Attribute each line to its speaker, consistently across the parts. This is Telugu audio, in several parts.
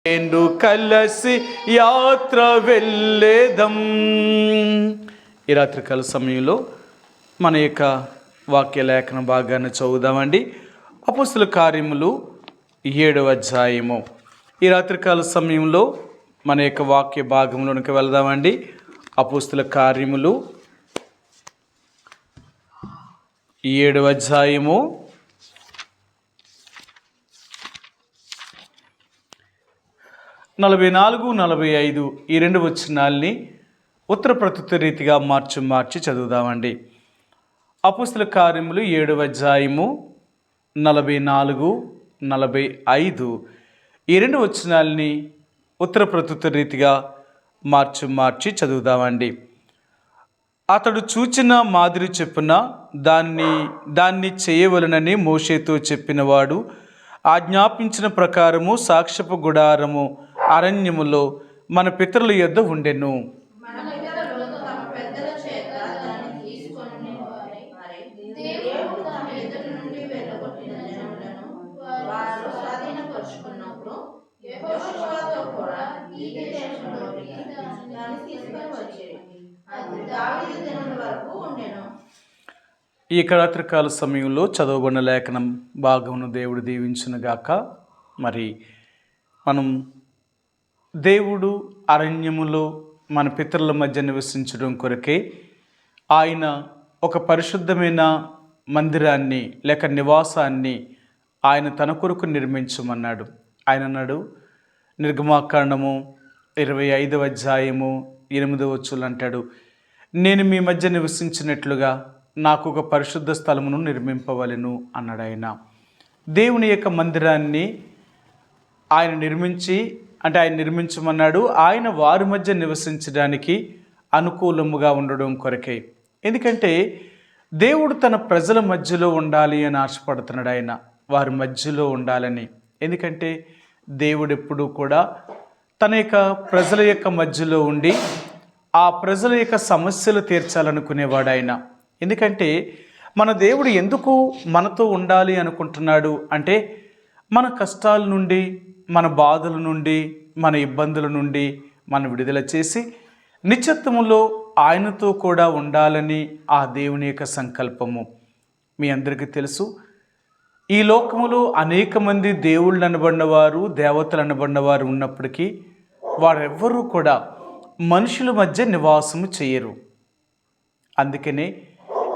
Speaker 1: నేను కలిసి యాత్ర వెళ్ళేదం. ఈ రాత్రికాల సమయంలో మన యొక్క వాక్య లేఖన భాగాన్ని చదువుదామండి. అపోస్తలుల కార్యములు 7వ అధ్యాయము. ఈ రాత్రికాల సమయంలో మన యొక్క వాక్య భాగంలోనికి వెళ్దామండి. అపోస్తలుల కార్యములు 7వ అధ్యాయము 44, 45 ఈ రెండు వచనాల్ని ఉత్తర ప్రత్యుత్తర రీతిగా మార్చి చదువుదామండి. అపోస్తలుల కార్యములు 7వ అధ్యాయము 44, 45 ఈ రెండు వచనాల్ని ఉత్తర ప్రత్యుత్తర రీతిగా మార్చి చదువుదామండి. అతడు చూచిన మాదిరి చెప్పున దాన్ని చేయవలనని మోషేతో చెప్పినవాడు ఆజ్ఞాపించిన ప్రకారము సాక్ష్యపు గుడారము అరణ్యములో మన పితరుల యొద్ద ఉండెను. ఈ రాత్రికాల సమయంలో చదవబడిన లేఖనం భాగమును దేవుడు దీవించునుగాక. మరి మనం దేవుడు అరణ్యములో మన పితరుల మధ్య నివసించడం కొరకే ఆయన ఒక పరిశుద్ధమైన మందిరాన్ని లేక నివాసాన్ని ఆయన తన కొరకు నిర్మించమన్నాడు. ఆయన అన్నాడు, నిర్గమాకాండము 25వ అధ్యాయము 8వ వచనం అంటాడు, నేను మీ మధ్య నివసించినట్లుగా నాకు ఒక పరిశుద్ధ స్థలమును నిర్మింపవలెను అన్నాడు. ఆయన దేవుని యొక్క మందిరాన్ని ఆయన నిర్మించమన్నాడు. ఆయన వారి మధ్య నివసించడానికి అనుకూలముగా ఉండడం కొరకే. ఎందుకంటే దేవుడు తన ప్రజల మధ్యలో ఉండాలి అని ఆశపడుతున్నాడు. ఆయన వారి మధ్యలో ఉండాలని. ఎందుకంటే దేవుడు ఎప్పుడూ కూడా తన యొక్క ప్రజల యొక్క మధ్యలో ఉండి ఆ ప్రజల యొక్క సమస్యలు తీర్చాలనుకునేవాడు ఆయన. ఎందుకంటే మన దేవుడు ఎందుకు మనతో ఉండాలి అనుకుంటున్నాడు అంటే, మన కష్టాల నుండి, మన బాధల నుండి, మన ఇబ్బందుల నుండి మనం విడుదల చేసి నిత్యత్వములో ఆయనతో కూడా ఉండాలని ఆ దేవుని యొక్క సంకల్పము. మీ అందరికీ తెలుసు, ఈ లోకములో అనేక మంది దేవుళ్ళు అనబడినవారు, దేవతలు అనబడినవారు ఉన్నప్పటికీ వారెవ్వరూ కూడా మనుషుల మధ్య నివాసము చేయరు. అందుకనే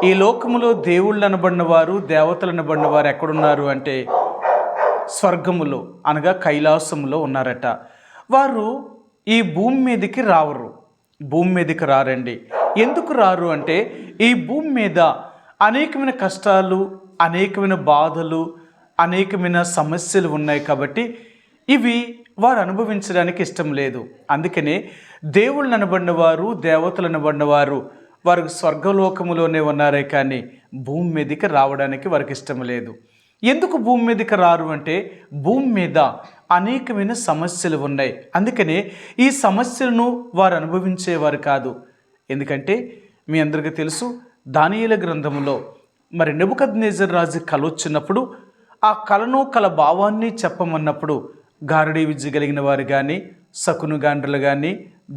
Speaker 1: ఈ లోకములో దేవుళ్ళు అనబడినవారు, దేవతలు అనబడినవారు ఎక్కడున్నారు అంటే స్వర్గములో అనగా కైలాసములో ఉన్నారట. వారు ఈ భూమి మీదకి రారండి. ఎందుకు రారు అంటే, ఈ భూమి మీద అనేకమైన కష్టాలు, అనేకమైన బాధలు, అనేకమైన సమస్యలు ఉన్నాయి కాబట్టి ఇవి వారు అనుభవించడానికి ఇష్టం లేదు. అందుకనే దేవుళ్ళు అనబడినవారు, దేవతలు అనబడినవారు వారు స్వర్గలోకములోనే ఉన్నారే కానీ భూమి మీదకి రావడానికి వారికి ఇష్టం లేదు. ఎందుకు భూమి మీదకి రారు అంటే, భూమి మీద అనేకమైన సమస్యలు ఉన్నాయి. అందుకనే ఈ సమస్యలను వారు అనుభవించేవారు కాదు. ఎందుకంటే మీ అందరికీ తెలుసు, దానియేలు గ్రంథములో మరి నెబుకద్నెజర్ రాజు కల వచ్చినప్పుడు ఆ కల భావాన్ని చెప్పమన్నప్పుడు గారడీ విద్య కలిగిన వారు కానీ, శకునగాండ్రులు కానీ,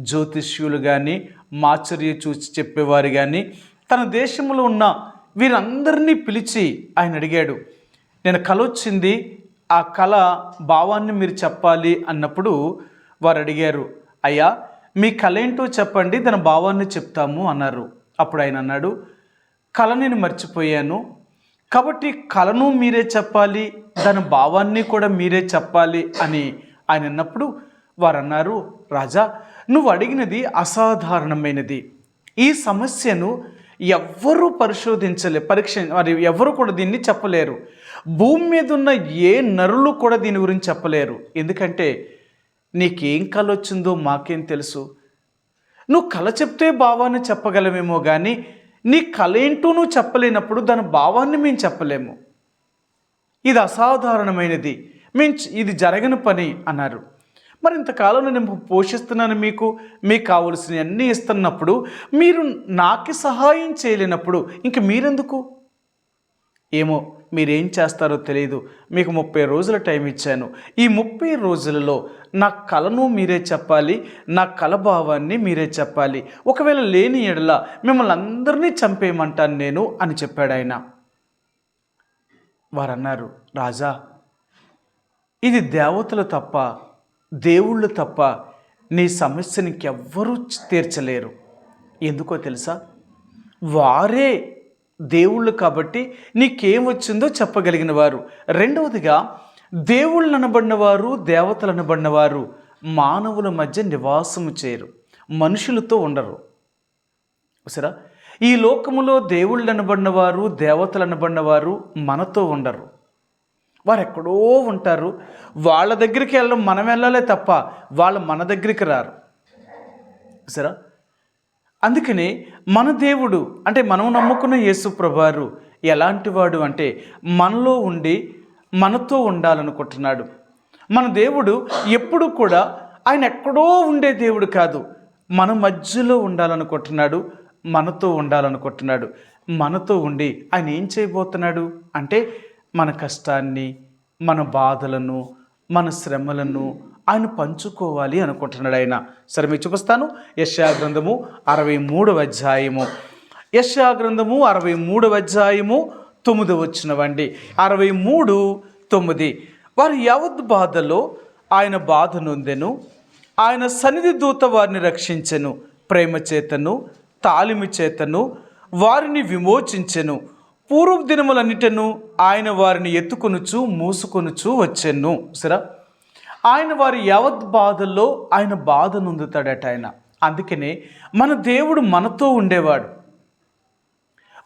Speaker 1: జ్యోతిష్యులు కానీ, మాచర్య చూసి చెప్పేవారు కానీ, తన దేశంలో ఉన్న వీరందరినీ పిలిచి ఆయన అడిగాడు, నేను కల వచ్చింది, ఆ కళ భావాన్ని మీరు చెప్పాలి అన్నప్పుడు వారు అడిగారు, అయ్యా మీ కళ ఏంటో చెప్పండి, దాని భావాన్ని చెప్తాము అన్నారు. అప్పుడు ఆయన అన్నాడు, కళ నేను మర్చిపోయాను కాబట్టి కళను మీరే చెప్పాలి, దాని భావాన్ని కూడా మీరే చెప్పాలి అని ఆయన అన్నప్పుడు వారు అన్నారు, రాజా నువ్వు అడిగినది అసాధారణమైనది. ఈ సమస్యను ఎవ్వరూ మరి ఎవరు కూడా దీన్ని చెప్పలేరు. భూమి మీద ఉన్న ఏ నరులు కూడా దీని గురించి చెప్పలేరు. ఎందుకంటే నీకేం కళ వచ్చిందో మాకేం తెలుసు. నువ్వు కళ చెప్తే భావాన్ని చెప్పగలమేమో కానీ నీ కళ ఏంటో నువ్వు చెప్పలేనప్పుడు దాని భావాన్ని మేము చెప్పలేము. ఇది అసాధారణమైనది, ఇది జరగని పని అన్నారు. మరి ఇంతకాలం నేను పోషిస్తున్నాను, మీకు కావలసినవి అన్నీ ఇస్తున్నప్పుడు మీరు నాకు సహాయం చేయలేనప్పుడు ఇంక మీరెందుకు? ఏమో మీరేం చేస్తారో తెలియదు, మీకు 30 రోజుల టైం ఇచ్చాను. ఈ 30 రోజులలో నా కలను మీరే చెప్పాలి, నా కల భావాన్ని మీరే చెప్పాలి. ఒకవేళ లేని ఎడల మిమ్మల్ని అందరినీ చంపేయమంటాను నేను అని చెప్పాడు ఆయన. వారన్నారు, రాజా, ఇది దేవతలు తప్ప, దేవుళ్ళు తప్ప నీ సమస్యని ఇంకెవ్వరూ తీర్చలేరు. ఎందుకో తెలుసా? వారే దేవుళ్ళు కాబట్టి నీకేం వచ్చిందో చెప్పగలిగిన వారు. రెండవదిగా, దేవుళ్ళు అనబడిన వారు, దేవతలు అనబడిన వారు మానవుల మధ్య నివాసము చేయరు, మనుషులతో ఉండరు. సరే, ఈ లోకములో దేవుళ్ళు అనబడిన వారు, దేవతలు అనబడిన వారు మనతో ఉండరు. వారు ఎక్కడో ఉంటారు. వాళ్ళ దగ్గరికి వెళ్ళడం మనం వెళ్ళాలే తప్ప వాళ్ళు మన దగ్గరికి రారు. సరే, అందుకని మన దేవుడు అంటే మనం నమ్ముకున్న యేసు ప్రభువారు ఎలాంటి వాడు అంటే మనలో ఉండి మనతో ఉండాలనుకుంటున్నాడు. మన దేవుడు ఎప్పుడు కూడా ఆయన ఎక్కడో ఉండే దేవుడు కాదు, మన మధ్యలో ఉండాలనుకుంటున్నాడు, మనతో ఉండాలనుకుంటున్నాడు. మనతో ఉండి ఆయన ఏం చేయబోతున్నాడు అంటే మన కష్టాన్ని, మన బాధలను, మన శ్రమలను ఆయన పంచుకోవాలి అనుకుంటున్నాడు ఆయన. సరే, మీకు చూపిస్తాను. యెషయా గ్రంథము 63వ అధ్యాయము, యెషయా గ్రంథము 63వ అధ్యాయము 9వ వచనమండి. 63:9. వారి యావత్ బాధలో ఆయన బాధ నొందెను, ఆయన సన్నిధి దూత వారిని రక్షించెను, ప్రేమ చేతను తాలిమి చేతను వారిని విమోచించెను. పూర్వ దినములన్నిటను ఆయన వారిని ఎత్తుకొనుచు మూసుకొనుచు వచ్చెను. సరే, ఆయన వారి యావత్ బాధల్లో ఆయన బాధ నొందుతాడట ఆయన. అందుకనే మన దేవుడు మనతో ఉండేవాడు.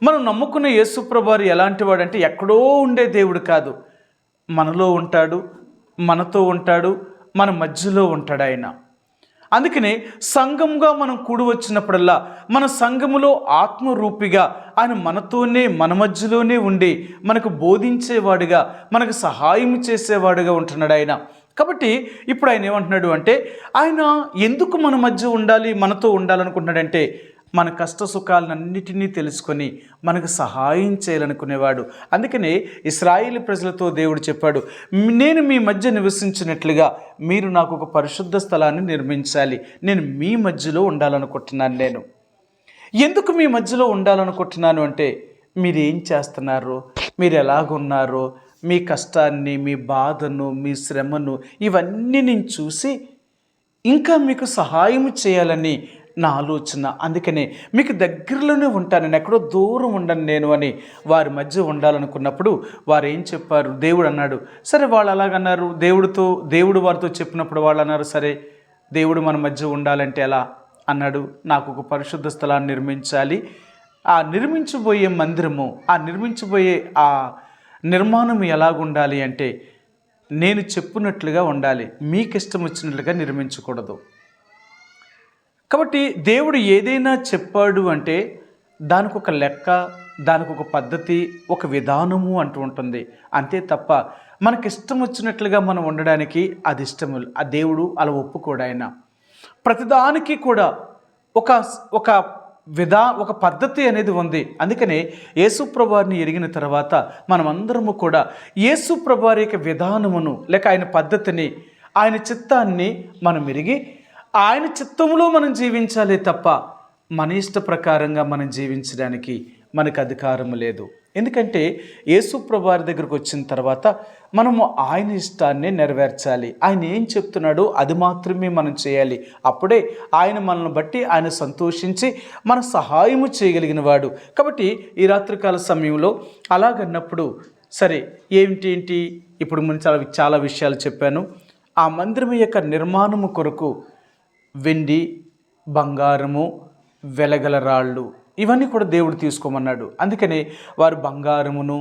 Speaker 1: మనం నమ్ముకున్న యేసు ప్రభువారు ఎలాంటి వాడు అంటే ఎక్కడో ఉండే దేవుడు కాదు, మనలో ఉంటాడు, మనతో ఉంటాడు, మన మధ్యలో ఉంటాడు ఆయన. అందుకనే సంఘంగా మనం కూడి వచ్చినప్పుడల్లా మన సంఘములో ఆత్మరూపిగా ఆయన మనతోనే, మన మధ్యలోనే ఉండి మనకు బోధించేవాడుగా, మనకు సహాయం చేసేవాడుగా ఉంటున్నాడు ఆయన. కాబట్టి ఇప్పుడు ఆయన ఏమంటున్నాడు అంటే ఆయన ఎందుకు మన మధ్య ఉండాలి, మనతో ఉండాలనుకుంటున్నాడంటే మన కష్ట సుఖాలన్నిటినీ తెలుసుకొని మనకు సహాయం చేయాలనుకునేవాడు. అందుకనే ఇశ్రాయేలు ప్రజలతో దేవుడు చెప్పాడు, నేను మీ మధ్య నివసించినట్లుగా మీరు నాకు ఒక పరిశుద్ధ స్థలాన్ని నిర్మించాలి, నేను మీ మధ్యలో ఉండాలనుకుంటున్నాను. నేను ఎందుకు మీ మధ్యలో ఉండాలనుకుంటున్నాను అంటే మీరేం చేస్తున్నారో, మీరు ఎలాగున్నారో, మీ కష్టాన్ని, మీ బాధను, మీ శ్రమను ఇవన్నీ నేను చూసి ఇంకా మీకు సహాయం చేయాలని నా ఆలోచన. అందుకనే మీకు దగ్గరలోనే ఉంటాను, నేను ఎక్కడో దూరం ఉండను నేను అని వారి మధ్య ఉండాలనుకున్నప్పుడు వారు ఏం చెప్పారు? దేవుడు అన్నాడు. సరే, వాళ్ళు అలాగన్నారు. దేవుడు వారితో చెప్పినప్పుడు వాళ్ళు అన్నారు, సరే దేవుడు మన మధ్య ఉండాలంటే ఎలా అన్నాడు? నాకు ఒక పరిశుద్ధ స్థలాన్ని నిర్మించాలి. ఆ నిర్మించబోయే మందిరము, ఆ నిర్మించబోయే ఆ నిర్మాణం ఎలాగుండాలి అంటే నేను చెప్పినట్లుగా ఉండాలి, మీకు ఇష్టం వచ్చినట్లుగా నిర్మించకూడదు. కాబట్టి దేవుడు ఏదైనా చెప్పాడు అంటే దానికి ఒక లెక్క, దానికి ఒక పద్ధతి, ఒక విధానము అంటూ ఉంటుంది. అంతే తప్ప మనకి ఇష్టం వచ్చినట్లుగా మనం ఉండడానికి అది ఇష్టము. ఆ దేవుడు అలా ఒప్పుకోడు. ఆయన ప్రతిదానికి కూడా ఒక పద్ధతి అనేది ఉంది. అందుకనే యేసుప్రభువారిని ఎరిగిన తర్వాత మనమందరము కూడా యేసుప్రభువారి యొక్క విధానమును లేక ఆయన పద్ధతిని, ఆయన చిత్తాన్ని మనం ఎరిగి ఆయన చిత్తంలో మనం జీవించాలి తప్ప మన ఇష్ట ప్రకారంగా మనం జీవించడానికి మనకు అధికారం లేదు. ఎందుకంటే యేసుప్రభువారి దగ్గరకు వచ్చిన తర్వాత మనము ఆయన ఇష్టాన్ని నెరవేర్చాలి. ఆయన ఏం చెప్తున్నాడో అది మాత్రమే మనం చేయాలి. అప్పుడే ఆయన మనల్ని బట్టి ఆయన సంతోషించి మన సహాయము చేయగలిగిన వాడు. కాబట్టి ఈ రాత్రికాల సమయంలో అలాగన్నప్పుడు సరే ఏంటి ఇప్పుడు మనం చాలా విషయాలు చెప్పాను. ఆ మందిరం యొక్క నిర్మాణము కొరకు వెండి, బంగారము, వెలగల రాళ్ళు ఇవన్నీ కూడా దేవుడు తీసుకోమన్నాడు. అందుకనే వారు బంగారమును,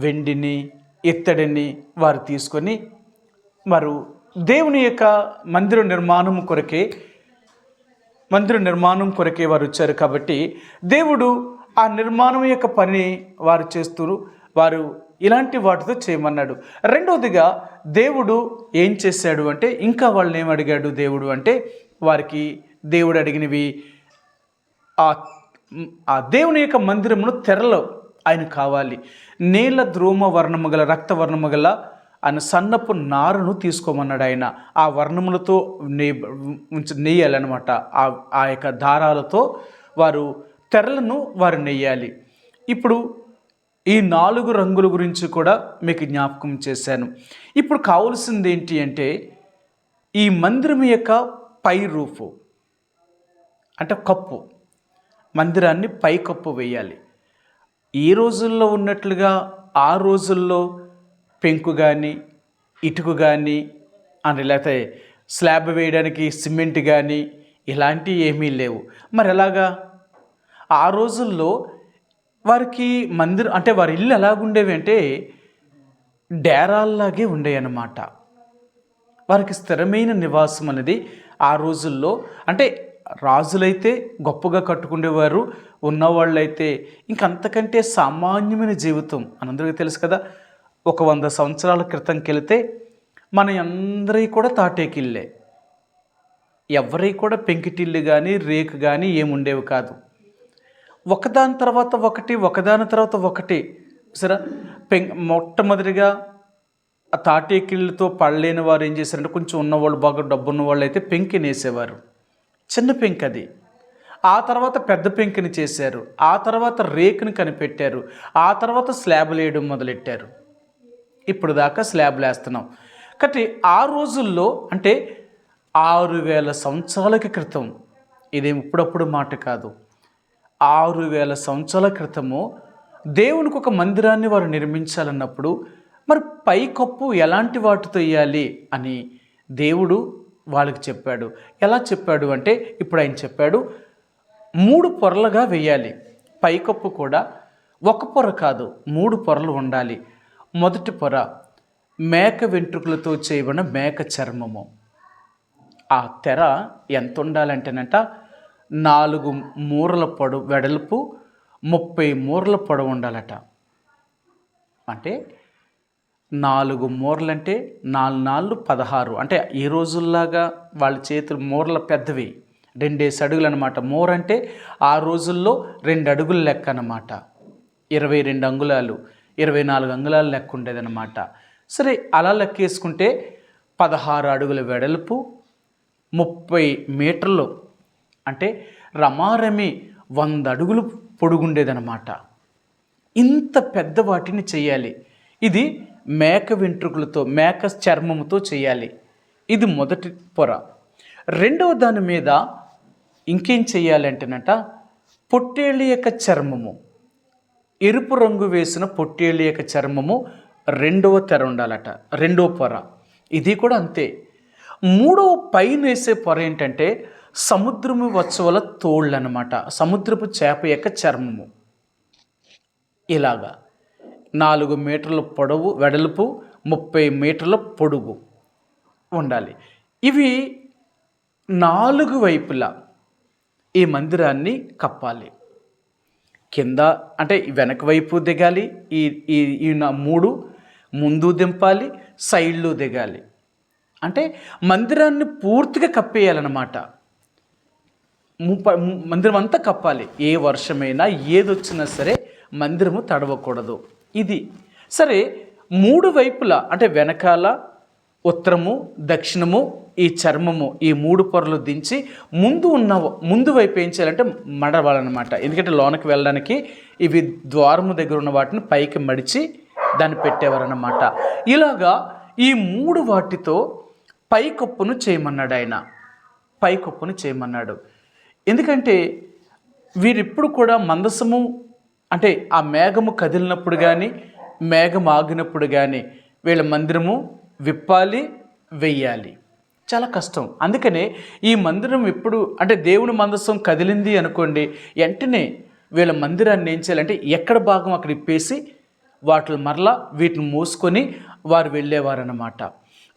Speaker 1: వెండిని, ఇత్తడిని వారు తీసుకొని వారు దేవుని యొక్క మందిర నిర్మాణం కొరకే వారు వచ్చారు. కాబట్టి దేవుడు ఆ నిర్మాణం యొక్క పని వారు చేస్తూ వారు ఇలాంటి వాటితో చేయమన్నాడు. రెండవదిగా దేవుడు ఏం చేశాడు అంటే ఇంకా వాళ్ళని ఏం అడిగాడు దేవుడు అంటే వారికి దేవుడు అడిగినవి ఆ దేవుని యొక్క మందిరమును తెరలు ఆయన కావాలి. నీల ధ్రువ వర్ణము గల రక్త వర్ణము గల ఆయన సన్నపు నారును తీసుకోమన్నాడు ఆయన. ఆ వర్ణములతో నెయ్యాలన్నమాట. ఆ యొక్క దారాలతో వారు తెరలను వారు నెయ్యాలి. ఇప్పుడు ఈ 4 రంగుల గురించి కూడా మీకు జ్ఞాపకం చేశాను. ఇప్పుడు కావాల్సింది ఏంటి అంటే ఈ మందిరం యొక్క పై రూఫు అంటే కప్పు, మందిరాన్ని పై కప్పు వేయాలి. ఈ రోజుల్లో ఉన్నట్లుగా ఆ రోజుల్లో పెంకు కానీ ఇటుక కానీ అని లేకపోతే స్లాబ్ వేయడానికి సిమెంట్ కానీ ఇలాంటివి ఏమీ లేవు. మరి ఎలాగా? ఆ రోజుల్లో వారికి మందిరం అంటే వారి ఇల్లు ఎలాగుండేవి అంటే డేరాల్లాగే ఉండేవి అన్నమాట. వారికి స్థిరమైన నివాసం అనేది ఆ రోజుల్లో అంటే రాజులైతే గొప్పగా కట్టుకునేవారు, ఉన్నవాళ్ళైతే ఇంకంతకంటే సామాన్యమైన జీవితం మనందరికీ తెలుసు కదా. ఒక 100 సంవత్సరాల క్రితంకి వెళితే మన అందరి కూడా తాటేకిళ్ళే, ఎవరి కూడా పెంకిటిల్లు కానీ రేకు కానీ ఏముండేవి కాదు. ఒకదాని తర్వాత ఒకటి సరే. మొట్టమొదటిగా ఆ తాటేకిళ్ళతో పడలేని వారు ఏం చేశారంటే కొంచెం ఉన్నవాళ్ళు, బాగా డబ్బు ఉన్నవాళ్ళు అయితే పెంకిని వేసేవారు. చిన్న పెంకు అది. ఆ తర్వాత పెద్ద పెంకుని చేశారు. ఆ తర్వాత రేకుని కనిపెట్టారు. ఆ తర్వాత స్లాబ్లు వేయడం మొదలెట్టారు. ఇప్పుడు దాకా స్లాబ్లు వేస్తున్నాం. కాబట్టి ఆ రోజుల్లో అంటే 6000 సంవత్సరాలకి క్రితం, ఇదేం ఇప్పుడప్పుడు మాట కాదు, 6000 సంవత్సరాల క్రితము దేవునికి ఒక మందిరాన్ని వారు నిర్మించాలన్నప్పుడు మరి పై కప్పు ఎలాంటి వాటితో వేయాలి అని దేవుడు వాళ్ళకి చెప్పాడు. ఎలా చెప్పాడు అంటే ఇప్పుడు ఆయన చెప్పాడు, 3 పొరలుగా వేయాలి. పైకప్పు కూడా ఒక పొర కాదు, 3 పొరలు ఉండాలి. మొదటి పొర మేక వెంట్రుకలతో చేయబడిన మేక చర్మము. ఆ తెర ఎంత ఉండాలంటేనంట 4 మూరల పొడవు వెడల్పు, 30 మూరల పొడవు ఉండాలట. అంటే 4 మూరలంటే 4 4 16. అంటే ఈ రోజుల్లాగా వాళ్ళ చేతులు మూరల పెద్దవి, 2 అడుగులు అనమాట. మూర అంటే ఆ రోజుల్లో 2 అడుగులు లెక్క అనమాట. 22 అంగుళాలు, 24 అంగుళాలు లెక్క ఉండేదన్నమాట. సరే, అలా లెక్కేసుకుంటే 16 అడుగుల వెడల్పు, 30 మీటర్లు అంటే రమారమి 100 అడుగులు పొడుగుండేదన్నమాట. ఇంత పెద్ద వాటిని చేయాలి. ఇది మేక వెంట్రుకలతో, మేక చర్మముతో చేయాలి. ఇది మొదటి పొర. రెండవ దాని మీద ఇంకేం చేయాలంటేనట పొట్టేళ్ళ యొక్క చర్మము, ఎరుపు రంగు వేసిన పొట్టేళ్ళ యొక్క చర్మము రెండవ తెర ఉండాలట, రెండవ పొర. ఇది కూడా అంతే. మూడవ పైన వేసే పొర ఏంటంటే సముద్రము వత్సవల తోళ్ళు అన్నమాట, సముద్రపు చేప యొక్క చర్మము. ఇలాగా 4 మీటర్ల పొడవు వెడల్పు, 30 మీటర్ల పొడుగు ఉండాలి. ఇవి 4 వైపులా ఈ మందిరాన్ని కప్పాలి. కింద అంటే వెనక వైపు దిగాలి, ఈ ఈ 3 ముందు దింపాలి, సైడ్లు దిగాలి. అంటే మందిరాన్ని పూర్తిగా కప్పేయాలన్నమాట. మందిరం అంతా కప్పాలి. ఏ వర్షమైనా ఏదొచ్చినా సరే మందిరము తడవకూడదు. ఇది సరే. 3 వైపులా అంటే వెనకాల, ఉత్తరము, దక్షిణము, ఈ చర్మము, ఈ 3 పొరలు దించి ముందు వైపు ఏం చేయాలంటే మడవాలన్నమాట. ఎందుకంటే లోనకి వెళ్ళడానికి ఇవి ద్వారము దగ్గర ఉన్న వాటిని పైకి మడిచి దాన్ని పెట్టేవారన్నమాట. ఇలాగా ఈ 3 వాటితో పైకప్పును చేయమన్నాడు ఆయన. పైకప్పును చేయమన్నాడు. ఎందుకంటే వీరిప్పుడు కూడా మందసము అంటే ఆ మేఘము కదిలినప్పుడు కానీ మేఘం ఆగినప్పుడు కానీ వీళ్ళ మందిరము విప్పాలి, వెయ్యాలి. చాలా కష్టం. అందుకనే ఈ మందిరం ఎప్పుడు అంటే దేవుని మందసం కదిలింది అనుకోండి, వెంటనే వీళ్ళ మందిరాన్ని ఏం చేయాలంటే ఎక్కడ భాగం అక్కడ ఇప్పేసి వాటిని మరలా వీటిని మోసుకొని వారు వెళ్ళేవారన్నమాట.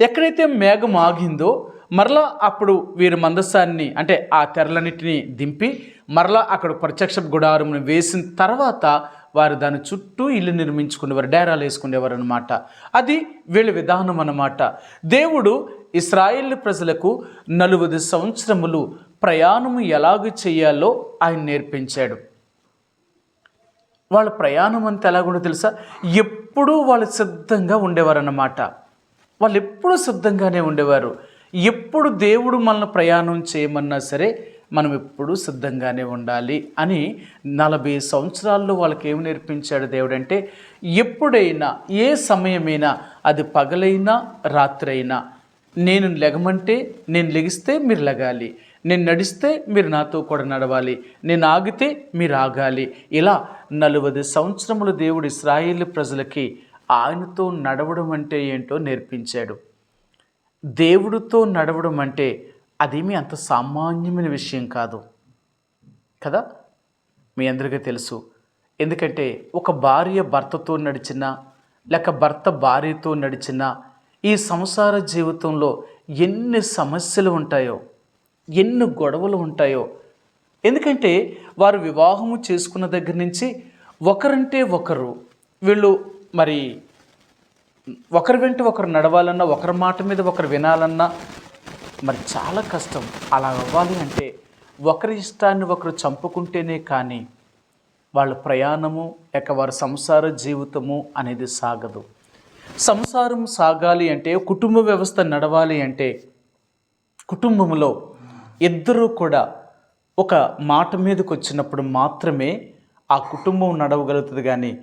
Speaker 1: ఎక్కడైతే మేఘం ఆగిందో మరలా అప్పుడు వీరి మందసాన్ని అంటే ఆ తెరలన్నిటిని దింపి మరలా అక్కడ ప్రత్యక్ష గుడారమును వేసిన తర్వాత వారు దాని చుట్టూ ఇల్లు నిర్మించుకునేవారు, డేరాలు వేసుకునేవారు అనమాట. అది వీళ్ళ విధానం అన్నమాట. దేవుడు ఇశ్రాయేలు ప్రజలకు 40 సంవత్సరములు ప్రయాణము ఎలాగ చేయాలో ఆయన నేర్పించాడు. వాళ్ళ ప్రయాణం అంతా ఎలాగుండో తెలుసా? ఎప్పుడూ వాళ్ళు సిద్ధంగా ఉండేవారు అన్నమాట. వాళ్ళు ఎప్పుడూ సిద్ధంగానే ఉండేవారు. ఎప్పుడు దేవుడు మనల్ని ప్రయాణం చేయమన్నా సరే మనం ఎప్పుడూ సిద్ధంగానే ఉండాలి అని 40 సంవత్సరాల్లో వాళ్ళకి ఏమి నేర్పించాడు దేవుడు అంటే, ఎప్పుడైనా ఏ సమయమైనా, అది పగలైనా రాత్రి అయినా, నేను లెగమంటే నేను లెగిస్తే మీరు లెగాలి, నేను నడిస్తే మీరు నాతో కూడా నడవాలి, నేను ఆగితే మీరు ఆగాలి. ఇలా 40 సంవత్సరములు దేవుడు ఇశ్రాయేలు ప్రజలకి ఆయనతో నడవడం అంటే ఏంటో నేర్పించాడు. దేవుడితో నడవడం అంటే అదేమీ అంత సామాన్యమైన విషయం కాదు కదా. మీ అందరికీ తెలుసు. ఎందుకంటే ఒక భార్య భర్తతో నడిచినా, లేక భర్త భార్యతో నడిచినా, ఈ సంసార జీవితంలో ఎన్ని సమస్యలు ఉంటాయో, ఎన్ని గొడవలు ఉంటాయో. ఎందుకంటే వారు వివాహము చేసుకున్న దగ్గర నుంచి ఒకరంటే ఒకరు, వీళ్ళు మరి ఒకరి వెంట ఒకరు నడవాలన్నా, ఒకరి మాట మీద ఒకరు వినాలన్నా మరి చాలా కష్టం. అలా అవ్వాలి అంటే ఒకరి ఇష్టాన్ని ఒకరు చంపుకుంటేనే కానీ వాళ్ళ ప్రయాణము లేక వారి సంసార జీవితము అనేది సాగదు. సంసారం సాగాలి అంటే, కుటుంబ వ్యవస్థ నడవాలి అంటే, కుటుంబంలో ఇద్దరూ కూడా ఒక మాట మీదకి వచ్చినప్పుడు మాత్రమే ఆ కుటుంబం నడవగలుగుతుంది. కానీ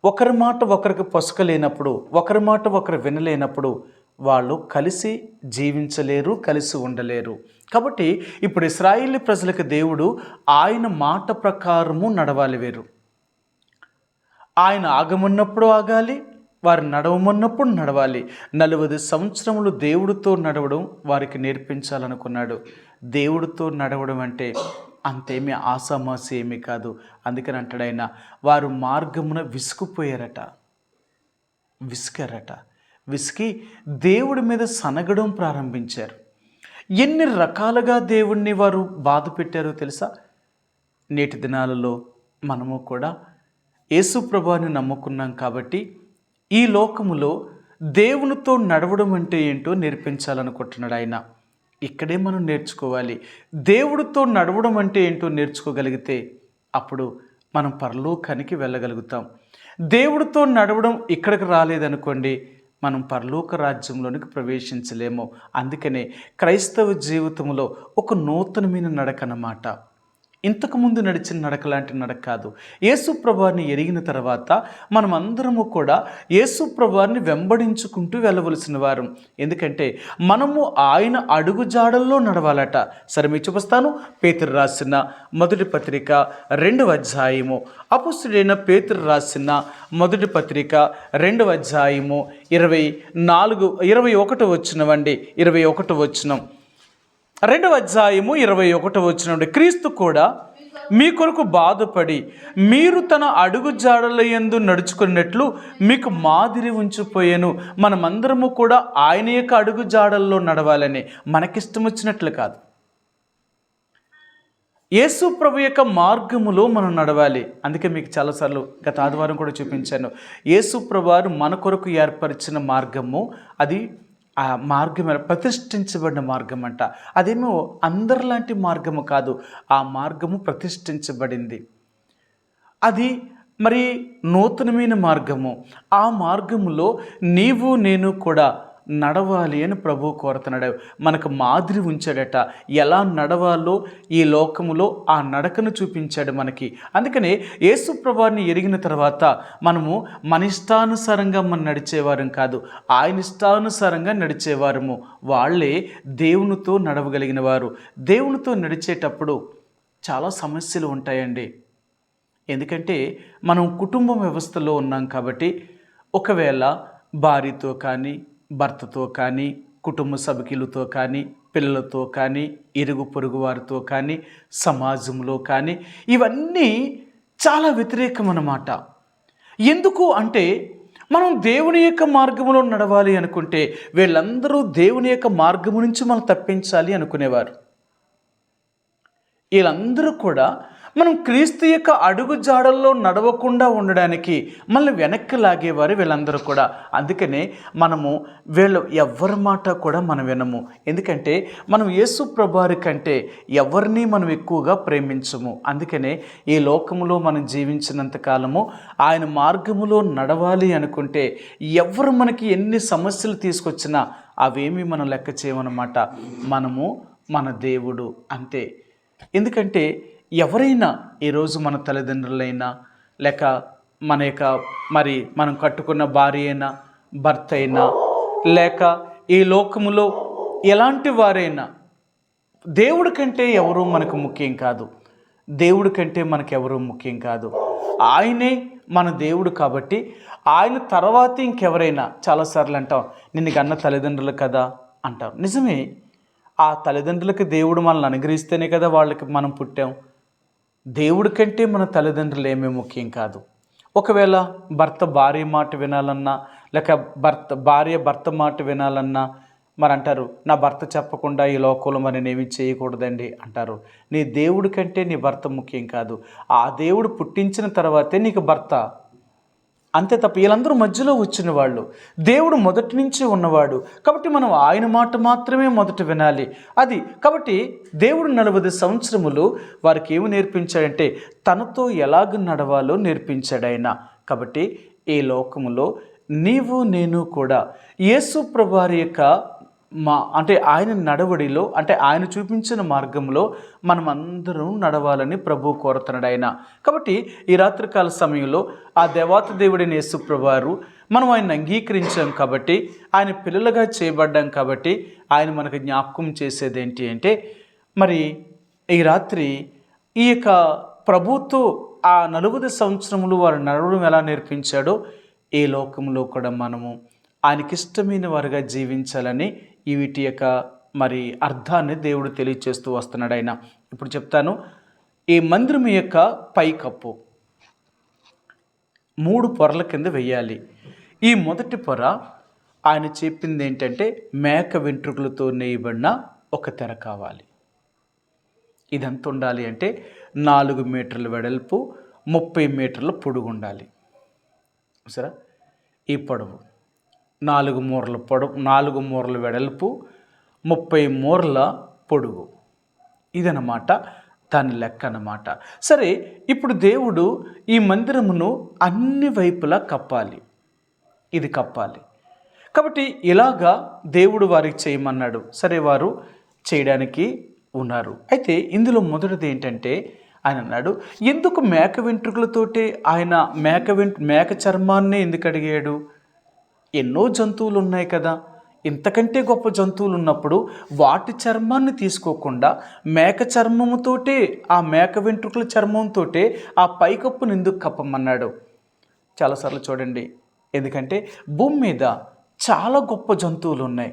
Speaker 1: ఒకరి మాట ఒకరికి పొసకలేనప్పుడు, ఒకరి మాట ఒకరు వినలేనప్పుడు వాళ్ళు కలిసి జీవించలేరు, కలిసి ఉండలేరు. కాబట్టి ఇప్పుడు ఇశ్రాయేలు ప్రజలకు దేవుడు ఆయన మాట ప్రకారము నడవాలి. వేరు ఆయన ఆగమన్నప్పుడు ఆగాలి, వారు నడవమన్నప్పుడు నడవాలి. 40 సంవత్సరములు దేవుడితో నడవడం వారికి నేర్పించాలనుకున్నాడు. దేవుడితో నడవడం అంటే అంతేమీ ఆసామాసి ఏమీ కాదు. అందుకని అంటాడు ఆయన, వారు మార్గమున విసుకుపోయారట, విసికి దేవుడి మీద సనగడం ప్రారంభించారు. ఎన్ని రకాలుగా దేవుణ్ణి వారు బాధ పెట్టారో తెలుసా? నేటి దినాలలో మనము కూడా యేసు ప్రభువుని నమ్ముకున్నాం కాబట్టి ఈ లోకములో దేవునితో నడవడం అంటే ఏంటో నేర్పించాలనుకుంటున్నాడు ఆయన. ఇక్కడే మనం నేర్చుకోవాలి. దేవుడితో నడవడం అంటే ఏంటో నేర్చుకోగలిగితే అప్పుడు మనం పరలోకానికి వెళ్ళగలుగుతాం. దేవుడితో నడవడం ఇక్కడికి రాలేదనుకోండి, మనం పరలోక రాజ్యంలోనికి ప్రవేశించలేము. అందుకనే క్రైస్తవ జీవితంలో ఒక నూతనమైన నడక అన్నమాట. ఇంతకుముందు నడిచిన నడక లాంటి నడక కాదు. యేసు ప్రభువుని ఎరిగిన తర్వాత మనమందరము కూడా యేసు ప్రభువుని వెంబడించుకుంటూ వెళ్ళవలసిన వారు. ఎందుకంటే మనము ఆయన అడుగు జాడల్లో నడవాలట. సరే మీకు చూపిస్తాను. పేతురు రాసిన మొదటి పత్రిక 2వ అధ్యాయము, అపొస్తలుడైన పేతురు రాసిన మొదటి పత్రిక 2వ అధ్యాయము 21 వచనమండి. 21 వచనం, 2వ అధ్యాయము 21 వచనం. క్రీస్తు కూడా మీ కొరకు బాధపడి మీరు తన అడుగు జాడల యందు నడుచుకున్నట్లు మీకు మాదిరి ఉంచిపోయాను. మనమందరము కూడా ఆయన యొక్క అడుగు జాడల్లో నడవాలని, మనకిష్టం వచ్చినట్లు కాదు. యేసు ప్రభు యొక్క మార్గములో మనం నడవాలి. అందుకే మీకు చాలాసార్లు గత ఆదివారం కూడా చూపించాను. యేసు ప్రభు వారు మన కొరకు ఏర్పరిచిన మార్గము, అది ఆ మార్గం ప్రతిష్ఠించబడిన మార్గం అంట. అదేమో అందరిలాంటి మార్గము కాదు, ఆ మార్గము ప్రతిష్ఠించబడింది. అది మరి నూతనమైన మార్గము. ఆ మార్గములో నీవు నేను కూడా నడవాలి అని ప్రభువు కోరుతున్నాడు. మనకు మాదిరి ఉంచాడట. ఎలా నడవాలో ఈ లోకములో ఆ నడకను చూపించాడు మనకి. అందుకనే యేసు ప్రభువుని ఎరిగిన తర్వాత మనము మన ఇష్టానుసారంగా మనం నడిచేవారం కాదు, ఆయన ఇష్టానుసారంగా నడిచేవారము. వాళ్ళే దేవునితో నడవగలిగిన వారు. దేవునితో నడిచేటప్పుడు చాలా సమస్యలు ఉంటాయండి. ఎందుకంటే మనం కుటుంబ వ్యవస్థలో ఉన్నాం కాబట్టి, ఒకవేళ భార్యతో కానీ, భర్తతో కానీ, కుటుంబ సభ్యులతో కానీ, పిల్లలతో కానీ, ఇరుగు పొరుగు వారితో కానీ, సమాజంలో కానీ, ఇవన్నీ చాలా వ్యతిరేకం అన్నమాట. ఎందుకు అంటే మనం దేవుని యొక్క మార్గంలో నడవాలి అనుకుంటే వీళ్ళందరూ దేవుని యొక్క మార్గము నుంచి మనం తప్పించాలి అనుకునేవారు. వీళ్ళందరూ కూడా మనం క్రీస్తు యొక్క అడుగు జాడల్లో నడవకుండా ఉండడానికి మళ్ళీ వెనక్కి లాగేవారు వీళ్ళందరూ కూడా. అందుకనే మనము వీళ్ళు ఎవరి మాట కూడా మనం వినము. ఎందుకంటే మనం యేసు ప్రభువారి కంటే ఎవరిని మనం ఎక్కువగా ప్రేమించము. అందుకనే ఈ లోకములో మనం జీవించినంత కాలము ఆయన మార్గములో నడవాలి అనుకుంటే ఎవరు మనకి ఎన్ని సమస్యలు తీసుకొచ్చినా అవేమీ మనం లెక్క చేయమన్నమాట. మనము మన దేవుడు అంతే. ఎందుకంటే ఎవరైనా ఈరోజు మన తల్లిదండ్రులైనా లేక మన యొక్క మనం కట్టుకున్న భార్య అయినా భర్త అయినా లేక ఈ లోకములో ఎలాంటి వారైనా దేవుడి కంటే ఎవరూ మనకు ముఖ్యం కాదు. దేవుడి కంటే మనకెవరూ ముఖ్యం కాదు. ఆయనే మన దేవుడు కాబట్టి ఆయన తర్వాత ఇంకెవరైనా చాలాసార్లు అంటాం నిన్ను కన్న తల్లిదండ్రులు కదా అంటాం. నిజమే, ఆ తల్లిదండ్రులకి దేవుడు మనల్ని అనుగ్రహిస్తేనే కదా వాళ్ళకి మనం పుట్టాం. దేవుడి కంటే మన తల్లిదండ్రులు ఏమీ ముఖ్యం కాదు. ఒకవేళ భర్త భార్య మాట వినాలన్నా లేక భార్య భర్త మాట వినాలన్నా అంటారు నా భర్త చెప్పకుండా ఈ లోకంలో నేనేమి చేయకూడదండి అంటారు. నీ దేవుడి కంటే నీ భర్త ముఖ్యం కాదు. ఆ దేవుడు పుట్టించిన తర్వాతే నీకు భర్త, అంతే తప్ప వీళ్ళందరూ మధ్యలో వచ్చిన వాళ్ళు. దేవుడు మొదటి నుంచి ఉన్నవాడు కాబట్టి మనం ఆయన మాట మాత్రమే మొదట వినాలి. అది కాబట్టి దేవుడు 40 సంవత్సరములు వారికి ఏమి నేర్పించాడంటే తనతో ఎలాగ నడవాలో నేర్పించాడు ఆయన. కాబట్టి ఈ లోకములో నీవు నేను కూడా యేసు ప్రభువారి యొక్క ఆయన నడవడిలో ఆయన చూపించిన మార్గంలో మనం అందరం నడవాలని ప్రభు కోరుతున్నాడు ఆయన. కాబట్టి ఈ రాత్రికాల సమయంలో ఆ దేవాతి దేవుడైన యేసు ప్రభువారు మనం ఆయన అంగీకరించాం కాబట్టి ఆయన పిల్లలుగా చేయబడ్డాం కాబట్టి ఆయన మనకు జ్ఞాపకం చేసేది ఏంటి అంటే ఈ రాత్రి ఈ యొక్క ప్రభుతో ఆ 40 సంవత్సరములు వారు నడవడం ఎలా నేర్పించాడో ఈ లోకంలో కూడా మనము ఆయనకిష్టమైన వారుగా జీవించాలని వీటి యొక్క అర్థాన్ని దేవుడు తెలియచేస్తూ వస్తున్నాడు ఆయన. ఇప్పుడు చెప్తాను. ఈ మందిరం యొక్క పైకప్పు 3 పొరల కింద వెయ్యాలి. ఈ మొదటి పొర ఆయన చెప్పింది ఏంటంటే మేక వెంట్రుకలతో నేయబడిన ఒక తెర కావాలి. ఇదంతా ఉండాలి అంటే 4 మీటర్ల వెడల్పు 30 మీటర్ల పొడుగు ఉండాలి. సరే, ఈ పొడవు 4 మూరల పొడవు 4 మూరల వెడల్పు 30 మూరల పొడుగు, ఇదన్నమాట దాని లెక్క అన్నమాట. సరే, ఇప్పుడు దేవుడు ఈ మందిరమును అన్ని వైపులా కప్పాలి. ఇది కప్పాలి కాబట్టి ఇలాగా దేవుడు వారికి చేయమన్నాడు. సరే, వారు చేయడానికి ఉన్నారు. అయితే ఇందులో మొదటిది ఏంటంటే ఆయన అన్నాడు ఎందుకు మేక వెంట్రుకలతోటి ఆయన మేక చర్మాన్నే ఎందుకు అడిగాడు? ఎన్నో జంతువులు ఉన్నాయి కదా, ఇంతకంటే గొప్ప జంతువులు ఉన్నప్పుడు వాటి చర్మాన్ని తీసుకోకుండా మేక చర్మముతోటే ఆ మేక వెంట్రుకల చర్మంతో ఆ పైకప్పును ఎందుకు కప్పమన్నాడు? చాలాసార్లు చూడండి, ఎందుకంటే భూమి మీద చాలా గొప్ప జంతువులు ఉన్నాయి,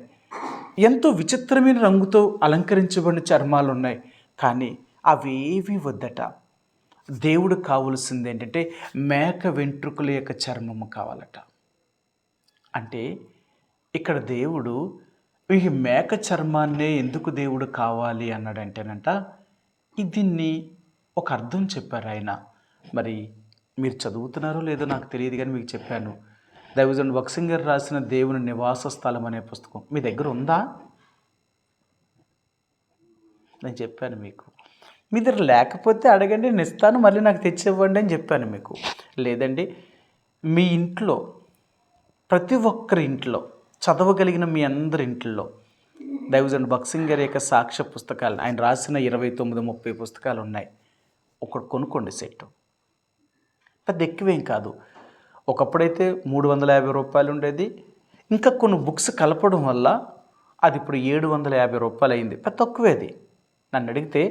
Speaker 1: ఎంతో విచిత్రమైన రంగుతో అలంకరించబడిన చర్మాలు ఉన్నాయి, కానీ అవేవి వద్దట. దేవుడు కావలసింది ఏంటంటే మేక వెంట్రుకల యొక్క చర్మము కావాలట. అంటే ఇక్కడ దేవుడు ఈ మేక చర్మాన్నే ఎందుకు దేవుడు కావాలి అన్నాడంటేనంట దీన్ని ఒక అర్థం చెప్పారు ఆయన. మీరు చదువుతున్నారో లేదో నాకు తెలియదు, కానీ మీకు చెప్పాను. దైవజనుడు భక్సింగ్ గారు రాసిన దేవుని నివాస స్థలం అనే పుస్తకం మీ దగ్గర ఉందా? నేను చెప్పాను మీకు. మీ దగ్గర లేకపోతే అడగండి, నేను ఇస్తాను, మళ్ళీ నాకు తెచ్చివ్వండి అని చెప్పాను మీకు. లేదండి, మీ ఇంట్లో ప్రతి ఒక్కరి ఇంట్లో చదవగలిగిన మీ అందరి ఇంట్లో దైవజనుడు భక్సింగ్ గారి యొక్క సాక్ష్య పుస్తకాలు ఆయన రాసిన 29-30 పుస్తకాలు ఉన్నాయి. ఒకటి కొనుక్కోండి, సెట్. పెద్ద ఎక్కువేం కాదు. ఒకప్పుడైతే 350 రూపాయలు ఉండేది, ఇంకా కొన్ని బుక్స్ కలపడం వల్ల అది ఇప్పుడు 750 రూపాయలు అయింది. పెద్ద తక్కువే అది. నన్ను అడిగితే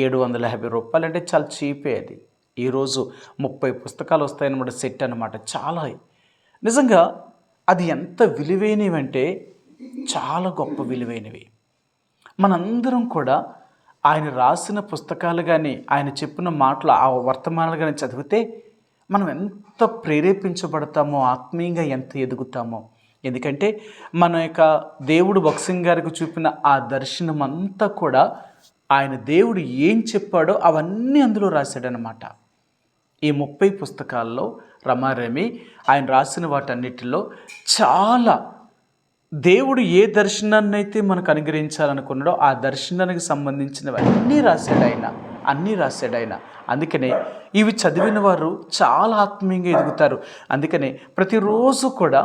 Speaker 1: 750 రూపాయలు అంటే చాలా చీపే అది. ఈరోజు 30 పుస్తకాలు వస్తాయన్నమాట, సెట్ అనమాట. చాలా నిజంగా అది ఎంత విలువైనవంటే చాలా గొప్ప విలువైనవి. మనందరం కూడా ఆయన రాసిన పుస్తకాలు కానీ ఆయన చెప్పిన మాటలు ఆ వర్తమానాలు కానీ చదివితే మనం ఎంత ప్రేరేపించబడతామో, ఆత్మీయంగా ఎంత ఎదుగుతామో. ఎందుకంటే మన యొక్క దేవుడు భక్సింగ్ గారికి చూపిన ఆ దర్శనం అంతా కూడా ఆయన దేవుడు ఏం చెప్పాడో అవన్నీ అందులో రాశాడనమాట. ఈ 30 పుస్తకాల్లో రమారమి ఆయన రాసిన వాటన్నిటిలో చాలా దేవుడు ఏ దర్శనాన్ని అయితే మనకు అనుగ్రహించాలనుకున్నాడో ఆ దర్శనానికి సంబంధించినవి అన్నీ రాశాడు ఆయన. అందుకనే ఇవి చదివిన వారు చాలా ఆత్మీయంగా ఎదుగుతారు. అందుకనే ప్రతిరోజు కూడా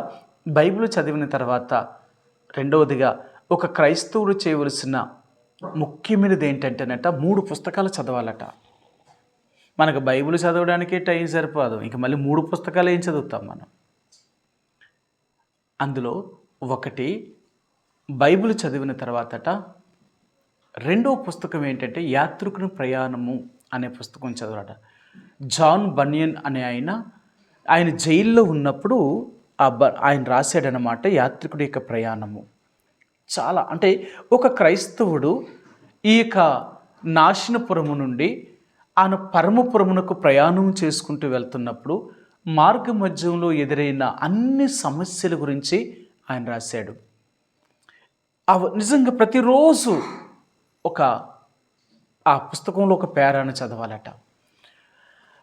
Speaker 1: బైబిల్ చదివిన తర్వాత రెండవదిగా ఒక క్రైస్తవుడు చేయవలసిన ముఖ్యమైనది ఏంటంటేనట 3 పుస్తకాలు చదవాలట. మనకు బైబిల్ చదవడానికే టైం సరిపోదు, ఇంక మళ్ళీ 3 పుస్తకాలు ఏం చదువుతాం మనం. అందులో ఒకటి బైబిల్ చదివిన తర్వాతట రెండవ పుస్తకం ఏంటంటే యాత్రికుని ప్రయాణము అనే పుస్తకం చదవట. జాన్ బనియన్ అనే ఆయన జైల్లో ఉన్నప్పుడు ఆయన రాశాడనమాట యాత్రికుడి యొక్క ప్రయాణము. చాలా అంటే ఒక క్రైస్తవుడు ఈ యొక్క నాశనపురము నుండి ఆయన పరమపురమునకు ప్రయాణం చేసుకుంటూ వెళ్తున్నప్పుడు మార్గ మధ్యంలో ఎదురైన అన్ని సమస్యల గురించి ఆయన రాశాడు. నిజంగా ప్రతిరోజు ఆ పుస్తకంలో ఒక పేరాను చదవాలట.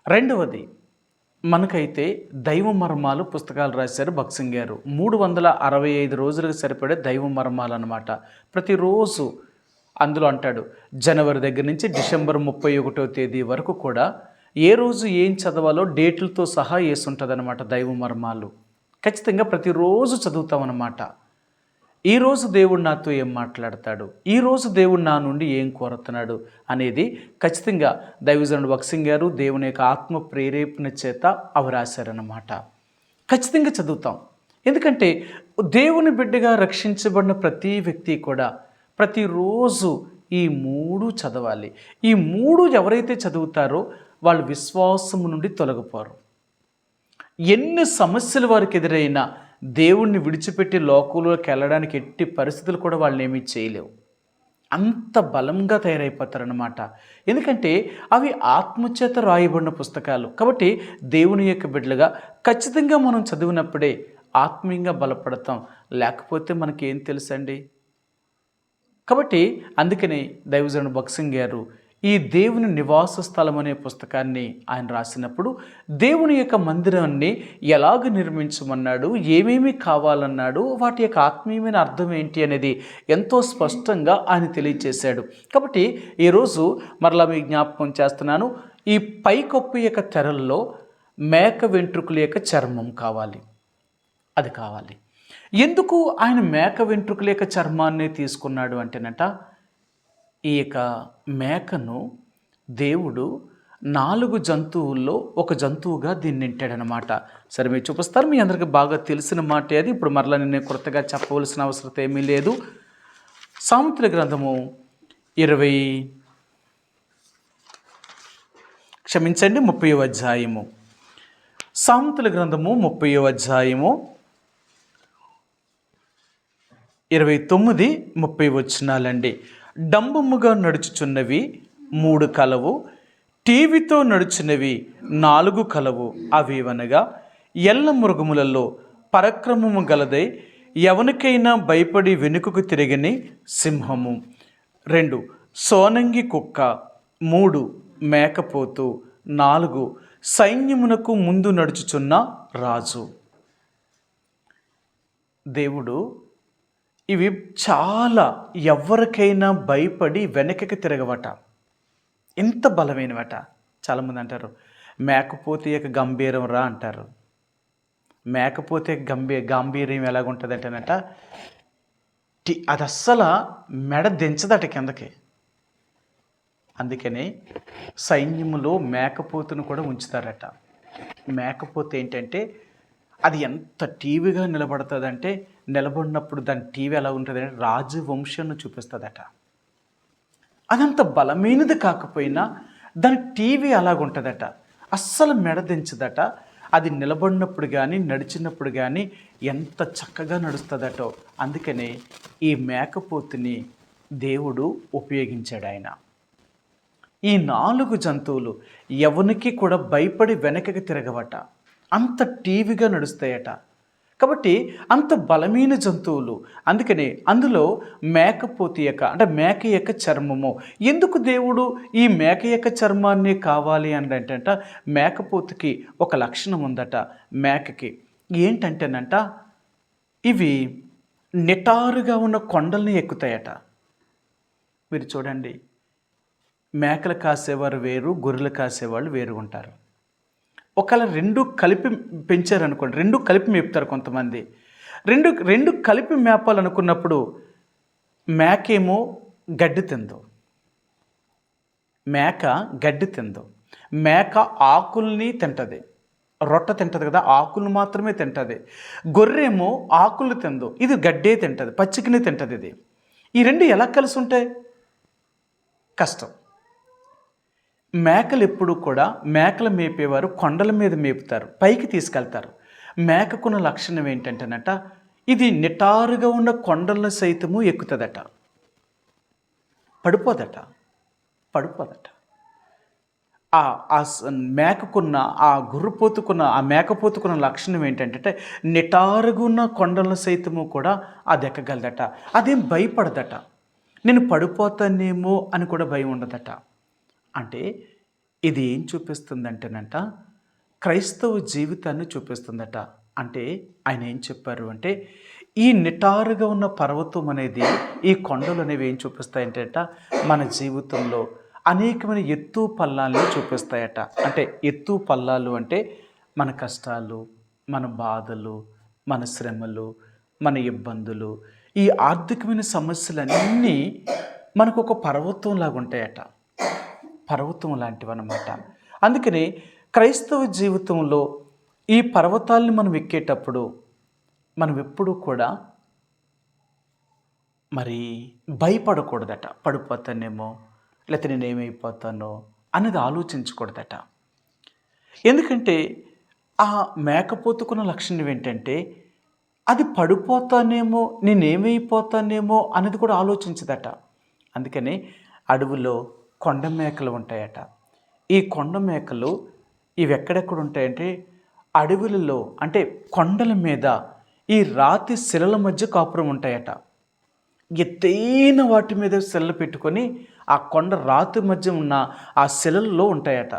Speaker 1: రెండవది మనకైతే దైవ మర్మాలు పుస్తకాలు రాశారు భక్సింగ్ గారు. 365 రోజులకు సరిపడే దైవ మర్మాలు అన్నమాట. ప్రతిరోజు అందులో అంటాడు జనవరి దగ్గర నుంచి డిసెంబర్ 31వ తేదీ వరకు కూడా ఏ రోజు ఏం చదవాలో డేట్లతో సహా వేసి ఉంటుంది అనమాట. దైవ మర్మాలు ఖచ్చితంగా ప్రతిరోజు చదువుతామన్నమాట. ఈరోజు దేవుడు నాతో ఏం మాట్లాడతాడు, ఈరోజు దేవుడు నా నుండి ఏం కోరుతున్నాడు అనేది ఖచ్చితంగా దైవజనుడు భక్సింగ్ గారు దేవుని యొక్క ఆత్మ ప్రేరేపణ చేత అవి రాశారన్నమాట. ఖచ్చితంగా చదువుతాం. ఎందుకంటే దేవుని బిడ్డగా రక్షించబడిన ప్రతి వ్యక్తి కూడా ప్రతిరోజు ఈ 3 చదవాలి. ఈ 3 ఎవరైతే చదువుతారో వాళ్ళు విశ్వాసము నుండి తొలగిపోరు. ఎన్ని సమస్యలు వారికి ఎదురైనా దేవుణ్ణి విడిచిపెట్టి లోకంలోకి వెళ్ళడానికి ఎట్టి పరిస్థితులు కూడా వాళ్ళని ఏమీ చేయలేవు. అంత బలంగా తయారైపోతారన్నమాట. ఎందుకంటే అవి ఆత్మచేత రాయబడిన పుస్తకాలు కాబట్టి దేవుని యొక్క బిడ్డలుగా ఖచ్చితంగా మనం చదివినప్పుడే ఆత్మీయంగా బలపడతాం. లేకపోతే మనకేం తెలుసండి. కాబట్టి అందుకని దైవజనుడు భక్సింగ్ గారు ఈ దేవుని నివాస స్థలం అనే పుస్తకాన్ని ఆయన రాసినప్పుడు దేవుని యొక్క మందిరాన్ని ఎలాగ నిర్మించమన్నాడు, ఏమేమి కావాలన్నాడు, వాటి యొక్క ఆత్మీయమైన అర్థం ఏంటి అనేది ఎంతో స్పష్టంగా ఆయన తెలియజేశాడు. కాబట్టి ఈరోజు మరలా మీ జ్ఞాపకం చేస్తున్నాను, ఈ పైకప్పు యొక్క తెరల్లో మేక వెంట్రుకల యొక్క చర్మం కావాలి. అది కావాలి. ఎందుకు ఆయన మేక వెంట్రుకల యొక్క చర్మాన్ని తీసుకున్నాడు అంటేనట ఈ యొక్క మేకను దేవుడు 4 జంతువుల్లో ఒక జంతువుగా దీన్ని నింటాడనమాట. సరే మీరు చూపిస్తారు, మీ అందరికీ బాగా తెలిసిన మాట అది. ఇప్పుడు మరలా నేను కొత్తగా చెప్పవలసిన అవసరం ఏమీ లేదు. సామెతల గ్రంథము 30వ అధ్యాయము. సామెతల గ్రంథము 30వ అధ్యాయము 29, 30 వచనాలండి. డంబముగా నడుచుచున్నవి 3 కలవు, టీవీతో నడుచున్నవి 4 కలవు. అవేవనగా ఎల్ల మృగములలో పరక్రమము గలదై ఎవనికైనా భయపడి వెనుకకు తిరిగని సింహము, 2 సోనంగి కుక్క, 3 మేకపోతు, 4 సైన్యమునకు ముందు నడుచుచున్న రాజు. దేవుడు ఇవి చాలా ఎవరికైనా భయపడి వెనకకి తిరగవట. ఎంత బలమైనవట. చాలామంది అంటారు మేకపోతే యొక్క గంభీరం రా అంటారు. మేకపోతే గాంభీర్యం ఎలాగుంటుంది అంటేనట అది అస్సలు మెడ దించదట కిందకి. అందుకని సైన్యములో మేకపోతును కూడా ఉంచుతారట. మేకపోతే ఏంటంటే అది ఎంత టీవీగా నిలబడుతుందంటే నిలబడినప్పుడు దాని టీవీ ఎలా ఉంటుందంటే రాజవంశాన్ని చూపిస్తుందట. అదంత బలమైనది కాకపోయినా దాని టీవీ అలాగుంటుందట. అస్సలు మెడదించదట. అది నిలబడినప్పుడు కానీ నడిచినప్పుడు కానీ ఎంత చక్కగా నడుస్తుందటో. అందుకనే ఈ మేకపోతుని దేవుడు ఉపయోగించాడు ఆయన. ఈ 4 జంతువులు ఎవరికి కూడా భయపడి వెనకకి తిరగవట. అంత టీవీగా నడుస్తాయట. కాబట్టి అంత బలమైన జంతువులు. అందుకనే అందులో మేకపోతు యొక్క అంటే మేక యొక్క చర్మము. ఎందుకు దేవుడు ఈ మేక యొక్క చర్మాన్ని కావాలి అని అంటే మేకపోతుకి ఒక లక్షణం ఉందట. మేకకి ఏంటంటేనంట, ఇవి నిటారుగా ఉన్న కొండల్ని ఎక్కుతాయట. మీరు చూడండి, మేకలు కాసేవారు వేరు, గొర్రెలు కాసేవాళ్ళు వేరు ఉంటారు. ఒకవేళ రెండు కలిపి పెంచారనుకోండి, రెండు కలిపి మేపుతారు కొంతమంది. రెండు రెండు కలిపి మేపాలనుకున్నప్పుడు మేకేమో గడ్డి తిందు, మేక గడ్డి తిందు, మేక ఆకుల్ని తింటుంది, రొట్ట తింటుంది కదా, ఆకులు మాత్రమే తింటుంది. గొర్రెమో ఆకులు తిందు, ఇది గడ్డే తింటుంది, పచ్చికని తింటుంది. ఇది ఈ రెండు ఎలా కలిసి ఉంటాయి? కష్టం. మేకలు ఎప్పుడు కూడా మేకలు మేపేవారు కొండల మీద మేపుతారు, పైకి తీసుకెళ్తారు. మేకకున్న లక్షణం ఏంటంటేనట, ఇది నిటారుగా ఉన్న కొండలను సైతము ఎక్కుతుందట, పడిపోదట. మేకకున్న ఆ గుర్రపోతుకున్న ఆ మేకపోతుకున్న లక్షణం ఏంటంటే నిటారుగా ఉన్న కొండలను సైతము కూడా అది ఎక్కగలదట. అదేం భయపడదట. నేను పడిపోతానేమో అని కూడా భయం ఉండదట. అంటే ఇది ఏం చూపిస్తుందంటేనంట, క్రైస్తవ జీవితాన్ని చూపిస్తుందట. అంటే ఆయన ఏం చెప్పారు అంటే, ఈ నిటారుగా ఉన్న పర్వతం అనేది, ఈ కొండలు అనేవి ఏం చూపిస్తాయంటేట, మన జీవితంలో అనేకమైన ఎత్తు పల్లాలను చూపిస్తాయట. అంటే ఎత్తు పల్లాలు అంటే మన కష్టాలు, మన బాధలు, మన శ్రమలు, మన ఇబ్బందులు, ఈ ఆర్థికమైన సమస్యలన్నీ మనకు ఒక పర్వతం లాగా ఉంటాయట, పర్వతం లాంటివి అన్నమాట. అందుకని క్రైస్తవ జీవితంలో ఈ పర్వతాల్ని మనం ఎక్కేటప్పుడు మనం ఎప్పుడూ కూడా మరి భయపడకూడదట. పడిపోతానేమో, లేకపోతే నేనేమైపోతానో అనేది ఆలోచించకూడదట. ఎందుకంటే ఆ మేకపోతుకున్న లక్షణం ఏంటంటే, అది పడిపోతానేమో, నేనేమైపోతానేమో అనేది కూడా ఆలోచించదట. అందుకని అడవులో కొండ మేకలు ఉంటాయట. ఈ కొండ మేకలు ఇవి ఎక్కడెక్కడ ఉంటాయంటే అడవులలో, అంటే కొండల మీద ఈ రాతి శిలల మధ్య కాపురం ఉంటాయట. ఎత్తైన వాటి మీద శిలలు పెట్టుకొని ఆ కొండ రాతి మధ్య ఉన్న ఆ శిలల్లో ఉంటాయట.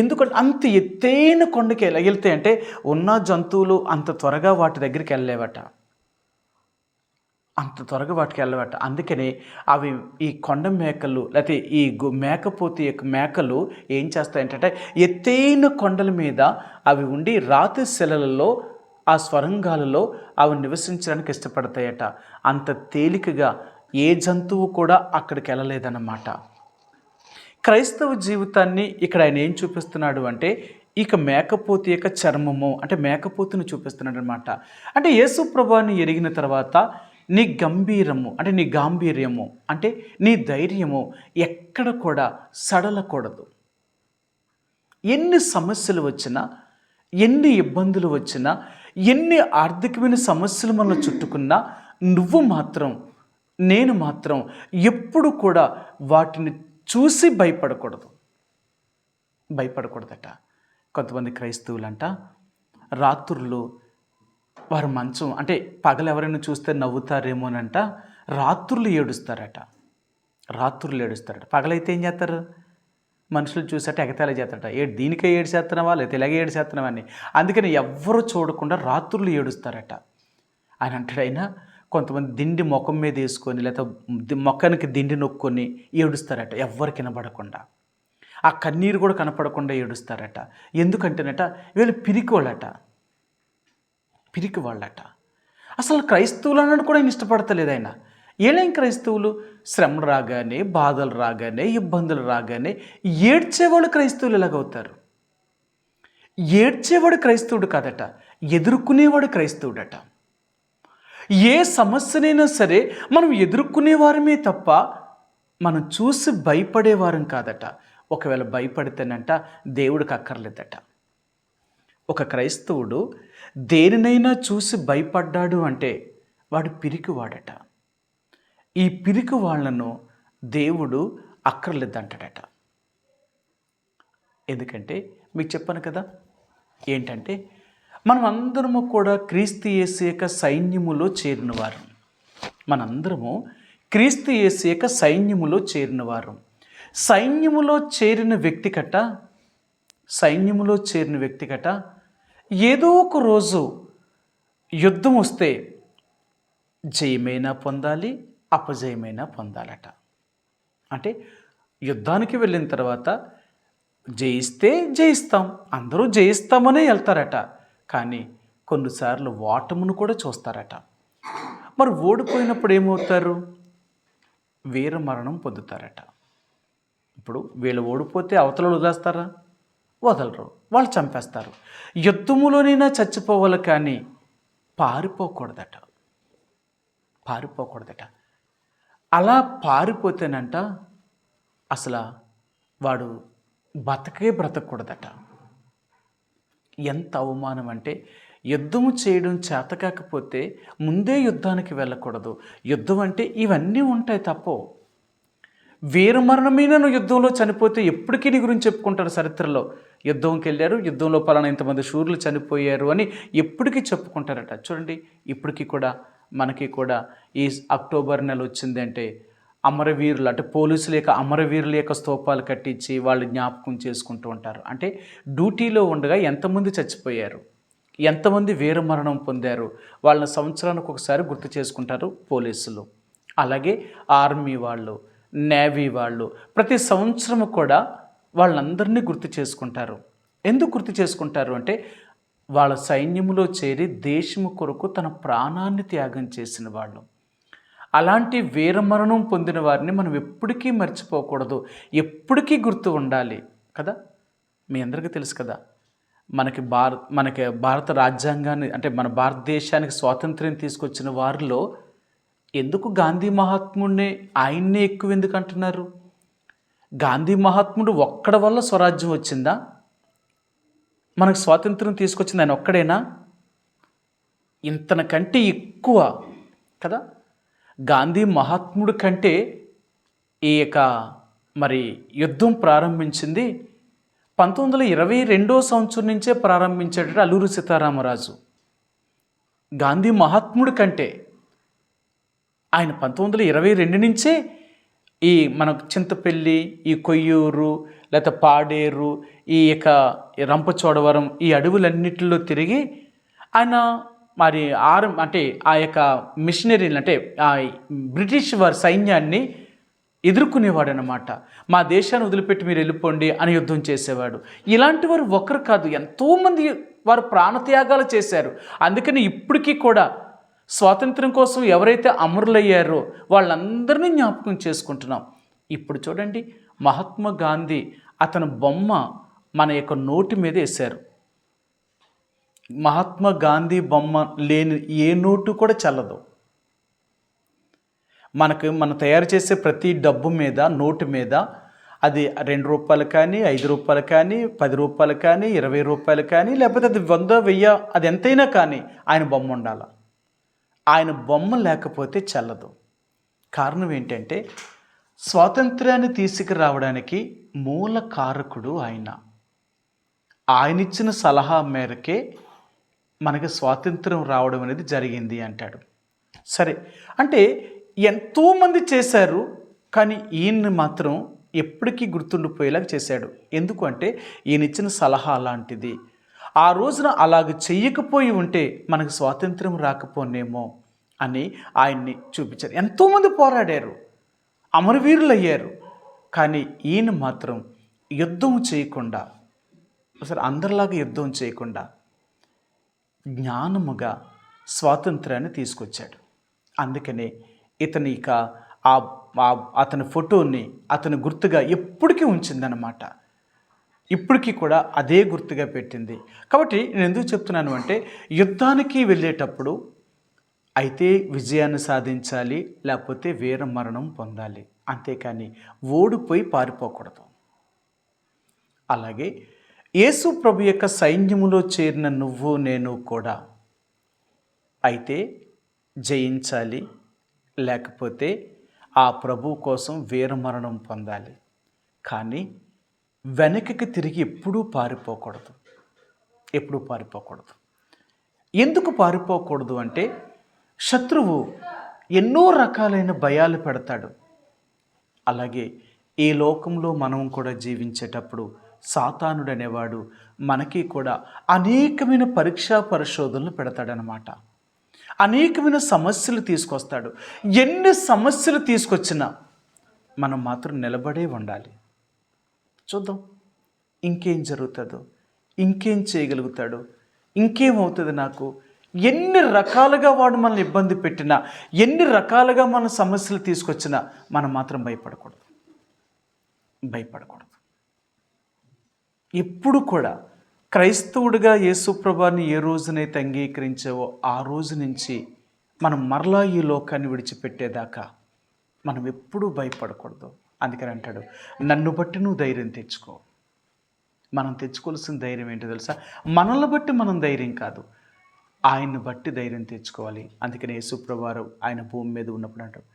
Speaker 1: ఎందుకంటే అంత ఎత్తైన కొండకి ఎలా వెళ్తాయంటే ఉన్న జంతువులు అంత త్వరగా వాటి దగ్గరికి వెళ్ళలేవట, అంత త్వరగా వాటికి వెళ్ళవట. అందుకనే అవి ఈ కొండ మేకలు లేకపోతే ఈ మేకపోతు యొక్క మేకలు ఏం చేస్తాయంటే ఎత్తైన కొండల మీద అవి ఉండి రాతి శిలలలో ఆ స్వరంగాలలో అవి నివసించడానికి ఇష్టపడతాయట. అంత తేలికగా ఏ జంతువు కూడా అక్కడికి వెళ్ళలేదన్నమాట. క్రైస్తవ జీవితాన్ని ఇక్కడ ఆయన ఏం చూపిస్తున్నాడు అంటే, ఇక మేకపోతు యొక్క చర్మము అంటే మేకపోతుని చూపిస్తున్నాడు అనమాట. అంటే యేసు ప్రభువుని ఎరిగిన తర్వాత నీ గంభీరము అంటే నీ గాంభీర్యము అంటే నీ ధైర్యము ఎక్కడ కూడా సడలకూడదు. ఎన్ని సమస్యలు వచ్చినా, ఎన్ని ఇబ్బందులు వచ్చినా, ఎన్ని ఆర్థికమైన సమస్యలు మనల్ని చుట్టుకున్నా నువ్వు మాత్రం, నేను మాత్రం ఎప్పుడు కూడా వాటిని చూసి భయపడకూడదట. కొంతమంది క్రైస్తవులంట రాత్రులు వారు మంచం అంటే పగలు ఎవరైనా చూస్తే నవ్వుతారేమోనంట, రాత్రులు ఏడుస్తారట. పగలైతే ఏం చేస్తారు? మనుషులు చూసేట ఎగతాళి చేస్తారట, దీనికే ఏడు చేస్తున్నావా లేకపోతే ఇలాగే ఏడు చేస్తున్నావా అని. అందుకని ఎవ్వరూ చూడకుండా రాత్రులు ఏడుస్తారట. ఆయన అంటాడైనా కొంతమంది దిండి ముఖం మీద వేసుకొని లేకపోతే మొఖానికి దిండి నొక్కొని ఏడుస్తారట, ఎవ్వరికి కనపడకుండా. ఆ కన్నీరు కూడా కనపడకుండా ఏడుస్తారట. ఎందుకంటేనట వీళ్ళు పిరికి వాళ్ళట. అసలు క్రైస్తవులు అన్నాడు కూడా ఆయన ఇష్టపడతలేదు ఆయన. ఏలేం క్రైస్తవులు? శ్రమ రాగానే, బాధలు రాగానే, ఇబ్బందులు రాగానే ఏడ్చేవాళ్ళు క్రైస్తవులు ఎలాగవుతారు? ఏడ్చేవాడు క్రైస్తవుడు కాదట, ఎదుర్కొనేవాడు క్రైస్తవుడట. ఏ సమస్యనైనా సరే మనం ఎదుర్కొనేవారమే తప్ప మనం చూసి భయపడేవారం కాదట. ఒకవేళ భయపడితేనంట దేవుడికి అక్కర్లేదట. ఒక క్రైస్తవుడు దేనినైనా చూసి భయపడ్డాడు అంటే వాడు పిరికివాడట. ఈ పిరికి వాళ్ళను దేవుడు అక్కర్లేదంటాడట. ఎందుకంటే మీకు చెప్పాను కదా ఏంటంటే, మనం అందరము కూడా క్రీస్తు యేసు యొక్క సైన్యములో చేరినవారు. మనందరము క్రీస్తు యేసు యొక్క సైన్యములో చేరినవారు. సైన్యములో చేరిన వ్యక్తికట ఏదో ఒక రోజు యుద్ధం వస్తే జయమైనా పొందాలి, అపజయమైనా పొందాలట. అంటే యుద్ధానికి వెళ్ళిన తర్వాత జయిస్తే జయిస్తాం, అందరూ జయిస్తామనే వెళ్తారట. కానీ కొన్నిసార్లు ఓటమును కూడా చూస్తారట. మరి ఓడిపోయినప్పుడు ఏమవుతారు? వీరమరణం పొందుతారట. ఇప్పుడు వీళ్ళు ఓడిపోతే అవతల వదిలేస్తారా? వదలరు, వాళ్ళు చంపేస్తారు. యుద్ధములోనైనా చచ్చిపోవాలి కానీ పారిపోకూడదట. అలా పారిపోతేనంట అసలు వాడు బ్రతకూడదట. ఎంత అవమానం అంటే, యుద్ధము చేయడం చేత కాకపోతే ముందే యుద్ధానికి వెళ్ళకూడదు. యుద్ధం అంటే ఇవన్నీ ఉంటాయి తప్ప వీరమరణమైన యుద్ధంలో చనిపోతే ఎప్పటికీ నీ గురించి చెప్పుకుంటారు చరిత్రలో. యుద్ధంకి వెళ్ళారు, యుద్ధంలో పలానా ఇంతమంది శూరులు చనిపోయారు అని ఎప్పటికీ చెప్పుకుంటారట. చూడండి, ఇప్పటికీ కూడా మనకి కూడా ఈ అక్టోబర్ నెల వచ్చిందంటే అమరవీరులు అంటే పోలీసుల యొక్క అమరవీరుల యొక్క స్తూపాలు కట్టించి వాళ్ళు జ్ఞాపకం చేసుకుంటూ ఉంటారు. అంటే డ్యూటీలో ఉండగా ఎంతమంది చచ్చిపోయారు, ఎంతమంది వీరమరణం పొందారు, వాళ్ళని సంవత్సరానికి ఒకసారి గుర్తు చేసుకుంటారు పోలీసులు. అలాగే ఆర్మీ వాళ్ళు, నేవీ వాళ్ళు ప్రతి సంవత్సరము కూడా వాళ్ళందరినీ గుర్తు చేసుకుంటారు. ఎందుకు గుర్తు చేసుకుంటారు అంటే వాళ్ళ సైన్యములో చేరి దేశము కొరకు తన ప్రాణాన్ని త్యాగం చేసిన వాళ్ళు. అలాంటి వీరమరణం పొందిన వారిని మనం ఎప్పటికీ మర్చిపోకూడదు, ఎప్పటికీ గుర్తు ఉండాలి కదా. మీ అందరికీ తెలుసు కదా, మనకి భారత రాజ్యాంగాన్ని అంటే మన భారతదేశానికి స్వాతంత్ర్యం తీసుకొచ్చిన వారిలో ఎందుకు గాంధీ మహాత్ముడిని ఆయన్నే ఎక్కువ ఎందుకు అంటున్నారు? గాంధీ మహాత్ముడు ఒక్కడి వల్ల స్వరాజ్యం వచ్చిందా? మనకు స్వాతంత్రం తీసుకొచ్చింది ఆయన ఒక్కడేనా? ఇంతనకంటే ఎక్కువ కదా. గాంధీ మహాత్ముడి కంటే ఈ యొక్క మరి యుద్ధం ప్రారంభించింది 1922 సంవత్సరం నుంచే ప్రారంభించాడు అల్లూరి సీతారామరాజు. గాంధీ మహాత్ముడి కంటే ఆయన 1922 నుంచే ఈ మనకు చింతపల్లి, ఈ కొయ్యూరు, లేకపోతే పాడేరు, ఈ యొక్క రంపచోడవరం, ఈ అడవులన్నిటిలో తిరిగి ఆయన మరి అంటే ఆ యొక్క మిషనరీలు అంటే ఆ బ్రిటిష్ వారి సైన్యాన్ని ఎదుర్కొనేవాడు అన్నమాట. మా దేశాన్ని వదిలిపెట్టి మీరు వెళ్ళిపోండి అని యుద్ధం చేసేవాడు. ఇలాంటి వారు ఒకరు కాదు, ఎంతోమంది వారు ప్రాణత్యాగాలు చేశారు. అందుకని ఇప్పటికీ కూడా స్వాతంత్రం కోసం ఎవరైతే అమరులయ్యారో వాళ్ళందరినీ జ్ఞాపకం చేసుకుంటున్నాం. ఇప్పుడు చూడండి, మహాత్మా గాంధీ అతని బొమ్మ మన యొక్క నోటి మీద వేశారు. మహాత్మా గాంధీ బొమ్మ లేని ఏ నోటు కూడా చల్లదు. మనం తయారు చేసే ప్రతి డబ్బు మీద, నోటు మీద, అది 2 రూపాయలు కానీ, 5 రూపాయలు కానీ, 10 రూపాయలు కానీ, 20 రూపాయలు కానీ, లేకపోతే అది 100, 1000, అది ఎంతైనా కానీ ఆయన బొమ్మ ఉండాలి. ఆయన బొమ్మ లేకపోతే చల్లదు. కారణం ఏంటంటే స్వాతంత్ర్యాన్ని తీసుకురావడానికి మూల కారకుడు ఆయన. ఆయన ఇచ్చిన సలహా మేరకే మనకి స్వాతంత్రం రావడం అనేది జరిగింది అంటాడు. సరే, అంటే ఎంతోమంది చేశారు కానీ ఈయన్ని మాత్రం ఎప్పటికీ గుర్తుండిపోయేలాగా చేశాడు. ఎందుకు అంటే ఈయన ఇచ్చిన సలహా అలాంటిది. ఆ రోజున అలాగ చెయ్యకపోయి ఉంటే మనకు స్వాతంత్రం రాకపోనేమో అని ఆయన్ని చూపించారు. ఎంతోమంది పోరాడారు, అమరవీరులు అయ్యారు. కానీ ఈయన మాత్రం యుద్ధం చేయకుండా, అసలు అందరిలాగా యుద్ధం చేయకుండా జ్ఞానముగా స్వాతంత్రాన్ని తీసుకొచ్చాడు. అందుకనే ఇతని ఇక అతని ఫోటోని అతని గుర్తుగా ఎప్పటికీ ఉంచిందన్నమాట. ఇప్పటికీ కూడా అదే గుర్తుగా పెట్టింది. కాబట్టి నేను ఎందుకు చెప్తున్నాను అంటే యుద్ధానికి వెళ్ళేటప్పుడు అయితే విజయాన్ని సాధించాలి, లేకపోతే వీర మరణం పొందాలి. అంతేకాని ఓడిపోయి పారిపోకూడదు. అలాగే యేసు ప్రభు యొక్క సైన్యములో చేరిన నువ్వు నేను కూడా అయితే జయించాలి, లేకపోతే ఆ ప్రభు కోసం వీరమరణం పొందాలి. కానీ వెనక్కి తిరిగి ఎప్పుడూ పారిపోకూడదు. ఎందుకు పారిపోకూడదు అంటే శత్రువు ఎన్నో రకాలైన భయాలు పెడతాడు. అలాగే ఈ లోకంలో మనం కూడా జీవించేటప్పుడు సాతానుడు అనేవాడు మనకి కూడా అనేకమైన పరీక్షా పరిశోధనలు పెడతాడనమాట. అనేకమైన సమస్యలు తీసుకొస్తాడు. ఎన్ని సమస్యలు తీసుకొచ్చినా మనం మాత్రం నిలబడే ఉండాలి. చూద్దాం ఇంకేం జరుగుతుందో, ఇంకేం చేయగలుగుతాడో, ఇంకేమవుతుంది నాకు. ఎన్ని రకాలుగా వాడు మనల్ని ఇబ్బంది పెట్టినా, ఎన్ని రకాలుగా మన సమస్యలు తీసుకొచ్చినా మనం మాత్రం భయపడకూడదు. ఎప్పుడు కూడా క్రైస్తవుడిగా యేసుప్రభుని ఏ రోజునైతే అంగీకరించావో ఆ రోజు నుంచి మనం మరలా ఈ లోకాన్ని విడిచిపెట్టేదాకా మనం ఎప్పుడూ భయపడకూడదు. అందుకని అంటాడు, నన్ను బట్టి నువ్వు ధైర్యం తెచ్చుకో. మనం తెచ్చుకోవాల్సిన ధైర్యం ఏంటో తెలుసా? మనల్ని బట్టి మనం ధైర్యం కాదు, ఆయన్ని బట్టి ధైర్యం తెచ్చుకోవాలి. అందుకని యేసుప్రభువారు ఆయన భూమి మీద ఉన్నప్పుడు అంటాడు,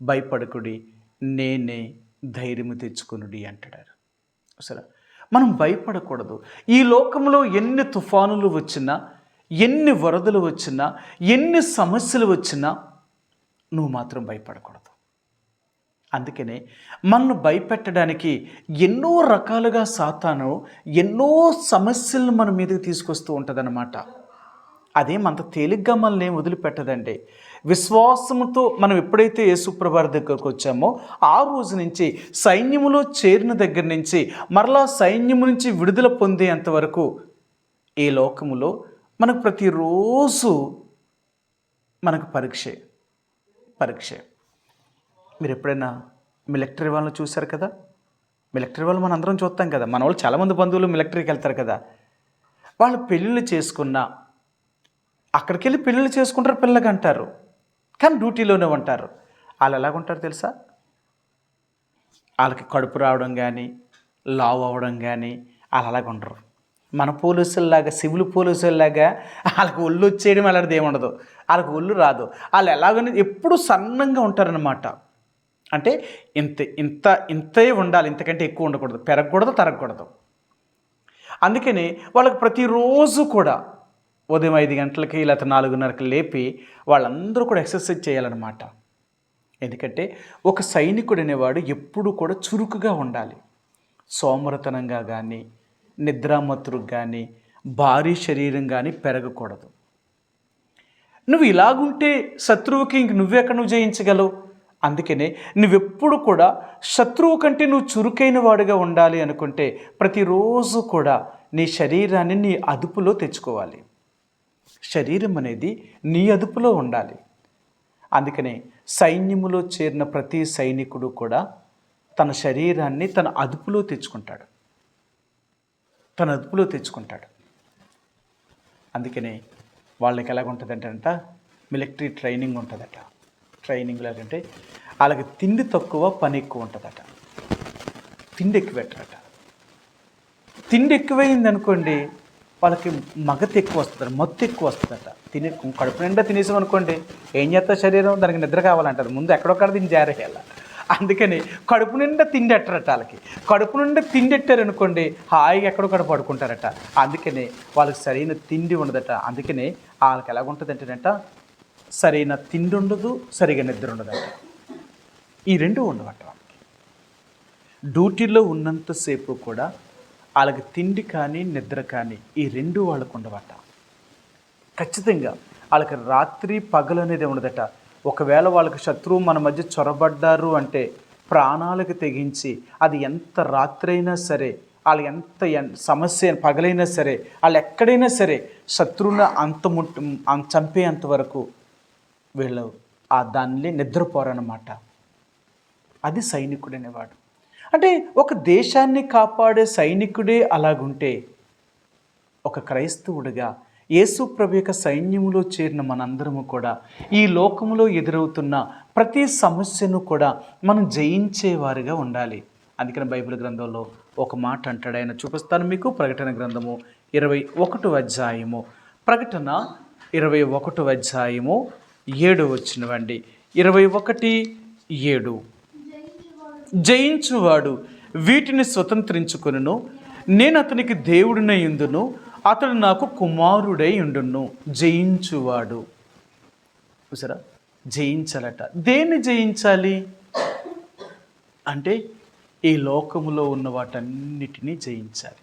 Speaker 1: భయపడకుడి, నేనే ధైర్యము తెచ్చుకొనుడి అంటాడు. అసలు మనం భయపడకూడదు. ఈ లోకంలో ఎన్ని తుఫానులు వచ్చినా, ఎన్ని వరదలు వచ్చినా, ఎన్ని సమస్యలు వచ్చినా నువ్వు మాత్రం భయపడకూడదు. అందుకనే మనల్ని భయపెట్టడానికి ఎన్నో రకాలుగా సాతాను ఎన్నో సమస్యలను మన మీదకి తీసుకొస్తూ ఉంటుందన్నమాట. అదేమంత తేలిగ్గా మనల్ని ఏం వదిలిపెట్టదండి. విశ్వాసముతో మనం ఎప్పుడైతే యేసుప్రభువారి దగ్గరకు వచ్చామో ఆ రోజు నుంచి సైన్యములో చేరిన దగ్గర నుంచి మరలా సైన్యము నుంచి విడుదల పొందేంత వరకు ఈ లోకములో మనకు ప్రతిరోజు మనకు పరీక్షే. మీరు ఎప్పుడైనా మిలిటరీ వాళ్ళని చూశారు కదా? మిలిటరీ వాళ్ళు మనం అందరం చూస్తాం కదా. మన వాళ్ళు చాలామంది బంధువులు మిలిటరీకి వెళ్తారు కదా. వాళ్ళు పెళ్ళిళ్ళు చేసుకున్నా అక్కడికి వెళ్ళి పెళ్ళిళ్ళు చేసుకుంటారు, పిల్లగా అంటారు, కానీ డ్యూటీలోనే ఉంటారు. వాళ్ళు ఎలాగుంటారు తెలుసా? వాళ్ళకి కడుపు రావడం కానీ, లావు అవ్వడం కానీ వాళ్ళు అలాగ ఉండరు. మన పోలీసుల్లాగా, సివిల్ పోలీసుల్లాగా వాళ్ళకి ఒళ్ళు వచ్చేయడం అలాంటిది ఏముండదు. వాళ్ళకి ఒళ్ళు రాదు. వాళ్ళు ఎలాగని ఎప్పుడు సన్నంగా ఉంటారనమాట. అంటే ఇంతే ఉండాలి, ఇంతకంటే ఎక్కువ ఉండకూడదు, పెరగకూడదు, తరగకూడదు. అందుకని వాళ్ళకి ప్రతిరోజు కూడా ఉదయం 5 గంటలకి లేకపోతే 4:30కి లేపి వాళ్ళందరూ కూడా ఎక్సర్సైజ్ చేయాలన్నమాట. ఎందుకంటే ఒక సైనికుడు అనేవాడు ఎప్పుడు కూడా చురుకుగా ఉండాలి. సోమరతనంగా కానీ, నిద్రామత్తుకు కానీ, భారీ శరీరం కానీ పెరగకూడదు. నువ్వు ఇలాగుంటే శత్రువుకి ఇంక నువ్వు జయించగలవు. అందుకనే నువ్వెప్పుడు కూడా శత్రువు కంటే నువ్వు చురుకైన వాడిగా ఉండాలి అనుకుంటే ప్రతిరోజు కూడా నీ శరీరాన్ని నీ అదుపులో తెచ్చుకోవాలి. శరీరం అనేది నీ అదుపులో ఉండాలి. అందుకనే సైన్యములో చేరిన ప్రతి సైనికుడు కూడా తన శరీరాన్ని తన అదుపులో తెచ్చుకుంటాడు. అందుకనే వాళ్ళకి ఎలాగుంటుందంటే మిలిటరీ ట్రైనింగ్ ఉంటుందట. ట్రైనింగ్ లాగంటే వాళ్ళకి తిండి తక్కువ, పని ఎక్కువ ఉంటుందట. తిండి ఎక్కువ పెట్టరట. తిండి ఎక్కువైంది అనుకోండి వాళ్ళకి మగత ఎక్కువ వస్తుందట, మత్తు ఎక్కువ వస్తుందట. కడుపు నిండా తినేసాం అనుకోండి ఏం చేస్తారు? శరీరం దానికి నిద్ర కావాలంటారు. ముందు ఎక్కడొక్కడ దీన్ని జారేయాల. అందుకని కడుపు నిండా తిండి ఎట్టరట. వాళ్ళకి కడుపు నిండా తిండి ఎట్టారనుకోండి హాయిగా ఎక్కడొక్కడ పడుకుంటారట. అందుకనే వాళ్ళకి సరైన తిండి ఉండదట. అందుకనే వాళ్ళకి ఎలాగుంటుంది అంటేనంట, సరైన తిండి ఉండదు, సరిగా నిద్ర ఉండదట. ఈ రెండు ఉండవట. వాళ్ళకి డ్యూటీలో ఉన్నంతసేపు కూడా వాళ్ళకి తిండి కానీ నిద్ర కానీ ఈ రెండు వాళ్ళకు ఉండవట. ఖచ్చితంగా వాళ్ళకి రాత్రి పగలు అనేది ఉండదట. ఒకవేళ వాళ్ళకి శత్రువు మన మధ్య చొరబడ్డారు అంటే ప్రాణాలకు తెగించి అది ఎంత రాత్రి అయినా సరే, వాళ్ళు ఎంత సమస్య పగలైనా సరే, వాళ్ళు ఎక్కడైనా సరే శత్రువుని చంపేంత వరకు వీళ్ళు దాన్ని నిద్రపోరన్నమాట. అది సైనికుడు అనేవాడు. అంటే ఒక దేశాన్ని కాపాడే సైనికుడే అలాగుంటే ఒక క్రైస్తవుడిగా యేసు ప్రభు యొక్క సైన్యంలో చేరిన మనందరము కూడా ఈ లోకంలో ఎదురవుతున్న ప్రతి సమస్యను కూడా మనం జయించేవారుగా ఉండాలి. అందుకని బైబిల్ గ్రంథంలో ఒక మాట అంటాడు, ఆయన చూపిస్తాను మీకు. ప్రకటన గ్రంథము 21వ అధ్యాయము, ప్రకటన 21వ అధ్యాయము 7వ వచనమండి. 21:7 జయించువాడు వీటిని స్వతంత్రించుకొనును, నేను అతనికి దేవుడినై యుందును, అతడు నాకు కుమారుడై ఉండును. జయించువాడు. చూసారా, జయించాలట. దేన్ని జయించాలి అంటే ఈ లోకములో ఉన్న వాటన్నిటినీ జయించాలి.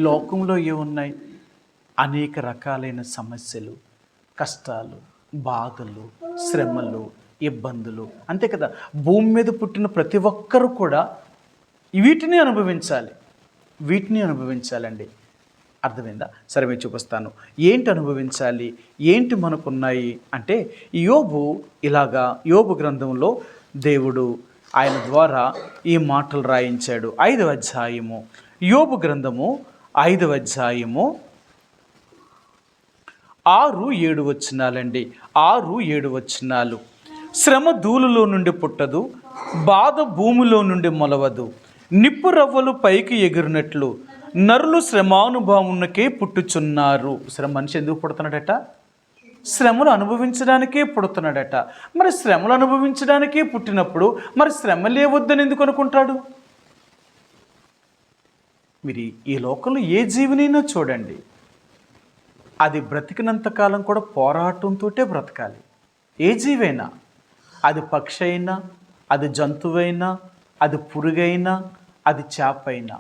Speaker 1: లోకంలో ఏమున్నాయి? అనేక రకాలైన సమస్యలు, కష్టాలు, బాధలు, శ్రమలు, ఇబ్బందులు, అంతే కదా. భూమి మీద పుట్టిన ప్రతి ఒక్కరూ కూడా వీటిని అనుభవించాలండి. అర్థమైందా? సరే, మేము చూపిస్తాను ఏంటి అనుభవించాలి, ఏంటి మనకున్నాయి అంటే. యోబు గ్రంథంలో దేవుడు ఆయన ద్వారా ఈ మాటలు రాయించాడు. 5వ అధ్యాయము, యోబు గ్రంథము 5వ అధ్యాయము 6-7 వచనాలండి. 6-7 వచనాలు. శ్రమ ధూళిలో నుండి పుట్టదు, బాధ భూమిలో నుండి మొలవదు. నిప్పు రవ్వలు పైకి ఎగిరినట్లు నరులు శ్రమానుభవమునకే పుట్టుచున్నారు. మనిషి ఎందుకు పుడుతున్నాడట? శ్రమలు అనుభవించడానికే పుడుతున్నాడట. మరి శ్రమలు అనుభవించడానికే పుట్టినప్పుడు మరి శ్రమలే వద్దని ఎందుకు అనుకుంటాడు? మీరు ఈ లోకంలో ఏ జీవినైనా చూడండి, అది బ్రతికినంతకాలం కూడా పోరాటంతో బ్రతకాలి. ఏ జీవైనా, అది పక్షి అయినా, అది జంతువైనా, అది పురుగైనా, అది చేప అయినా,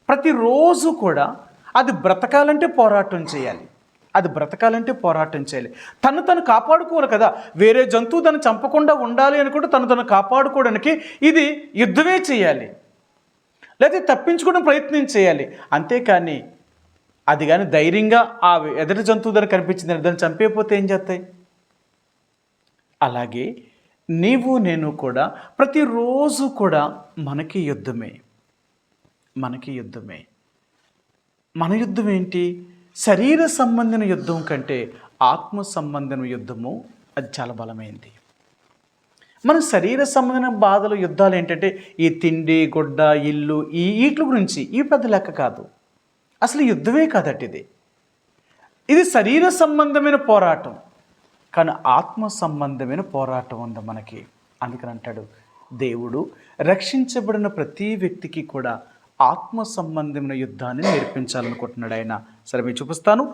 Speaker 1: ప్రతిరోజు కూడా అది బ్రతకాలంటే పోరాటం చేయాలి. తను కాపాడుకోవాలి కదా. వేరే జంతువు తను చంపకుండా ఉండాలి అనుకుంటే తను కాపాడుకోవడానికి ఇది యుద్ధమే చేయాలి, లేకపోతే తప్పించుకోవడం ప్రయత్నం చేయాలి. అంతేకాని అది కానీ ధైర్యంగా ఆ ఎదుటి జంతువు దాన్ని కనిపించింది దాన్ని చంపేయకపోతే ఏం చేస్తాయి? అలాగే నీవు నేను కూడా ప్రతిరోజు కూడా మనకి యుద్ధమే. మన యుద్ధం ఏంటి? శరీర సంబంధిన యుద్ధం కంటే ఆత్మ సంబంధిన యుద్ధము అది చాలా బలమైంది. మన శరీర సంబంధించిన బాధలు, యుద్ధాలు ఏంటంటే ఈ తిండి, గుడ్డ, ఇల్లు, వీటి గురించి ఈ పెద్ద లెక్క కాదు. అసలు యుద్ధమే కాదట ఇది శరీర సంబంధమైన పోరాటం. కానీ ఆత్మ సంబంధమైన పోరాటం ఉంది మనకి. అందుకని అంటాడు దేవుడు, రక్షించబడిన ప్రతి వ్యక్తికి కూడా ఆత్మ సంబంధమైన యుద్ధాన్ని నేర్పించాలనుకుంటున్నాడు ఆయన. సరే, మీకు చూపిస్తాను.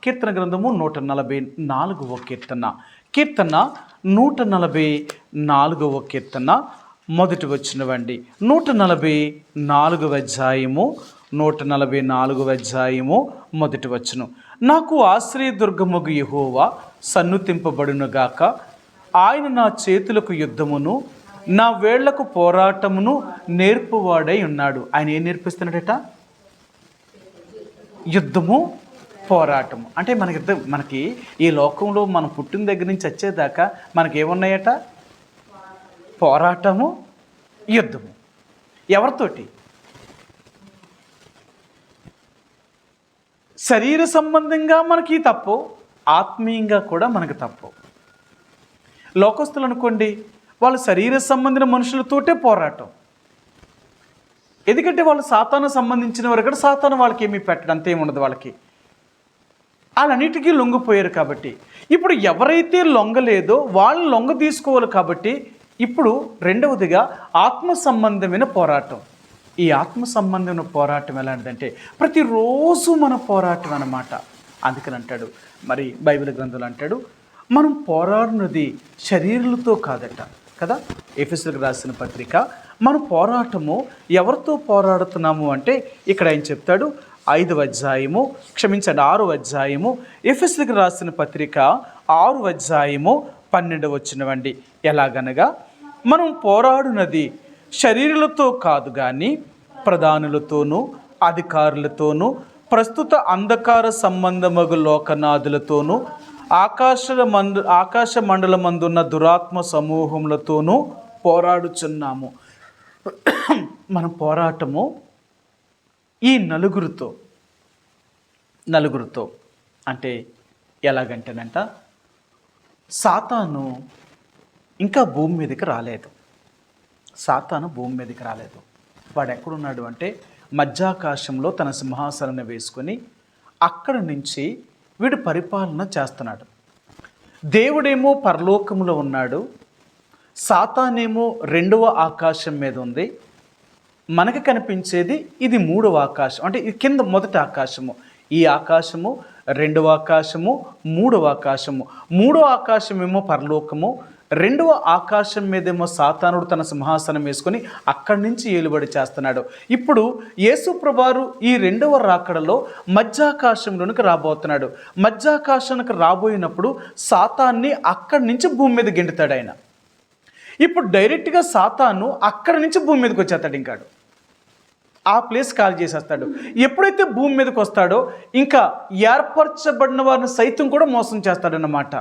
Speaker 1: కీర్తన గ్రంథము 144వ కీర్తన. 144వ కీర్తన మొదటి వచనమండి. 144వ అధ్యాయము 144వ అధ్యాయము మొదటి వచనం. నాకు ఆశ్రయదుర్గముగు యెహోవా సన్నుతింపబడునుగాక. ఆయన నా చేతులకు యుద్ధమును, నా వేళ్లకు పోరాటమును నేర్పువాడై ఉన్నాడు. ఆయన ఏం నేర్పిస్తున్నాడట? యుద్ధము, పోరాటము. అంటే మనకి ఈ లోకంలో మనం పుట్టిన దగ్గర నుంచి వచ్చేదాకా మనకి ఏమున్నాయట? పోరాటము, యుద్ధము. ఎవరితోటి? శరీర సంబంధంగా మనకి తప్పు, ఆత్మీయంగా కూడా మనకు తప్పు. లోకస్తులు అనుకోండి, వాళ్ళ శరీర సంబంధించిన మనుషులతోటే పోరాటం. ఎందుకంటే వాళ్ళు సాతాను సంబంధించిన వారు కూడా సాతాను వాళ్ళకి ఏమీ పెట్టడం అంతేముండదు. వాళ్ళకి వాళ్ళన్నిటికీ లొంగిపోయారు కాబట్టి ఇప్పుడు ఎవరైతే లొంగలేదో వాళ్ళు లొంగ తీసుకోవాలి. కాబట్టి ఇప్పుడు రెండవదిగా ఆత్మ సంబంధమైన పోరాటం. ఈ ఆత్మ సంబంధమైన పోరాటం ఎలాంటిదంటే ప్రతిరోజు మన పోరాటం అన్నమాట. అందుకని అంటాడు, మరి బైబిల్ గ్రంథంలో అంటాడు, మనం పోరాడినది శరీరాలతో కాదట కదా. ఎఫెసీయులకు రాసిన పత్రిక, మన పోరాటము ఎవరితో పోరాడుతున్నాము అంటే ఇక్కడ ఆయన చెప్తాడు 6వ అధ్యాయము, 6వ అధ్యాయము, ఎఫెసీయులకు రాసిన పత్రిక 6వ అధ్యాయము 12వ వచనమండి. ఎలాగనగా మనం పోరాడునది శరీరాలతో కాదు కానీ ప్రధానులతోనూ అధికారులతోనూ ప్రస్తుత అంధకార సంబంధమగు లోకనాథులతోనూ ఆకాశ మండలమందున్న దురాత్మ సమూహములతోనూ పోరాడుచున్నాము. మన పోరాటము ఈ నలుగురితో అంటే ఎలాగంటేనంట, సాతాను ఇంకా భూమి మీదకి రాలేదు. వాడు ఎక్కడున్నాడు అంటే మధ్యాకాశంలో తన సింహాసనాన్ని వేసుకొని అక్కడి నుంచి వీడు పరిపాలన చేస్తున్నాడు. దేవుడేమో పరలోకంలో ఉన్నాడు, సాతానేమో 2వ ఆకాశం మీద ఉంది. మనకి కనిపించేది ఇది మూడవ ఆకాశం, అంటే ఇది కింద మొదటి ఆకాశము, ఈ ఆకాశము, రెండవ ఆకాశము, మూడవ ఆకాశము. మూడవ ఆకాశమేమో పరలోకము, రెండవ ఆకాశం మీదేమో సాతానుడు తన సింహాసనం వేసుకొని అక్కడి నుంచి ఏలుబడి చేస్తున్నాడు. ఇప్పుడు యేసుప్రభువారు ఈ రెండవ రాకడలో మధ్యాకాశంలోనికి రాబోతున్నాడు. మధ్యాకాశానికి రాబోయినప్పుడు సాతాన్ని అక్కడి నుంచి భూమి మీద గెంటుతాడు ఆయన. ఇప్పుడు డైరెక్ట్గా సాతాను అక్కడి నుంచి భూమి మీదకి వచ్చేస్తాడు, ఇంకాడు ఆ ప్లేస్ ఖాళీ చేసేస్తాడు. ఎప్పుడైతే భూమి మీదకి వస్తాడో ఇంకా ఏర్పరచబడిన వారిని సైతం కూడా మోసం చేస్తాడన్నమాట.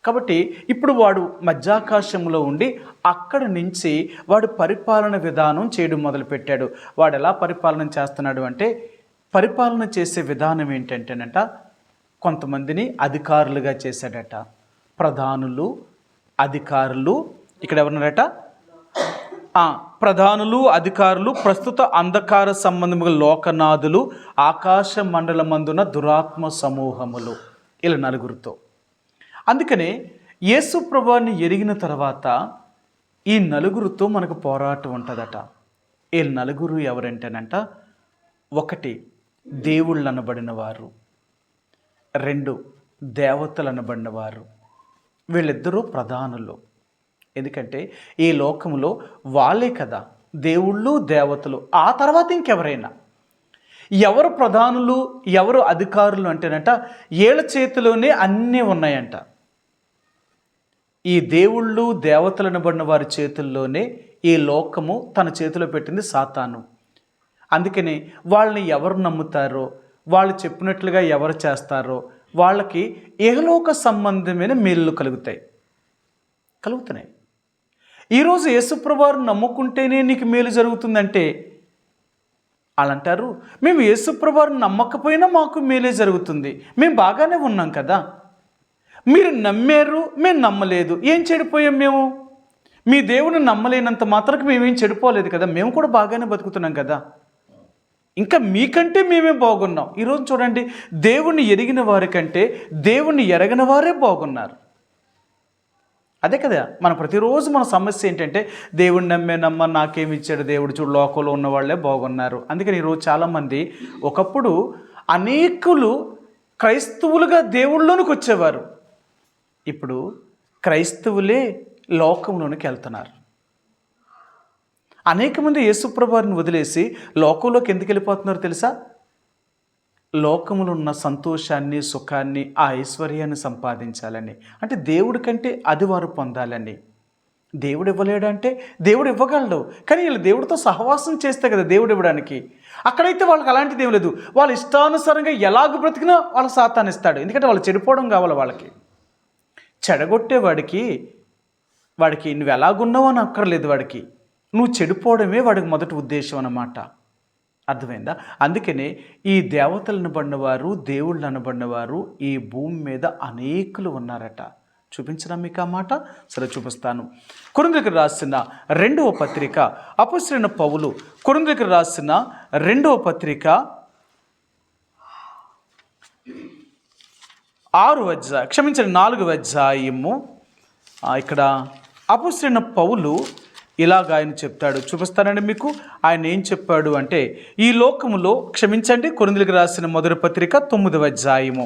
Speaker 1: కాబట్టి ఇప్పుడు వాడు మధ్యాకాశంలో ఉండి అక్కడి నుంచి వాడు పరిపాలన విధానం చేయడం మొదలుపెట్టాడు. వాడు ఎలా పరిపాలన చేస్తున్నాడు అంటే, పరిపాలన చేసే విధానం ఏంటంటేనట, కొంతమందిని అధికారులుగా చేశాడట. ప్రధానులు, అధికారులు, ఇక్కడ ఎవరున్నారట, ప్రధానులు, అధికారులు, ప్రస్తుత అంధకార సంబంధముగా లోకనాథులు, ఆకాశ మండలమందున దురాత్మ సమూహములు, ఇలా నలుగురితో. అందుకనే యేసు ప్రభువుని ఎరిగిన తర్వాత ఈ నలుగురితో మనకు పోరాటం ఉంటుందట. ఈ నలుగురు ఎవరంటేనంట, ఒకటి దేవుళ్ళు అనబడిన వారు, రెండు దేవతలు అనబడిన వారు. వీళ్ళిద్దరూ ప్రధానులు. ఎందుకంటే ఈ లోకంలో వాళ్ళే కదా దేవుళ్ళు, దేవతలు. ఆ తర్వాత ఇంకెవరైనా, ఎవరు ప్రధానులు, ఎవరు అధికారులు అంటేనంట, వీళ్ళ చేతిలోనే అన్నీ ఉన్నాయంట. ఈ దేవుళ్ళు, దేవతలు అనబడిన వారి చేతుల్లోనే ఈ లోకము తన చేతిలో పెట్టింది సాతాను. అందుకని వాళ్ళని ఎవరు నమ్ముతారో, వాళ్ళు చెప్పినట్లుగా ఎవరు చేస్తారో వాళ్ళకి ఇహలోక సంబంధమైన మేలు కలుగుతున్నాయి. ఈరోజు యేసుప్రభువారు నమ్ముకుంటేనే నీకు మేలు జరుగుతుందంటే వాళ్ళు అంటారు, మేము యేసుప్రభువారు నమ్మకపోయినా మాకు మేలే జరుగుతుంది, మేము బాగానే ఉన్నాం కదా. మీరు నమ్మారు, మేము నమ్మలేదు, ఏం చెడిపోయాం మేము? మీ దేవుని నమ్మలేనంత మాత్రకు మేమేం చెడిపోలేదు కదా, మేము కూడా బాగానే బతుకుతున్నాం కదా, ఇంకా మీకంటే మేమే బాగున్నాం. ఈరోజు చూడండి, దేవుణ్ణి ఎరిగిన వారికంటే దేవుణ్ణి ఎరగని వారే బాగున్నారు. అదే కదా మన ప్రతిరోజు మన సమస్య ఏంటంటే, దేవుడిని నమ్మ నాకేమి ఇచ్చాడు దేవుడు, చూడు లోకంలో ఉన్న వాళ్ళే బాగున్నారు. అందుకని ఈరోజు చాలామంది, ఒకప్పుడు అనేకులు క్రైస్తవులుగా దేవుళ్ళలోనికి వచ్చేవారు, ఇప్పుడు క్రైస్తవులే లోకంలోనికి వెళ్తున్నారు. అనేక మంది యేసుప్రభువారిని వదిలేసి లోకంలోకి ఎందుకు వెళ్ళిపోతున్నారు తెలుసా? లోకములో ఉన్న సంతోషాన్ని, సుఖాన్ని, ఆ ఐశ్వర్యాన్ని సంపాదించాలని, అంటే దేవుడి కంటే అది వారు పొందాలని. దేవుడు ఇవ్వలేడంటే దేవుడు ఇవ్వగలడు, కానీ వీళ్ళు దేవుడితో సహవాసం చేస్తే కదా దేవుడు ఇవ్వడానికి. అక్కడైతే వాళ్ళకి అలాంటిది ఏం లేదు, వాళ్ళ ఇష్టానుసారంగా ఎలాగ బ్రతికినా వాళ్ళ సాతాను ఇస్తాడు. ఎందుకంటే వాళ్ళు చెడిపోవడం కావాలి. వాళ్ళకి చెడగొట్టేవాడికి నువ్వు ఎలాగున్నావు అని అక్కర్లేదు, వాడికి నువ్వు చెడిపోవడమే వాడికి మొదటి ఉద్దేశం అన్నమాట. అర్థమైందా? అందుకనే ఈ దేవతలు అనబడినవారు, దేవుళ్ళు అనబడినవారు ఈ భూమి మీద అనేకులు ఉన్నారట. చూపించడం మీకు ఆ మాట? సరే చూపిస్తాను. కొరింథీయులకు రాసిన 2వ పత్రిక, అపొస్తలుడైన పౌలు కొరింథీయులకు రాసిన 2వ పత్రిక 4వ అధ్యాయము. ఇక్కడ అపొస్తలుడైన పౌలు ఇలాగ ఆయన చెప్తాడు, చూపిస్తానండి మీకు. ఆయన ఏం చెప్పాడు అంటే, ఈ లోకములో, క్షమించండి, కొరింథీయులకు రాసిన మొదటి పత్రిక 9వ అధ్యాయము,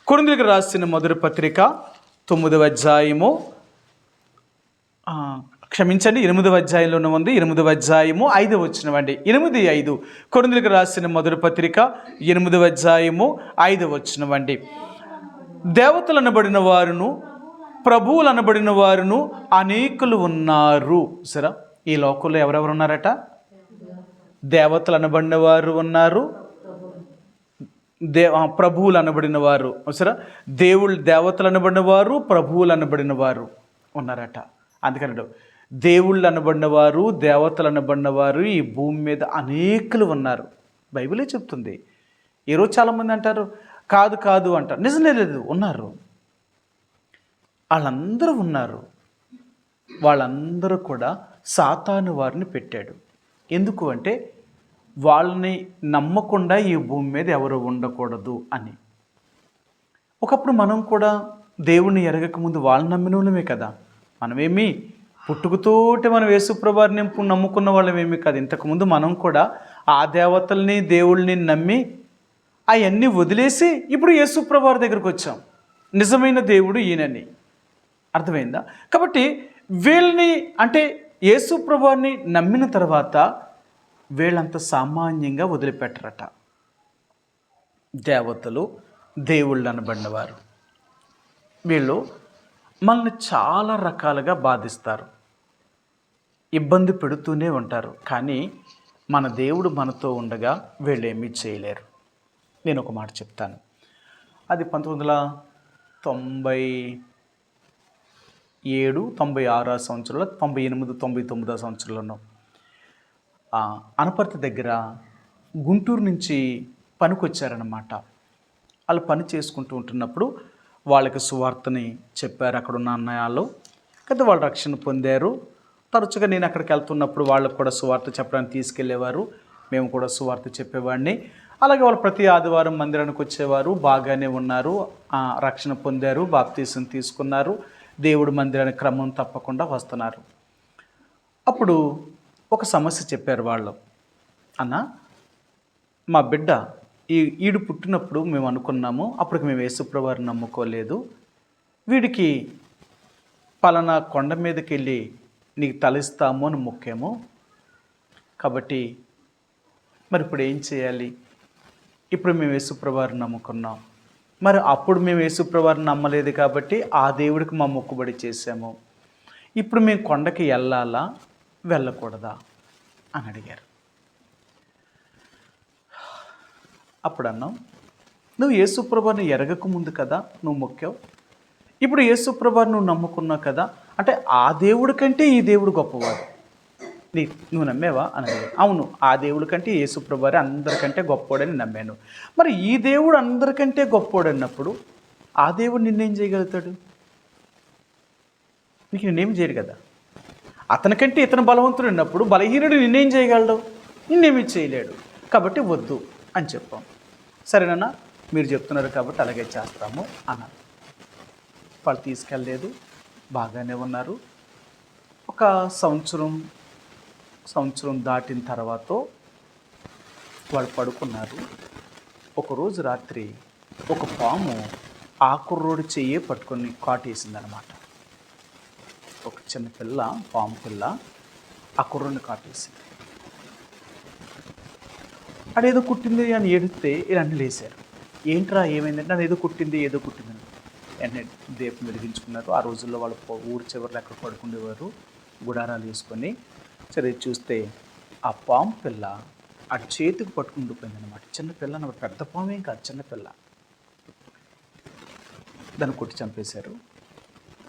Speaker 1: కొరింథీయులకు రాసిన మొదటి పత్రిక 9వ అధ్యాయము, క్షమించండి 8వ అధ్యాయంలోనే ఉంది, 8వ అధ్యాయము 5వ వచనం అండి, 8:5. కొరింథీయులకు రాసిన మొదటి పత్రిక 8వ అధ్యాయము 5వ వచనం అండి. దేవతలు అనబడిన వారును, ప్రభువులు అనబడిన వారును అనేకులు ఉన్నారు. సరే, ఈ లోకంలో ఎవరెవరు ఉన్నారట? దేవతలు అనబడిన వారు ఉన్నారు, ప్రభువులు అనబడిన వారు. సరే, దేవతలు అనబడిన వారు, ప్రభువులు అనబడిన వారు ఉన్నారట. అందుకన్నాడు, దేవుళ్ళు అనబడిన వారు, దేవతలు అనబడిన వారు ఈ భూమి మీద అనేకులు ఉన్నారు. బైబిలే చెప్తుంది. ఈరోజు చాలామంది అంటారు కాదు అంటారు. నిజమే, లేదు, ఉన్నారు. వాళ్ళందరూ ఉన్నారు. వాళ్ళందరూ కూడా సాతాను వారిని పెట్టాడు. ఎందుకు అంటే, వాళ్ళని నమ్మకుండా ఈ భూమి మీద ఎవరు ఉండకూడదు అని. ఒకప్పుడు మనం కూడా దేవుణ్ణి ఎరగకముందు వాళ్ళని నమ్మిన వాళ్ళమే కదా. మనమేమి పుట్టుకతోటి మనం యేసుప్రభువారిని నమ్ముకున్న వాళ్ళం ఏమీ కాదు. ఇంతకుముందు మనం కూడా ఆ దేవతల్ని దేవుళ్ళని నమ్మి అవన్నీ వదిలేసి ఇప్పుడు యేసుప్రభువారి దగ్గరికి వచ్చాం. నిజమైన దేవుడు ఈయనని అర్థమైందా? కాబట్టి వీళ్ళని అంటే యేసుప్రభువారిని నమ్మిన తర్వాత వీళ్ళంత సామాన్యంగా వదిలిపెట్టరట. దేవతలు దేవుళ్ళు అనబడినవారు వీళ్ళు మనల్ని చాలా రకాలుగా బాధిస్తారు, ఇబ్బంది పెడుతూనే ఉంటారు. కానీ మన దేవుడు మనతో ఉండగా వీళ్ళు ఏమీ చేయలేరు. నేను ఒక మాట చెప్తాను. అది 1997, 96 సంవత్సరంలో, 98, 99 సంవత్సరంలోనూ అనపర్తి దగ్గర గుంటూరు నుంచి పనికి వచ్చారన్నమాట. వాళ్ళు పని చేసుకుంటూ ఉంటున్నప్పుడు వాళ్ళకి సువార్తని చెప్పారు అక్కడున్న అన్నయాలు. కదా వాళ్ళు రక్షణ పొందారు. తరచుగా నేను అక్కడికి వెళ్తున్నప్పుడు వాళ్ళకు కూడా సువార్త చెప్పడానికి తీసుకెళ్ళేవారు. మేము కూడా సువార్త చెప్పేవాడిని. అలాగే వాళ్ళు ప్రతి ఆదివారం మందిరానికి వచ్చేవారు. బాగానే ఉన్నారు, రక్షణ పొందారు, బాప్తీసం తీసుకున్నారు, దేవుడు మందిరానికి క్రమం తప్పకుండా వస్తున్నారు. అప్పుడు ఒక సమస్య చెప్పారు వాళ్ళు. అన్న, మా బిడ్డ ఈడు పుట్టినప్పుడు మేము అనుకున్నాము, అప్పటికి మేము యేసుప్రభువారిని నమ్ముకోలేదు, వీడికి పలానా కొండ మీదకి వెళ్ళి నీకు తలిస్తాము అని మొక్కేమో, కాబట్టి మరి ఇప్పుడు ఏం చేయాలి? ఇప్పుడు మేము యేసుప్రభువారిని నమ్ముకున్నాం, మరి అప్పుడు మేము యేసుప్రభువారిని నమ్మలేదు కాబట్టి ఆ దేవుడికి మా మొక్కుబడి చేశాము, ఇప్పుడు మేము కొండకి వెళ్ళాలా వెళ్ళకూడదా అని అడిగారు. అప్పుడు అన్నాం, నువ్వు యేసుప్రభువారిని ఎరగక ముందు కదా నువ్వు మొక్కావు, ఇప్పుడు యేసుప్రభువారిని నువ్వు నమ్ముకున్నావు కదా, అంటే ఆ దేవుడి కంటే ఈ దేవుడు గొప్పవాడు, నువ్వు నమ్మేవా అని అడిగారు. అవును, ఆ దేవుడి కంటే యేసుప్రభువారే అందరికంటే గొప్పవాడని నమ్మాను. మరి ఈ దేవుడు అందరికంటే గొప్పవాడు అన్నప్పుడు ఆ దేవుడు నిన్నేం చేయగలుగుతాడు? నీకు నిన్నేం చేయడు కదా. అతనికంటే ఇతను బలవంతుడు ఉన్నప్పుడు బలహీనుడు నిన్నేం చేయగలడు? నిన్నేమీ చేయలేడు. కాబట్టి వద్దు అని చెప్పాం. సరేనన్నా, మీరు చెప్తున్నారు కాబట్టి అలాగే చేస్తాము అన్నారు. వాళ్ళు తీసుకెళ్ళలేదు, బాగానే ఉన్నారు. ఒక సంవత్సరం దాటిన తర్వాత వాళ్ళు పడుకున్నారు. ఒకరోజు రాత్రి ఒక పాము ఆ కుర్రోడి చెయ్యే పట్టుకొని కాటేసిందనమాట. ఒక చిన్న పిల్ల, పాము పిల్ల ఆ కుర్రోడిని కాటేసింది. అదేదో కుట్టింది అని ఏడిస్తే ఇలాంటి లేశారు. ఏంట్రా ఏమైందంటే అది ఏదో కుట్టిందని వెంటనే దీపం వెలిగించుకున్నారు. ఆ రోజుల్లో వాళ్ళు ఊరు చివరిలో ఎక్కడ పడుకునేవారు, గుడారాలు వేసుకొని. సరే చూస్తే ఆ పాము పిల్ల ఆ చేతికి పట్టుకుండిపోయింది అనమాట. చిన్నపిల్ల అన్నమాట, పెద్ద పామేం కాదు, చిన్నపిల్ల. దాన్ని కొట్టి చంపేశారు.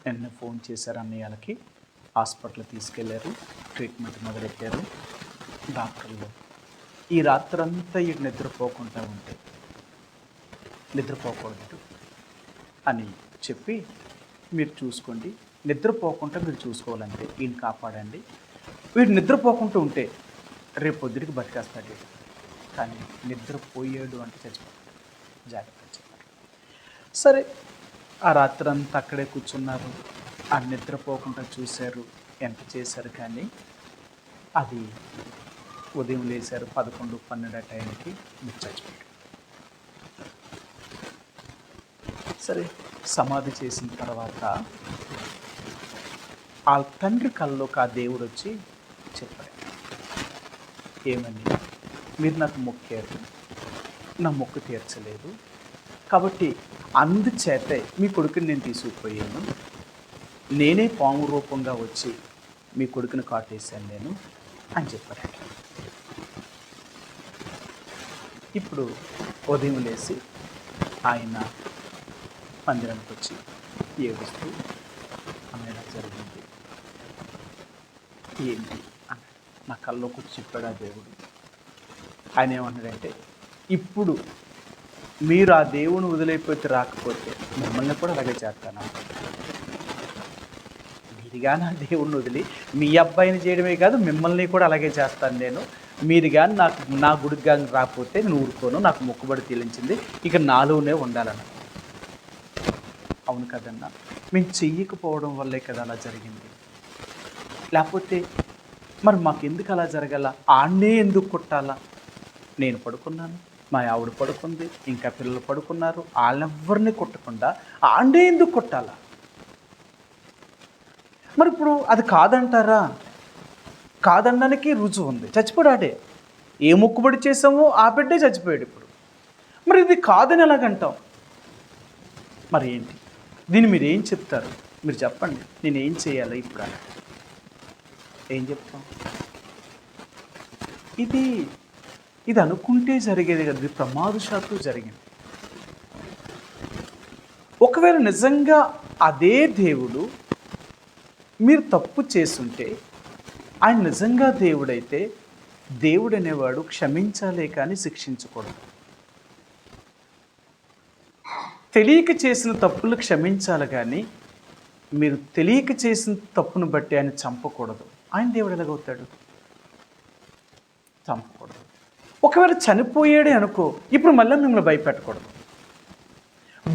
Speaker 1: వెంటనే ఫోన్ చేశారు అన్నయ్యలకి, హాస్పిటల్ తీసుకెళ్లారు, ట్రీట్మెంట్ మొదలెట్టారు. డాక్టర్లు ఈ రాత్రంతా ఈ నిద్రపోకుండా ఉంటే నిద్రపోకూడదు అని చెప్పి, మీరు చూసుకోండి, నిద్రపోకుండా మీరు చూసుకోవాలంటే ఈయన కాపాడండి, వీడు నిద్రపోకుండా ఉంటే రేపు పొద్దుడికి బతికేస్తాడు, కానీ నిద్రపోయాడు అంటే చచ్చిపోతాడు, జాగ్రత్త చెప్పారు. సరే ఆ రాత్రంతా అక్కడే కూర్చున్నారు, ఆ నిద్రపోకుండా చూశారు, ఎంత చేశారు, కానీ అది ఉదయం లేశారు 11, 12 టైంకి చచ్చిపోయాడు. సరే సమాధి చేసిన తర్వాత ఆ తండ్రి కళ్ళలోకి ఆ దేవుడు వచ్చి చెప్పాడు, ఏమని, మీరు నాకు మొక్కారు, నా మొక్కు తీర్చలేదు, కాబట్టి అందుచేతే మీ కొడుకుని నేను తీసుకుపోయాను, నేనే పాము రూపంగా వచ్చి మీ కొడుకుని కాటేశాను నేను అని చెప్పాడు. ఇప్పుడు ఉదయం లేచి ఆయన మందిరానికి వచ్చి ఏడుస్తూ అమ్మేలా జరిగింది ఏంటి అని నా కల్లో కూర్చి చెప్పాడు ఆ దేవుడు. ఆయన ఏమన్నాడంటే, ఇప్పుడు మీరు ఆ దేవుని వదిలేకపోతే రాకపోతే మిమ్మల్ని కూడా అలాగే చేస్తాను. మీరుగా నా దేవుడిని వదిలి మీ అబ్బాయిని చేయడమే కాదు, మిమ్మల్ని కూడా అలాగే చేస్తాను నేను. మీరు కానీ నా గుడికి కానీ రాకపోతే నేను ఊరుకోను, నాకు మొక్కుబడి తీలించింది, ఇక నాలోనే ఉండాలన్న. అవును కదన్నా, మేము చెయ్యకపోవడం వల్లే కదా అలా జరిగింది. లేకపోతే మరి మాకెందుకు అలా జరగాల, ఆడనే ఎందుకు కొట్టాలా? నేను పడుకున్నాను, మా ఆవిడ పడుకుంది, ఇంకా పిల్లలు పడుకున్నారు, వాళ్ళెవ్వరిని కొట్టకుండా ఆడనే ఎందుకు కొట్టాలా? మరి ఇప్పుడు అది కాదంటారా? కాదనడానికి రుజువు ఉంది. చచ్చిపోయాడే, ఏ మొక్కుబడి చేసామో ఆ బిడ్డే చచ్చిపోయాడు ఇప్పుడు. మరి ఇది కాదని ఎలాగంటాం? మరి ఏంటి దీన్ని మీరు ఏం చెప్తారు? మీరు చెప్పండి, నేను ఏం చేయాలి ఇప్పుడు అలా? ఏం చెప్తాం? ఇది అనుకుంటే జరిగేది కదా, ఇది ప్రమాదశాత్తు జరిగింది. ఒకవేళ నిజంగా అదే దేవుడు మీరు తప్పు చేస్తుంటే, ఆయన నిజంగా దేవుడైతే, దేవుడు అనేవాడు క్షమించాలే కానీ శిక్షించకూడదు. తెలియక చేసిన తప్పులు క్షమించాలి కానీ మీరు తెలియక చేసిన తప్పును బట్టి ఆయన చంపకూడదు. ఆయన దేవుడు ఎలాగవుతాడు? చంపకూడదు. ఒకవేళ చనిపోయాడే అనుకో, ఇప్పుడు మళ్ళీ మిమ్మల్ని భయపెట్టకూడదు.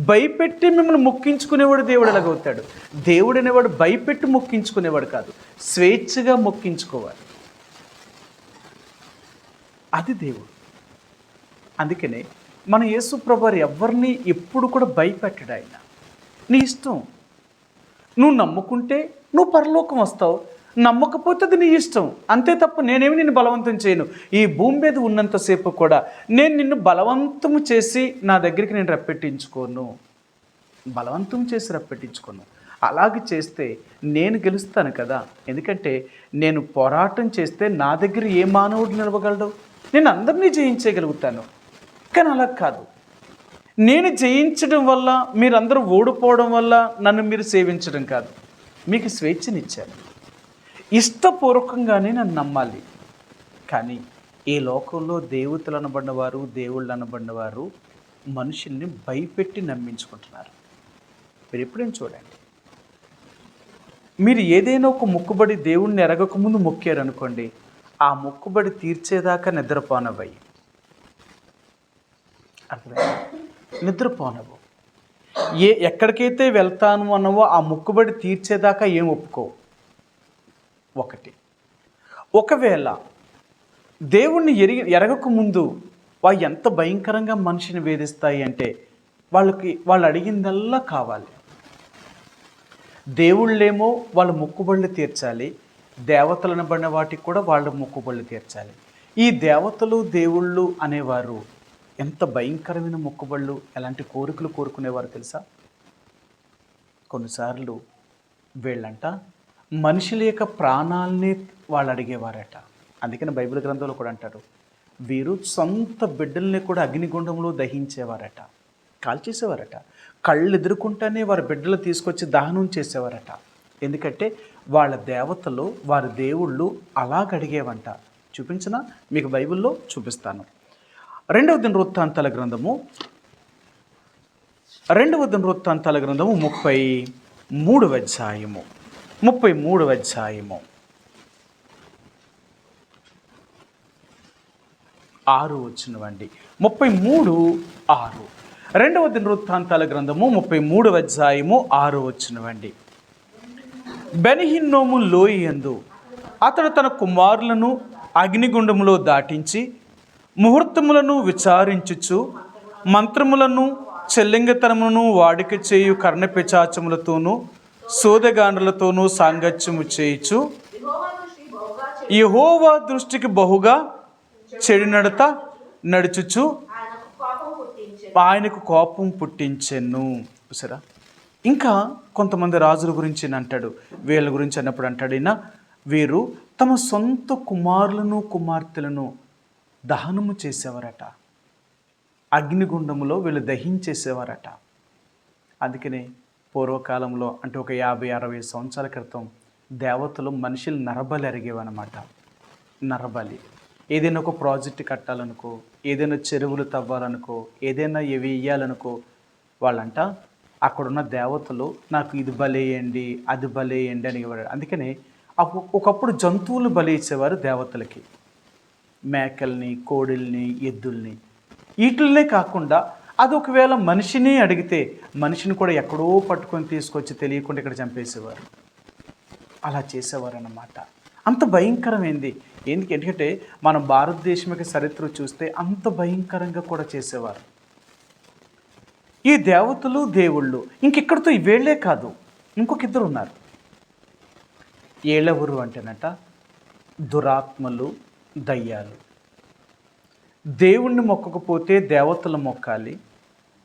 Speaker 1: భయపెట్టి మిమ్మల్ని మొక్కించుకునేవాడు దేవుడు ఎలాగవుతాడు? దేవుడు అనేవాడు భయపెట్టి మొక్కించుకునేవాడు కాదు, స్వేచ్ఛగా మొక్కించుకోవాలి. అది దేవుడు. అందుకనే మన యేసు ప్రభువారు ఎవరిని ఎప్పుడు కూడా భయపెట్టడు. ఆయన నీ ఇష్టం, నువ్వు నమ్ముకుంటే నువ్వు పరలోకం వస్తావు, నమ్మకపోతే అది నీ ఇష్టం, అంతే తప్ప నేనేమి నిన్ను బలవంతం చేయను. ఈ భూమి మీద ఉన్నంతసేపు కూడా నేను నిన్ను బలవంతము చేసి నా దగ్గరికి నేను రప్పెట్టించుకోను, బలవంతం చేసి రప్పెట్టించుకోను. అలాగే చేస్తే నేను గెలుస్తాను కదా. ఎందుకంటే నేను పోరాటం చేస్తే నా దగ్గర ఏ మానవుడు నిలవగలడు? నేను అందరినీ జయించగలుగుతాను. కానీ అలా కాదు, నేను జయించడం వల్ల మీరందరూ ఓడిపోవడం వల్ల నన్ను మీరు సేవించడం కాదు. మీకు స్వేచ్ఛనిచ్చాను, ఇష్టపూర్వకంగానే నన్ను నమ్మాలి. కానీ ఈ లోకంలో దేవతలు అనబడినవారు, దేవుళ్ళు అనబడినవారు మనుషుల్ని భయపెట్టి నమ్మించుకుంటున్నారు. మీరు ఎప్పుడైనా చూడండి, మీరు ఏదైనా ఒక మొక్కుబడి దేవుణ్ణి ఎరగకముందు మొక్కారనుకోండి, ఆ మొక్కుబడి తీర్చేదాకా నిద్రపోనవయ్యి, అర్థమైందా? నిద్రపోనవు. ఎక్కడికైతే వెళ్తాను అన్నవో ఆ మొక్కుబడి తీర్చేదాకా ఏం ఒప్పుకోవు. ఒకవేళ దేవుణ్ణి ఎరగకముందు వాళ్ళు ఎంత భయంకరంగా మనిషిని వేధిస్తాయి అంటే, వాళ్ళు అడిగిందల్లా కావాలి. దేవుళ్ళేమో వాళ్ళ మొక్కుబళ్ళు తీర్చాలి, దేవతలు అనబడిన వాటికి కూడా వాళ్ళ మొక్కుబళ్ళు తీర్చాలి. ఈ దేవతలు దేవుళ్ళు అనేవారు ఎంత భయంకరమైన మొక్కుబళ్ళు, ఎలాంటి కోరికలు కోరుకునేవారు తెలుసా? కొన్నిసార్లు వీళ్ళంట మనుషుల యొక్క ప్రాణాలని వాళ్ళు అడిగేవారట. అందుకని బైబిల్ గ్రంథంలో కూడా అంటారు, వీరు సొంత బిడ్డల్ని కూడా అగ్నిగుండంలో దహించేవారట, కాల్చేసేవారట. కళ్ళు ఎదుర్కొంటానే వారి బిడ్డలు తీసుకొచ్చి దహనం చేసేవారట. ఎందుకంటే వాళ్ళ దేవతలు, వారి దేవుళ్ళు అలాగడిగేవంట. చూపించినా మీకు బైబిల్లో చూపిస్తాను. రెండవ దినవృత్తాంతాల గ్రంథము 33వ అధ్యాయము 33వ అధ్యాయము 6 వచ్చినవండి. 33:6. రెండవ దినవృత్తాంతాల గ్రంథము 33వ అధ్యాయము 6 వచ్చినవండి. బెన్హిన్నోము లోయయందు అతడు తన కుమారులను అగ్నిగుండములో దాటించి ముహూర్తములను విచారించుచు మంత్రములను చెల్లింగతనమును వాడిక చేయు కర్ణపిచాచములతోనూ సోదగాండ్రులతోనూ సాంగత్యము చేయుచు యెహోవా దృష్టికి బహుగా చెడు నడత నడుచుచు ఆయనకు కోపం పుట్టించెను. సరే, ఇంకా కొంతమంది రాజుల గురించి అంటాడు, వీళ్ళ గురించి అన్నప్పుడు అంటాడు, వీరు తమ సొంత కుమారులను కుమార్తెలను దహనము చేసేవారట, అగ్నిగుండములో వీళ్ళు దహించేసేవారట. అందుకనే పూర్వకాలంలో అంటే ఒక 50-60 సంవత్సరాల క్రితం దేవతలు మనుషులు నరబలి అరిగేవన్నమాట. నరబలి, ఏదైనా ఒక ప్రాజెక్టు కట్టాలనుకో, ఏదైనా చెరువులు తవ్వాలనుకో, ఏదైనా ఇవి వేయాలనుకో, వాళ్ళంట అక్కడున్న దేవతలు నాకు ఇది బలేయండి, అది బలేయండి అని ఇవ్వరు. అందుకనే ఒకప్పుడు జంతువులు బలి ఇచ్చేవారు దేవతలకి, మేకల్ని, కోడిల్ని, ఎద్దుల్ని. వీటిల్నే కాకుండా అది ఒకవేళ మనిషిని అడిగితే మనిషిని కూడా ఎక్కడో పట్టుకొని తీసుకొచ్చి తెలియకుండా ఇక్కడ చంపేసేవారు. అలా చేసేవారన్నమాట. అంత భయంకరమైంది. ఎందుకంటే మనం భారతదేశం యొక్క చరిత్ర చూస్తే అంత భయంకరంగా కూడా చేసేవారు. ఈ దేవతలు దేవుళ్ళు ఇంకెక్కడితో వీళ్ళే కాదు, ఇంకొక ఇద్దరు ఉన్నారు. ఏళ్ళెవరు అంటేనట దురాత్మలు, దయ్యాలు. దేవుణ్ణి మొక్కకపోతే దేవతలు మొక్కాలి,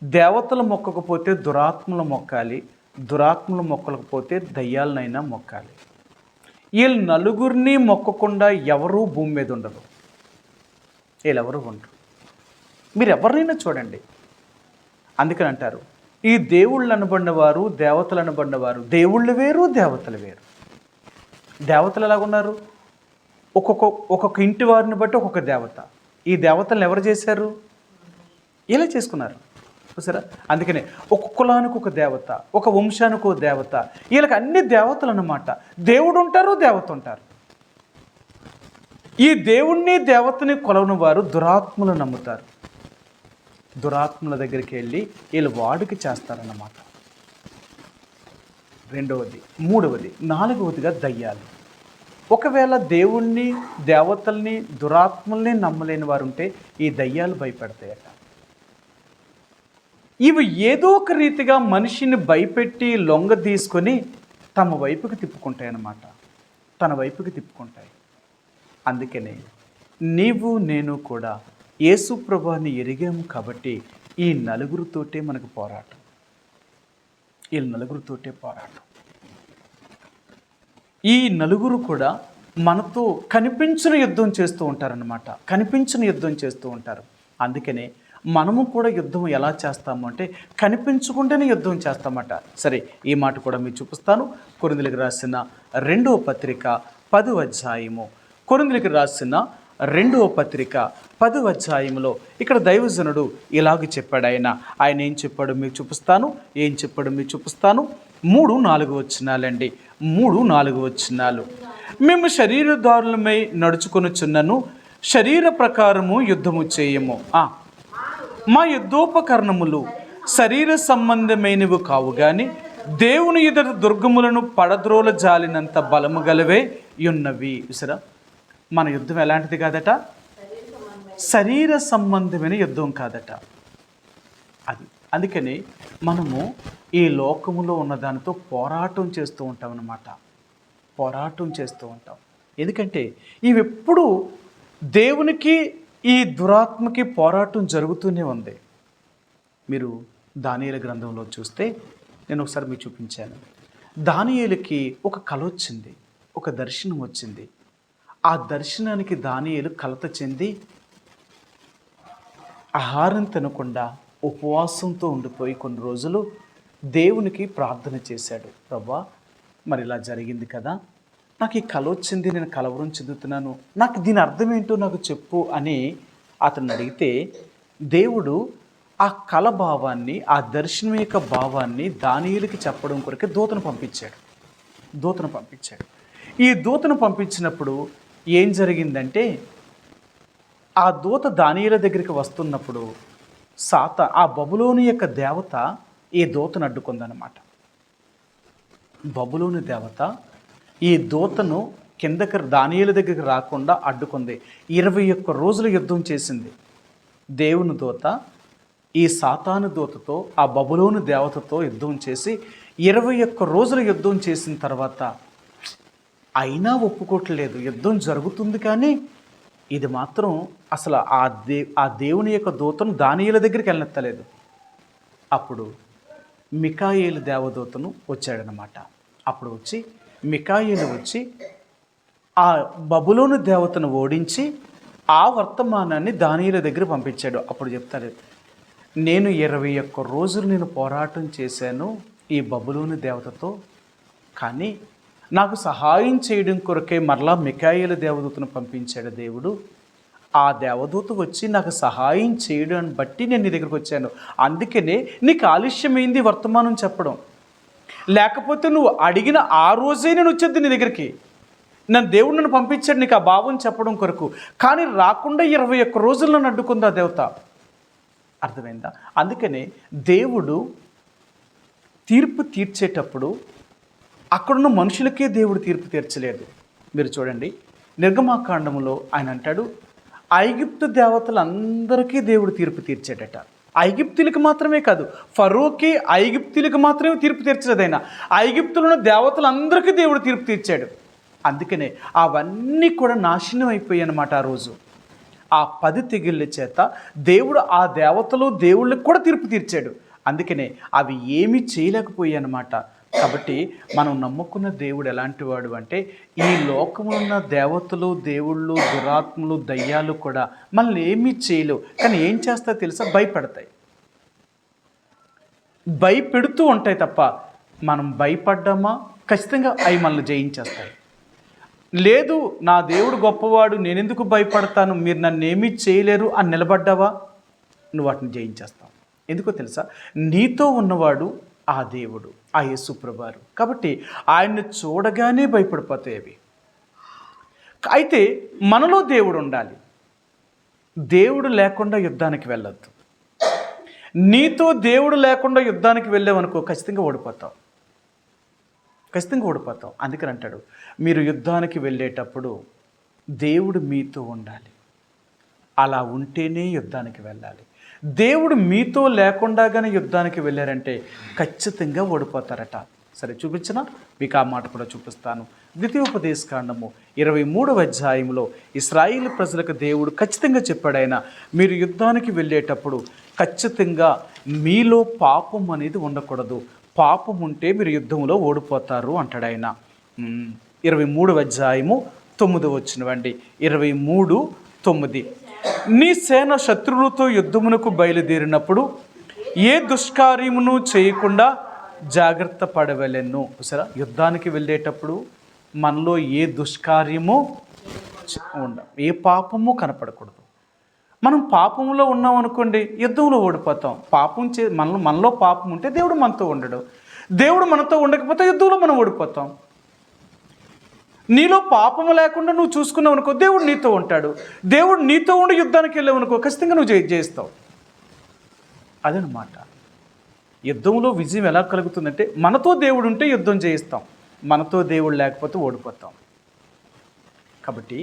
Speaker 1: దేవతలు మొక్కకపోతే దురాత్మలు మొక్కాలి, దురాత్మలు మొక్కకపోతే దయ్యాలనైనా మొక్కాలి. వీళ్ళు నలుగురిని మొక్కకుండా ఎవరూ భూమి మీద ఉండరు. వీళ్ళెవరు ఉండరు. మీరు ఎవరినైనా చూడండి. అందుకని అంటారు ఈ దేవుళ్ళు అనబడినవారు, దేవతలు అనబడినవారు, దేవుళ్ళు వేరు, దేవతలు వేరు. దేవతలు ఎలాగున్నారు? ఒక్కొక్క ఇంటి వారిని బట్టి ఒక్కొక్క దేవత. ఈ దేవతలను ఎవరు చేశారు? ఇలా చేసుకున్నారు చూసారా. అందుకనే ఒక కులానికి ఒక దేవత, ఒక వంశానికి ఒక దేవత. వీళ్ళకి అన్ని దేవతలు అన్నమాట. దేవుడు ఉంటారు, దేవత ఉంటారు. ఈ దేవుణ్ణి దేవతని కొలవని వారు దురాత్మలు నమ్ముతారు. దురాత్మల దగ్గరికి వెళ్ళి వీళ్ళు వాడికి చేస్తారన్నమాట. రెండవది, మూడవది, నాలుగవదిగా దయ్యాలు. ఒకవేళ దేవుణ్ణి, దేవతల్ని, దురాత్మల్ని నమ్మలేని వారు ఉంటే ఈ దయ్యాలు భయపెడతాయట. ఇవి ఏదో ఒక రీతిగా మనిషిని భయపెట్టి లొంగ తీసుకొని తమ వైపుకి తిప్పుకుంటాయన్నమాట. తన వైపుకి తిప్పుకుంటాయి. అందుకనే నీవు నేను కూడా యేసు ప్రభువుని ఎరిగాము కాబట్టి ఈ నలుగురితోటే మనకు పోరాటం. ఈ నలుగురితోటే పోరాటం. ఈ నలుగురు కూడా మనతో కనిపించిన యుద్ధం చేస్తూ ఉంటారన్నమాట. కనిపించిన యుద్ధం చేస్తూ ఉంటారు. అందుకనే మనము కూడా యుద్ధం ఎలా చేస్తాము అంటే కనిపించకుండానే యుద్ధం చేస్తామట. సరే, ఈ మాట కూడా మీకు చూపిస్తాను. కొరింథీయులకు రాసిన 2వ పత్రిక 10వ అధ్యాయము. కొరింథీయులకు రాసిన 2వ పత్రిక 10వ అధ్యాయంలో ఇక్కడ దైవజనుడు ఇలాగ చెప్పాడు. ఆయన ఏం చెప్పాడు మీకు చూపిస్తాను. ఏం చెప్పాడు మీకు చూపిస్తాను. 3-4 వచనాలండి. 3-4 వచనాలు. మేము శరీరదారులమై నడుచుకొనుచున్నను, శరీర ప్రకారము యుద్ధము చేయము. మా యుద్ధోపకరణములు శరీర సంబంధమైనవి కావు గాని దేవుని ఎదుట దుర్గములను పడద్రోల జాలినంత బలము గలవే ఉన్నవి. విసరా, మన యుద్ధం ఎలాంటిది కాదట? శరీర సంబంధమైన యుద్ధం కాదట అది. అందుకని మనము ఈ లోకములో ఉన్న దానితో పోరాటం చేస్తూ ఉంటాం అన్నమాట. పోరాటం చేస్తూ ఉంటాం. ఎందుకంటే ఇవి ఎప్పుడు దేవునికి, ఈ దురాత్మకి పోరాటం జరుగుతూనే ఉంది. మీరు దానియేలు గ్రంథంలో చూస్తే నేను ఒకసారి మీకు చూపించాను. దానియేలుకి ఒక కల వచ్చింది, ఒక దర్శనం వచ్చింది. ఆ దర్శనానికి దానియేలు కలత చెంది ఆహారం తినకుండా ఉపవాసంతో ఉండిపోయి కొన్ని రోజులు దేవునికి ప్రార్థన చేశాడు. ప్రభువా, మరి ఇలా జరిగింది కదా, నాకు ఈ కల వచ్చింది, నేను కలవరం చెందుతున్నాను, నాకు దీని అర్థం ఏంటో నాకు చెప్పు అని అతను అడిగితే దేవుడు ఆ కల భావాన్ని, ఆ దర్శనం యొక్క భావాన్ని దానియేలుకి చెప్పడం కొరకే దూతను పంపించాడు. ఈ దూతను పంపించినప్పుడు ఏం జరిగిందంటే, ఆ దూత దానియేలు దగ్గరికి వస్తున్నప్పుడు ఆ బబులోను యొక్క దేవత ఈ దూతను అడ్డుకుందన్నమాట. బబులోను దేవత ఈ దూతను కిందకి దానియేలు దగ్గరికి రాకుండా అడ్డుకుంది. 21 రోజులు యుద్ధం చేసింది. దేవుని దూత ఈ సాతాను దూతతో, ఆ బబులోను దేవతతో యుద్ధం చేసి 21 రోజులు యుద్ధం చేసిన తర్వాత అయినా ఒప్పుకోవట్లేదు. యుద్ధం జరుగుతుంది కానీ ఇది మాత్రం అసలు ఆ దేవుని యొక్క దూతను దానియేలు దగ్గరికి వెళ్ళనెత్తలేదు. అప్పుడు మికాయేలు దేవదూతను వచ్చాడనమాట. అప్పుడు మికాయేలు వచ్చి ఆ బబులోను దేవతను ఓడించి ఆ వర్తమానాన్ని దానియేలు దగ్గర పంపించాడు. అప్పుడు చెప్తాడు, నేను 21 రోజులు నేను పోరాటం చేశాను ఈ బబులోను దేవతతో, కానీ నాకు సహాయం చేయడం కొరకే మరలా మికాయేలు దేవదూతను పంపించాడు దేవుడు. ఆ దేవదూత వచ్చి నాకు సహాయం చేయడం బట్టి నేను నీ దగ్గరికి వచ్చాను. అందుకనే నీకు ఆలస్యమైంది వర్తమానం చెప్పడం. లేకపోతే నువ్వు అడిగిన ఆ రోజే నేను వచ్చేది నీ దగ్గరికి. దేవుడు నన్ను పంపించాడు నీకు ఆ భావం చెప్పడం కొరకు. కానీ రాకుండా 21 రోజులు నన్ను అడ్డుకుంది ఆ దేవత. అర్థమైందా? అందుకనే దేవుడు తీర్పు తీర్చేటప్పుడు అక్కడున్న మనుషులకే దేవుడు తీర్పు తీర్చలేదు. మీరు చూడండి, నిర్గమాకాండములో ఆయన అంటాడు, ఐగుప్తు దేవతలందరికీ దేవుడు తీర్పు తీర్చాడట. ఐగుప్తులకు మాత్రమే కాదు, ఫరోకి ఐగుప్తులకు మాత్రమే తీర్పు తీర్చలేదు ఆయన, ఐగుప్తులో ఉన్న దేవతలందరికీ దేవుడు తీర్పు తీర్చాడు. అందుకనే అవన్నీ కూడా నాశనం అయిపోయాయి అన్నమాట. ఆ రోజు ఆ 10 తెగుళ్ళ చేత దేవుడు ఆ దేవతలు దేవుళ్ళకి కూడా తీర్పు తీర్చాడు. అందుకనే అవి ఏమీ చేయలేకపోయాయి అన్నమాట. కాబట్టి మనం నమ్ముకున్న దేవుడు ఎలాంటి వాడు అంటే, ఈ లోకంలో ఉన్న దేవతలు, దేవుళ్ళు, దురాత్మలు, దయ్యాలు కూడా మనల్ని ఏమీ చేయలేవు. కానీ ఏం చేస్తాయో తెలుసా? భయపెడతాయి, భయపెడుతూ ఉంటాయి తప్ప మనం భయపడ్డామా ఖచ్చితంగా అవి మనల్ని జయించేస్తాయి. లేదు, నా దేవుడు గొప్పవాడు, నేనెందుకు భయపడతాను, మీరు నన్ను ఏమీ చేయలేరు అని నిలబడ్డావా, నువ్వు వాటిని జయించేస్తావు. ఎందుకో తెలుసా? నీతో ఉన్నవాడు ఆ దేవుడు, ఆ యేసు ప్రభువారు. కాబట్టి ఆయన్ని చూడగానే భయపడిపోతాయి అవి. అయితే మనలో దేవుడు ఉండాలి. దేవుడు లేకుండా యుద్ధానికి వెళ్ళొద్దు. నీతో దేవుడు లేకుండా యుద్ధానికి వెళ్ళావనుకో ఖచ్చితంగా ఓడిపోతావు, ఖచ్చితంగా ఓడిపోతాం. అందుకని అంటాడు, మీరు యుద్ధానికి వెళ్ళేటప్పుడు దేవుడు మీతో ఉండాలి. అలా ఉంటేనే యుద్ధానికి వెళ్ళాలి. దేవుడు మీతో లేకుండా కానీ యుద్ధానికి వెళ్ళారంటే ఖచ్చితంగా ఓడిపోతారట. సరే, చూపించిన మీకు ఆ మాట కూడా చూపిస్తాను. ద్వితీయోపదేశకాండము 23వ అధ్యాయంలో ఇశ్రాయేలు ప్రజలకు దేవుడు ఖచ్చితంగా చెప్పాడు, ఆయన మీరు యుద్ధానికి వెళ్ళేటప్పుడు ఖచ్చితంగా మీలో పాపం అనేది ఉండకూడదు, పాపం ఉంటే మీరు యుద్ధంలో ఓడిపోతారు అంటాడు ఆయన. 23వ అధ్యాయము 9వ వచనం, 23:9. నీ సేన శత్రువులతో యుద్ధమునకు బయలుదేరినప్పుడు ఏ దుష్కార్యమును చేయకుండా జాగ్రత్త పడవలెను. సరే, యుద్ధానికి వెళ్ళేటప్పుడు మనలో ఏ దుష్కార్యము ఏ పాపము కనపడకూడదు. మనం పాపంలో ఉన్నాం అనుకోండి, యుద్ధంలో ఓడిపోతాం. మనలో పాపం ఉంటే దేవుడు మనతో ఉండడు, దేవుడు మనతో ఉండకపోతే యుద్ధంలో మనం ఓడిపోతాం. నీలో పాపము లేకుండా నువ్వు చూసుకున్నావు అనుకో, దేవుడు నీతో ఉంటాడు. దేవుడు నీతో ఉండి యుద్ధానికి వెళ్ళావు అనుకో ఖచ్చితంగా నువ్వు జయిస్తావు. అదనమాట. యుద్ధంలో విజయం ఎలా కలుగుతుందంటే, మనతో దేవుడు ఉంటే యుద్ధం జయిస్తాం, మనతో దేవుడు లేకపోతే ఓడిపోతాం. కాబట్టి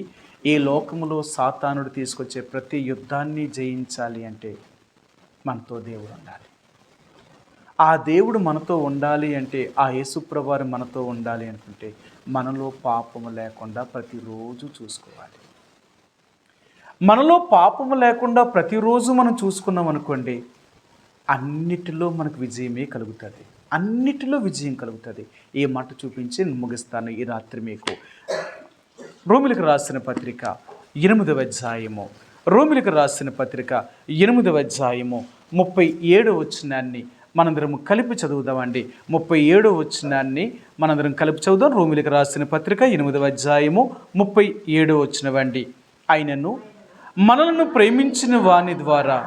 Speaker 1: ఈ లోకములో సాతానుడు తీసుకొచ్చే ప్రతి యుద్ధాన్ని జయించాలి అంటే మనతో దేవుడు ఉండాలి. ఆ దేవుడు మనతో ఉండాలి అంటే, ఆ యేసుప్రభువారు మనతో ఉండాలి అనుకుంటే మనలో పాపము లేకుండా ప్రతిరోజు చూసుకోవాలి. మనలో పాపము లేకుండా ప్రతిరోజు మనం చూసుకున్నాం అనుకోండి, అన్నిటిలో మనకు విజయమే కలుగుతుంది, అన్నిటిలో విజయం కలుగుతుంది. ఈ మాట చూపించి ముగిస్తాను ఈ రాత్రి మీకు. రోమిలకు రాసిన పత్రిక 8వ అధ్యాయము, రోమిలకు రాసిన పత్రిక 8వ అధ్యాయము 37వ వచనాన్ని మనందరం కలిపి చదువుదామండి. 37వ వచనాన్ని మనందరం కలిపి చదువుదాం. రోమిలకు రాసిన పత్రిక 8వ అధ్యాయము 37వ వచనమండి. ఆయనను మనలను ప్రేమించిన వాని ద్వారా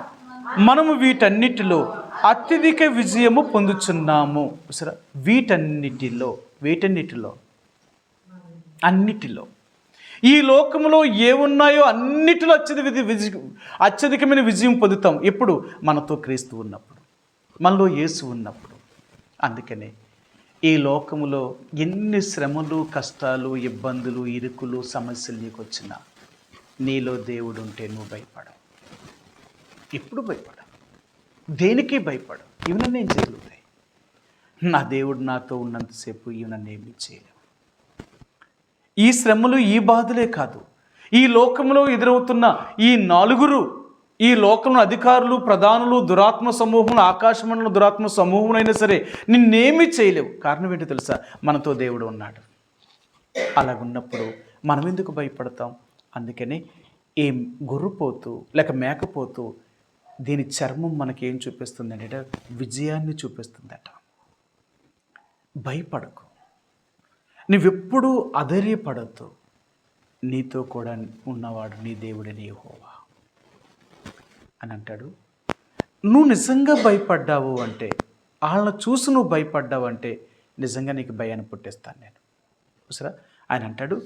Speaker 1: మనము వీటన్నిటిలో అత్యధిక విజయము పొందుచున్నాము. సరే, వీటన్నిటిలో అన్నిటిలో ఈ లోకంలో ఏమున్నాయో అన్నిటిలో అత్యధికమైన విజయం పొందుతాం. ఎప్పుడు? మనతో క్రీస్తు ఉన్నప్పుడు, మనలో యేసు ఉన్నప్పుడు. అందుకనే ఈ లోకములో ఎన్ని శ్రమలు, కష్టాలు, ఇబ్బందులు, ఇరుకులు, సమస్యలు నీకు వచ్చినా నీలో దేవుడు ఉంటే నువ్వు భయపడవు. ఎప్పుడు భయపడవు, దేనికి భయపడవు. ఇవి నన్ను ఏం చేయగలుగుతాయి? నా దేవుడు నాతో ఉన్నంతసేపు ఇవి నన్ను ఏమీ చేయలేవు. ఈ శ్రమలు, ఈ బాధలే కాదు, ఈ లోకంలో ఎదురవుతున్న ఈ నలుగురు, ఈ లోకంలో అధికారులు, ప్రధానులు, దురాత్మ సమూహం, ఆకాశమండల దురాత్మ సమూహం అయినా సరే నిన్నేమీ చేయలేవు. కారణం ఏంటో తెలుసా? మనతో దేవుడు ఉన్నాడు. అలాగున్నప్పుడు మనం ఎందుకు భయపడతాం? అందుకని ఏం గొర్రెపోతూ లేక మేకపోతూ దీని చర్మం మనకేం చూపిస్తుంది అంటే విజయాన్ని చూపిస్తుందట. భయపడకు, నువ్వెప్పుడూ అధైర్యపడద్దు. నీతో కూడా ఉన్నవాడు నీ దేవుడని యెహోవా అని అంటాడు. నువ్వు నిజంగా భయపడ్డావు అంటే, వాళ్ళని చూసి నువ్వు భయపడ్డావు అంటే నిజంగా నీకు భయాన్ని పుట్టిస్తాను నేను. సరే, ఆయన అంటాడు,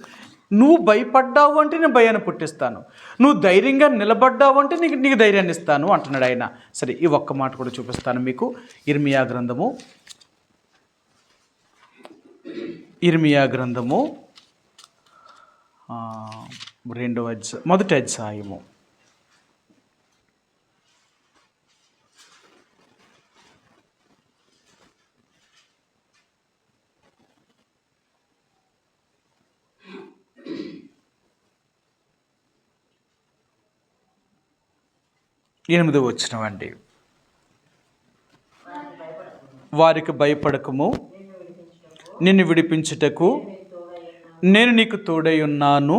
Speaker 1: నువ్వు భయపడ్డావు అంటే నేను భయాన్ని పుట్టిస్తాను, నువ్వు ధైర్యంగా నిలబడ్డావు అంటే నీకు ధైర్యాన్ని ఇస్తాను అంటున్నాడు ఆయన. సరే, ఈ ఒక్క మాట కూడా చూపిస్తాను మీకు. ఇర్మియా గ్రంథము ఇర్మియా గ్రంథము మొదటి అధ్యాయము 8వ వచనం అండి. వారికి భయపడకము, నిన్ను విడిపించుటకు నేను నీకు తోడై ఉన్నాను,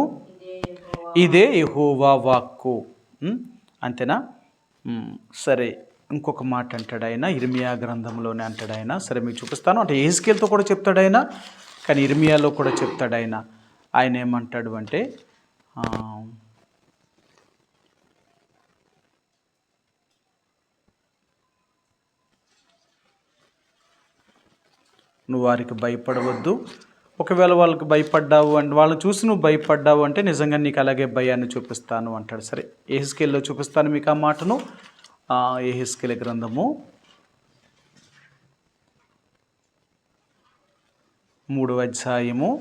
Speaker 1: ఇదే యెహోవా వాక్కు. అంతేనా? సరే, ఇంకొక మాట అంటాడు ఆయన, ఇర్మియా గ్రంథంలోనే అంటాడు ఆయన. సరే మీకు చూపిస్తాను. అంటే యెహెజ్కేలుతో కూడా చెప్తాడు ఆయన, కానీ ఇర్మియాలో కూడా చెప్తాడు ఆయన. ఆయన ఏమంటాడు అంటే, నువ్వు వారికి భయపడవద్దు. ఒకవేళ వాళ్ళకి భయపడ్డావు అంటే, వాళ్ళని చూసి నువ్వు భయపడ్డావు అంటే నిజంగా నీకు అలాగే భయాన్ని చూపిస్తాను అంటాడు. సరే, యెహెజ్కేలులో చూపిస్తాను మీకు ఆ మాటను. యెహెజ్కేలు గ్రంథము 3వ అధ్యాయము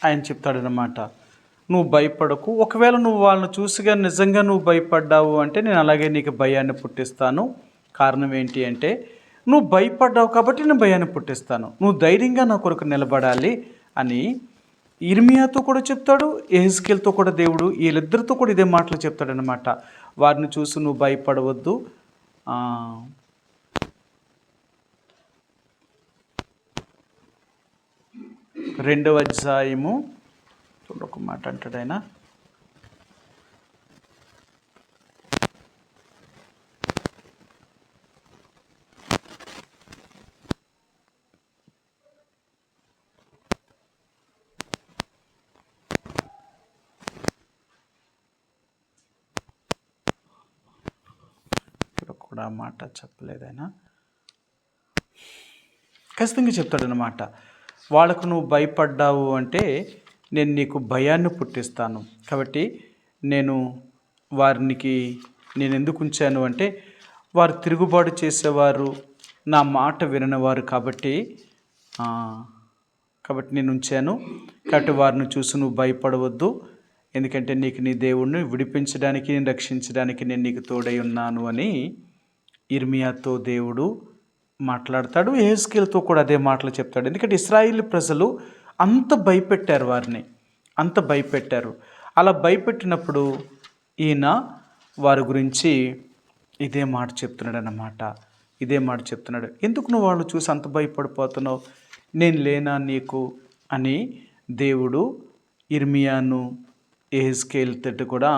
Speaker 1: 'ఆయన చెప్తాడనమాట, నువ్వు భయపడకు. ఒకవేళ నువ్వు వాళ్ళని చూసిగా నిజంగా నువ్వు భయపడ్డావు అంటే నేను అలాగే నీకు భయాన్ని పుట్టిస్తాను. కారణం ఏంటి అంటే, నువ్వు భయపడ్డావు కాబట్టి నేను భయాన్ని పుట్టిస్తాను. నువ్వు ధైర్యంగా నా కొరకు నిలబడాలి అని ఇర్మియాతో కూడా చెప్తాడు, యెహెజ్కేలుతో కూడా దేవుడు వీళ్ళిద్దరితో కూడా ఇదే మాటలు చెప్తాడనమాట. వారిని చూసి నువ్వు భయపడవద్దు. 2వ అధ్యాయము ఒక మాట అంటాడు ఆయన, ఇక్కడ కూడా మాట చెప్పలేదు ఆయన, ఖచ్చితంగా చెప్తాడనమాట. వాళ్ళకు నువ్వు భయపడ్డావు అంటే నేను నీకు భయాన్ని పుట్టిస్తాను. కాబట్టి నేను ఎందుకు ఉంచాను అంటే, వారు తిరుగుబాటు చేసేవారు, నా మాట విననివారు కాబట్టి నేను ఉంచాను. కాబట్టి వారిని చూసి నువ్వు భయపడవద్దు. ఎందుకంటే నీకు నీ దేవుణ్ణి విడిపించడానికి, నేను రక్షించడానికి నేను నీకు తోడై ఉన్నాను అని ఇర్మియాతో దేవుడు మాట్లాడతాడు. యెహెజ్కేలుతో కూడా అదే మాటలు చెప్తాడు. ఎందుకంటే ఇశ్రాయేల్ ప్రజలు అంత భయపెట్టారు, వారిని అంత భయపెట్టారు. అలా భయపెట్టినప్పుడు ఈయన వారి గురించి ఇదే మాట చెప్తున్నాడు అన్నమాట. ఇదే మాట చెప్తున్నాడు, ఎందుకు నువ్వు వాళ్ళు చూసి అంత భయపడిపోతున్నావు, నేను లేనా నీకు అని దేవుడు ఇర్మియాను యెహెజ్కేలుతో కూడా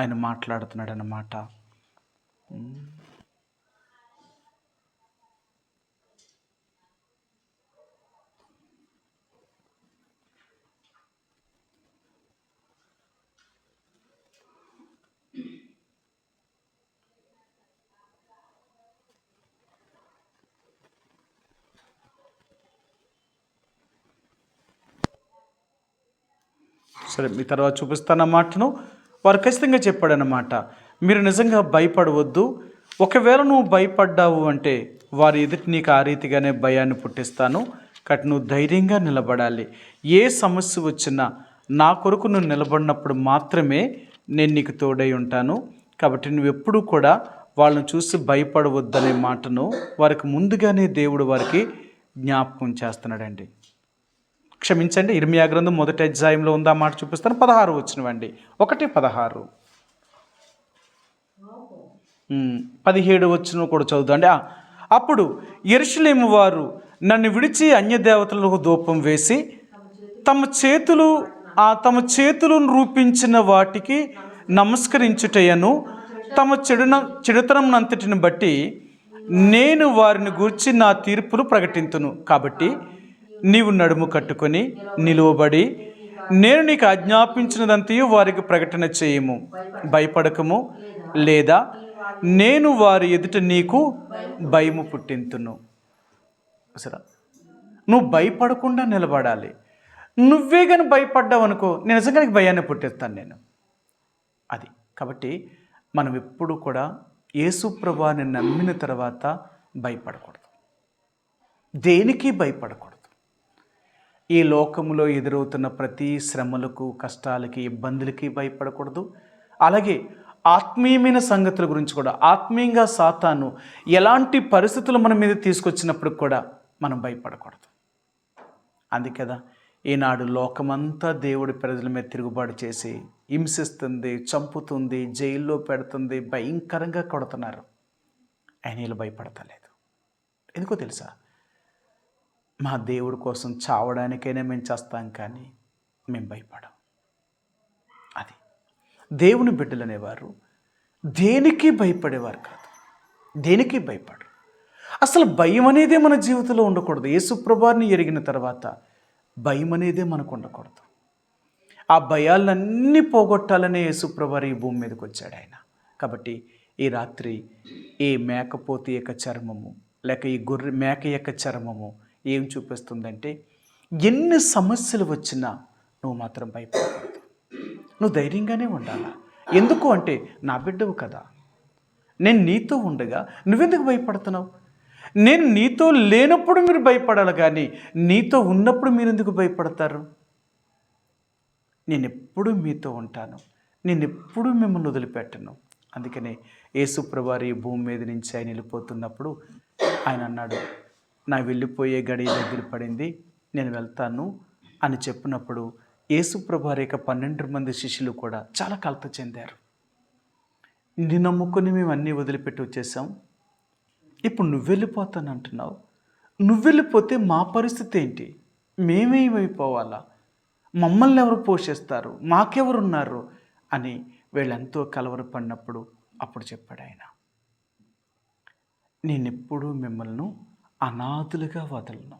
Speaker 1: ఆయన మాట్లాడుతున్నాడు అన్నమాట. సరే, మీ తర్వాత చూపిస్తాను ఆ మాటను. వారు ఖచ్చితంగా చెప్పాడనమాట, మీరు నిజంగా భయపడవద్దు. ఒకవేళ నువ్వు భయపడ్డావు అంటే వారి ఎదుటి నీకు ఆ రీతిగానే భయాన్ని పుట్టిస్తాను. కాబట్టి నువ్వు ధైర్యంగా నిలబడాలి. ఏ సమస్య వచ్చినా నా కొరకు నువ్వు నిలబడినప్పుడు మాత్రమే నేను నీకు తోడై ఉంటాను. కాబట్టి నువ్వు ఎప్పుడూ కూడా వాళ్ళని చూసి భయపడవద్దనే మాటను వారికి ముందుగానే దేవుడు వారికి జ్ఞాపకం చేస్తున్నాడండి. క్షమించండి, ఇర్మియా గ్రంథం 1వ అధ్యాయంలో ఉందా మాట చూపిస్తాను. 16 వచ్చినవండి, 1:16. 17 వచ్చిన కూడా చదువుతాండి. అప్పుడు యెరూషలేము వారు నన్ను విడిచి అన్యదేవతలకు ధూపం వేసి తమ చేతులను రూపించిన వాటికి నమస్కరించుటయను తమ చెడుతనంనంతటిని బట్టి నేను వారిని గూర్చి నా తీర్పును ప్రకటింతును. కాబట్టి నీవు నడుము కట్టుకొని నిలువబడి నేను నీకు ఆజ్ఞాపించినదంతయు వారికి ప్రకటన చేయము, భయపడకము, లేదా నేను వారి ఎదుట నీకు భయము పుట్టింతును. సరే, నువ్వు భయపడకుండా నిలబడాలి. నువ్వే కానీ భయపడ్డావు అనుకో, నేను నిజంగా నీకు భయాన్ని పుట్టిస్తాను నేను. అది కాబట్టి మనం ఎప్పుడు కూడా యేసు ప్రభువుని నమ్మిన తర్వాత భయపడకూడదు, దేనికి భయపడకూడదు. ఈ లోకములో ఎదురవుతున్న ప్రతి శ్రమలకు, కష్టాలకి, ఇబ్బందులకి భయపడకూడదు. అలాగే ఆత్మీయమైన సంగతుల గురించి కూడా, ఆత్మీయంగా సాతాను ఎలాంటి పరిస్థితులు మన మీద తీసుకొచ్చినప్పుడు కూడా మనం భయపడకూడదు. అందుకే కదా ఈనాడు లోకమంతా దేవుడి ప్రజల మీద తిరుగుబాటు చేసి హింసిస్తుంది, చంపుతుంది, జైల్లో పెడుతుంది, భయంకరంగా కొడుతున్నారు. ఆయన వీళ్ళు భయపడతలేదు. ఎందుకో తెలుసా? మా దేవుడి కోసం చావడానికైనా మేము చేస్తాం, కానీ మేము భయపడం. అది దేవుని బిడ్డలు అనేవారు దేనికి భయపడేవారు కాదు, దేనికి భయపడరు. అసలు భయం అనేదే మన జీవితంలో ఉండకూడదు. యేసు ప్రభువుని ఎరిగిన తర్వాత భయం అనేదే మనకు ఉండకూడదు. ఆ భయాలన్నీ పోగొట్టాలనే యేసు ప్రభువు ఈ భూమి మీదకి వచ్చాడు ఆయన. కాబట్టి ఈ రాత్రి ఈ మేకపోతు యొక్క చర్మము, లేక ఈ మేక యొక్క చర్మము ఏం చూపిస్తుందంటే, ఎన్ని సమస్యలు వచ్చినా నువ్వు మాత్రం భయపడకూడదు. నువ్వు ధైర్యంగానే ఉండాలా. ఎందుకు అంటే నా బిడ్డవు కదా, నేను నీతో ఉండగా నువ్వెందుకు భయపడుతున్నావు? నేను నీతో లేనప్పుడు మీరు భయపడాలి, కానీ నీతో ఉన్నప్పుడు మీరు ఎందుకు భయపడతారు? నేను ఎప్పుడూ మీతో ఉంటాను, నేను ఎప్పుడూ మిమ్మల్ని వదిలిపెట్టను. అందుకనే యేసు ప్రభువు ఈ భూమి మీద నుంచి ఆయన వెళ్ళిపోతున్నప్పుడు ఆయన అన్నాడు, నా వెళ్ళిపోయే గడియ దగ్గర పడింది, నేను వెళ్తాను అని చెప్పినప్పుడు యేసు ప్రభువు యొక్క 12 మంది శిష్యులు కూడా చాలా కలత చెందారు. నిన్ను నమ్ముకొని మేము అన్నీ వదిలిపెట్టి వచ్చేసాం, ఇప్పుడు నువ్వు వెళ్ళిపోతాను అంటున్నావు, నువ్వు వెళ్ళిపోతే మా పరిస్థితి ఏంటి? మేమేమైపోవాలా? మమ్మల్ని ఎవరు పోషిస్తారు? మాకెవరున్నారు అని వీళ్ళెంతో కలవరపడినప్పుడు అప్పుడు చెప్పాడు ఆయన, నేనెప్పుడూ మిమ్మల్ని అనాథులుగా వదలను,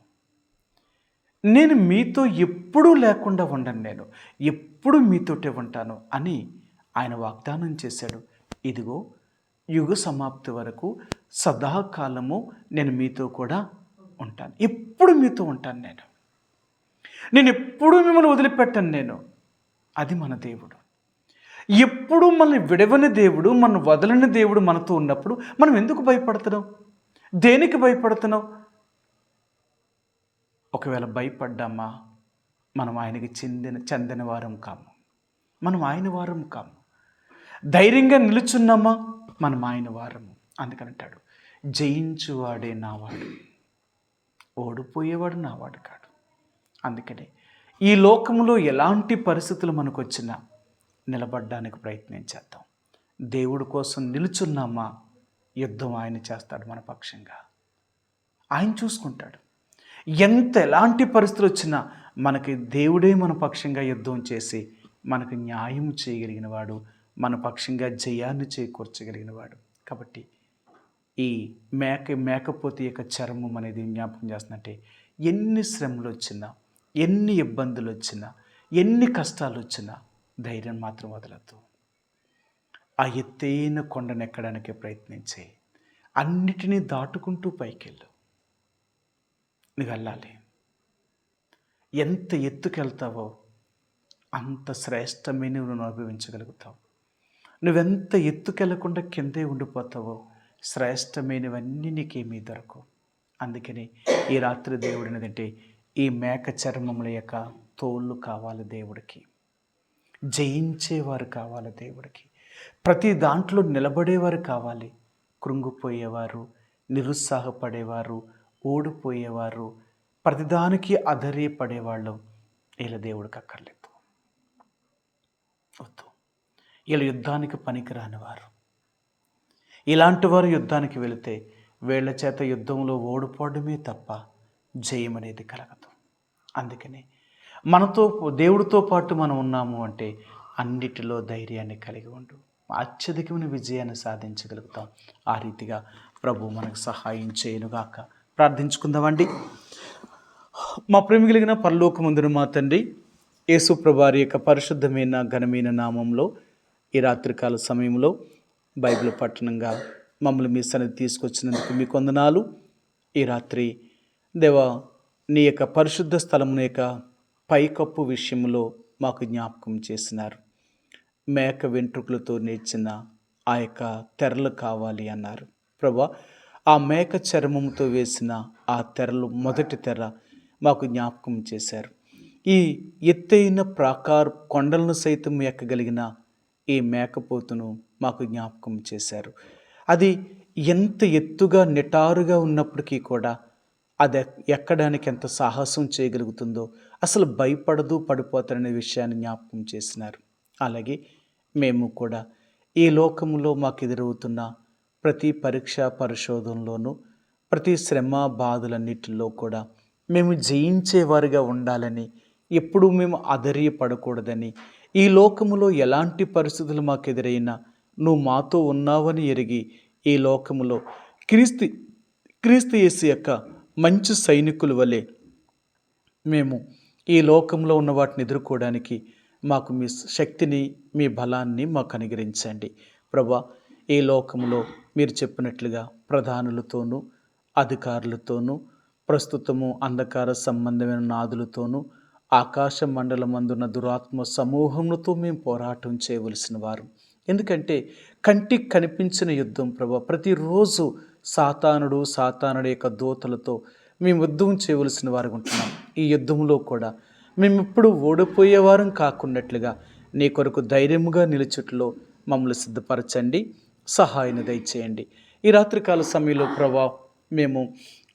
Speaker 1: నేను మీతో ఎప్పుడూ లేకుండా ఉండను, నేను ఎప్పుడు మీతోటే ఉంటాను అని ఆయన వాగ్దానం చేశాడు. ఇదిగో యుగ సమాప్తి వరకు సదాకాలము నేను మీతో కూడా ఉంటాను, ఎప్పుడు మీతో ఉంటాను, నేను ఎప్పుడూ మిమ్మల్ని వదిలిపెట్టను నేను. అది మన దేవుడు. ఎప్పుడు మనల్ని విడవని దేవుడు, మన వదలని దేవుడు మనతో ఉన్నప్పుడు మనం ఎందుకు భయపడుతున్నాం? దేనికి భయపడుతున్నాం? ఒకవేళ భయపడ్డామా, మనం ఆయనకి చెందిన వారం కాము, మనం ఆయన వారం కాము. ధైర్యంగా నిలుచున్నామా, మనం ఆయన వారము. అందుకనంటాడు, జయించువాడే నావాడు, ఓడిపోయేవాడు నావాడు కాడు. అందుకనే ఈ లోకంలో ఎలాంటి పరిస్థితులు మనకు వచ్చినా నిలబడడానికి ప్రయత్నం చేద్దాం. దేవుడి కోసం నిలుచున్నామా, యుద్ధం ఆయన చేస్తాడు మన పక్షంగా, ఆయన చూసుకుంటాడు. ఎలాంటి పరిస్థితులు వచ్చినా మనకి దేవుడే మన పక్షంగా యుద్ధం చేసి మనకు న్యాయం చేయగలిగిన వాడు, మన పక్షంగా జయాన్ని చేకూర్చగలిగిన వాడు. కాబట్టి ఈ మేకపోతే యొక్క చర్మం అనేది జ్ఞాపకం చేస్తున్నట్టే, ఎన్ని శ్రమలు వచ్చినా, ఎన్ని ఇబ్బందులు వచ్చినా, ఎన్ని కష్టాలు వచ్చినా ధైర్యం మాత్రం వదలద్దు. ఆ ఎత్తైన కొండను ఎక్కడానికి ప్రయత్నించే, అన్నిటినీ దాటుకుంటూ పైకెళ్ళు. నువ్వు వెళ్ళాలి. ఎంత ఎత్తుకెళ్తావో అంత శ్రేష్టమైన నువ్వు అనుభవించగలుగుతావు. నువ్వెంత ఎత్తుకెళ్లకుండా కిందే ఉండిపోతావో శ్రేష్టమైనవన్నీ నీకేమీ దొరకవు. అందుకని ఈ రాత్రి దేవుడినదంటే ఈ మేక చర్మముల యొక్క తోళ్ళు కావాలి దేవుడికి, జయించేవారు కావాలి దేవుడికి, ప్రతి దాంట్లో నిలబడేవారు కావాలి. కృంగిపోయేవారు, నిరుత్సాహపడేవారు, ఓడిపోయేవారు, ప్రతిదానికి అధైర్యపడేవాళ్ళు వీళ్ళ దేవుడికి అక్కర్లేదు. వద్దు, వీళ్ళు యుద్ధానికి పనికిరాని వారు. ఇలాంటి వారు యుద్ధానికి వెళితే వీళ్ళ చేత యుద్ధంలో ఓడిపోవడమే తప్ప జయం అనేది కలగదు. అందుకని దేవుడితో పాటు మనం ఉన్నాము అంటే అన్నిటిలో ధైర్యాన్ని కలిగి ఉండు, అత్యధికమైన విజయాన్ని సాధించగలుగుతాం. ఆ రీతిగా ప్రభు మనకు సహాయం చేయనుగాక. ప్రార్థించుకుందామండి. మా ప్రేమ కలిగిన పరలోకమందున మా తండ్రి, యేసు ప్రభువారి యొక్క పరిశుద్ధమైన ఘనమైన నామంలో ఈ రాత్రికాల సమయంలో బైబిల్ పట్టణంగా మమ్మల్ని మీ సన్నిధి తీసుకొచ్చినందుకు మీకు వందనాలు. ఈ రాత్రి దేవా, నీ యొక్క పరిశుద్ధ స్థలమున యొక్క పైకప్పు విషయంలో మాకు జ్ఞాపకం చేసినారు. మేక వెంట్రుకలతో నేర్చిన ఆ యొక్క తెరలు కావాలి అన్నారు. ప్రభా, ఆ మేక చర్మంతో వేసిన ఆ తెరలు, మొదటి తెర మాకు జ్ఞాపకం చేశారు. ఈ ఎత్తైన కొండలను సైతం ఎక్కగలిగిన ఈ మేకపోతును మాకు జ్ఞాపకం చేశారు. అది ఎంత ఎత్తుగా నిటారుగా ఉన్నప్పటికీ కూడా అది ఎక్కడానికి ఎంత సాహసం చేయగలుగుతుందో, అసలు భయపడదు, పడిపోతారనే విషయాన్ని జ్ఞాపకం చేసినారు. అలాగే మేము కూడా ఈ లోకంలో మాకు ఎదురవుతున్న ప్రతి పరీక్ష పరిశోధనలోనూ, ప్రతి శ్రమ బాధలన్నిటిలో కూడా మేము జయించేవారిగా ఉండాలని, ఎప్పుడూ మేము అధైర్యపడకూడదని, ఈ లోకములో ఎలాంటి పరిస్థితులు మాకు ఎదురైనా నువ్వు మాతో ఉన్నావని ఎరిగి, ఈ లోకములో క్రీస్తు యేసు యొక్క మంచి సైనికుల వలె మేము ఈ లోకంలో ఉన్న వాటిని ఎదుర్కోవడానికి మాకు మీ శక్తిని, మీ బలాన్ని మాకు అనుగ్రహించండి. ప్రభా, ఈ లోకంలో మీరు చెప్పినట్లుగా ప్రధానులతోనూ అధికారులతోనూ ప్రస్తుతము అంధకార సంబంధమైన నాదులతోనూ ఆకాశ మండలమందున్న దురాత్మ సమూహములతో మేము పోరాటం చేయవలసిన వారు. ఎందుకంటే కంటికి కనిపించిన యుద్ధం ప్రభా, ప్రతిరోజు సాతానుడి యొక్క దూతలతో మేము యుద్ధం చేయవలసిన వారు ఉంటున్నాం. ఈ యుద్ధంలో కూడా మేము ఎప్పుడు ఓడిపోయేవారం కాకున్నట్లుగా నీ కొరకు ధైర్యముగా నిలుచుట్లో మమ్మల్ని సిద్ధపరచండి, సహాయాన్ని దయచేయండి. ఈ రాత్రికాల సమయంలో ప్రభా, మేము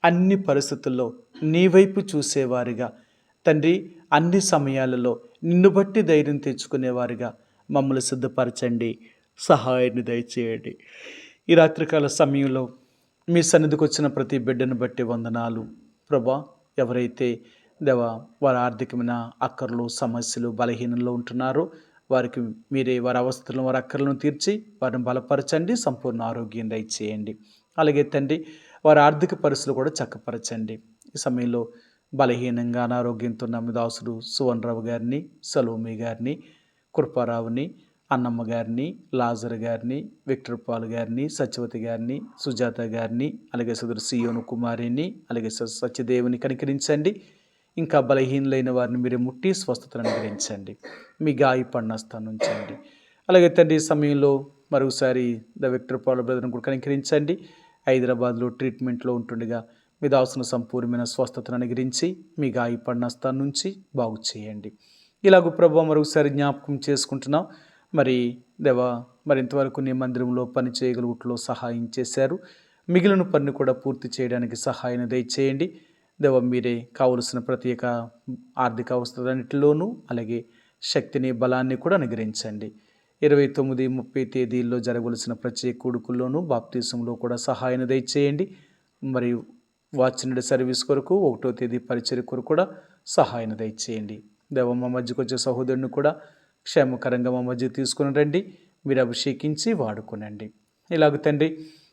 Speaker 1: అన్ని పరిస్థితుల్లో నీ వైపు చూసేవారిగా తండ్రి, అన్ని సమయాలలో నిన్ను బట్టి ధైర్యం తెచ్చుకునేవారిగా మమ్మల్ని సిద్ధపరచండి, సహాయాన్ని దయచేయండి. ఈ రాత్రికాల సమయంలో మీ సన్నిధికి వచ్చిన ప్రతి బిడ్డను బట్టి వందనాలు ప్రభా. ఎవరైతే దేవా వారి ఆర్థికమైన అక్కర్లు, సమస్యలు, బలహీనంలో ఉంటున్నారో వారికి మీరే వారి అవస్థలను, వారి అక్కర్లను తీర్చి వారిని బలపరచండి, సంపూర్ణ ఆరోగ్యం దయచేయండి. అలాగే తండ్రి, వారి ఆర్థిక పరిస్థితులు కూడా చక్కపరచండి. ఈ సమయంలో బలహీనంగా అనారోగ్యంతో ఉన్న మీ దాసుడు సువన్రావు గారిని, సలోమి గారిని, కృపారావుని, అన్నమ్మ గారిని, లాజర్ గారిని, విక్టర్ పాల్ గారిని, సత్యవతి గారిని, సుజాత గారిని, అలాగే సోదరు సియోను కుమారిని, అలాగే సత్యదేవుని కనికరించండి. ఇంకా బలహీనులైన వారిని మీరు ముట్టి స్వస్థతను అనుగ్రహించండి, మీ గాయపడిన స్థానం ఉంచండి. అలాగే తండ్రి, ఈ సమయంలో మరోసారి విక్టర్ పాల్ బ్రదర్ని కూడా కనికరించండి. హైదరాబాద్లో ట్రీట్మెంట్లో ఉంటుండగా మీ దాసును సంపూర్ణమైన స్వస్థతను అనుగ్రహించి మీ గాయపడిన స్థానం నుంచి బాగు చేయండి. ఇలాగ ప్రభు మరొకసారి జ్ఞాపకం చేసుకుంటున్నాం. మరి దేవా, మరి ఇంతవరకు నీ మందిరంలో పని చేయగలుగుట్లో సహాయం చేశారు. మిగిలిన పనిని కూడా పూర్తి చేయడానికి సహాయాన్ని దయచేయండి. దేవ, మీరే కావలసిన ప్రత్యేక ఆర్థిక అవసరాలన్నింటిలోనూ అలాగే శక్తిని, బలాన్ని కూడా అనుగ్రహించండి. 29, 30 తేదీల్లో జరగవలసిన ప్రత్యేక కూడుకుల్లోనూ బాప్తీసంలో కూడా సహాయాన్ని దయచేయండి. మరియు వాచ్నిడ్ సర్వీస్ కొరకు 1వ తేదీ పరిచర్య కొరకు కూడా సహాయాన్ని దయచేయండి. దేవ, మా మధ్యకు వచ్చే సహోదరుని కూడా క్షేమకరంగా మా మధ్య తీసుకుని రండి, మీరు అభిషేకించి వాడుకునండి. ఇలాగ తండ్రి,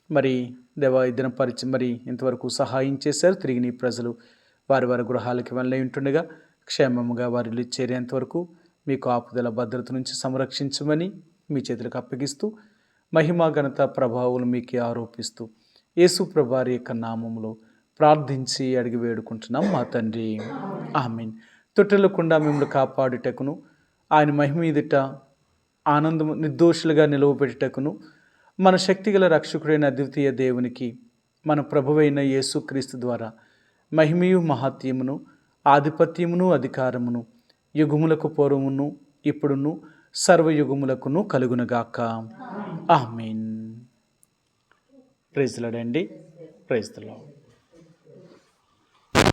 Speaker 1: మరి దేవ, ఈ దిన మరి ఇంతవరకు సహాయం చేశారు. తిరిగి నీ ప్రజలు వారి వారి గృహాలకి వెళ్ళి ఉంటుండగా క్షేమముగా వారిని చేరేంతవరకు మీ కాపుదల, భద్రత నుంచి సంరక్షించమని మీ చేతులకు అప్పగిస్తూ మహిమ, ఘనత, ప్రభావాలు మీకే ఆరోపిస్తూ యేసు ప్రభువారి యొక్క నామములో ప్రార్థించి అడిగి వేడుకుంటున్నాం మా తండ్రి, ఆమేన్. తొట్టెలకుండా మిమ్మల్ని కాపాడుటకును, ఆయన మహిమ ఎదుట ఆనందము నిర్దోషులుగా నిలవబెట్టుటకును, మన శక్తిగల రక్షకుడైన అద్వితీయ దేవునికి మన ప్రభువైన యేసుక్రీస్తు ద్వారా మహిమయు, మహాత్యమును, ఆధిపత్యమును, అధికారమును యుగములకు పూర్వమును ఇప్పుడును సర్వయుగములకును కలుగునుగాక. ఆమేన్. ప్రైజ్ ది లార్డ్ అండి. Praise the lord.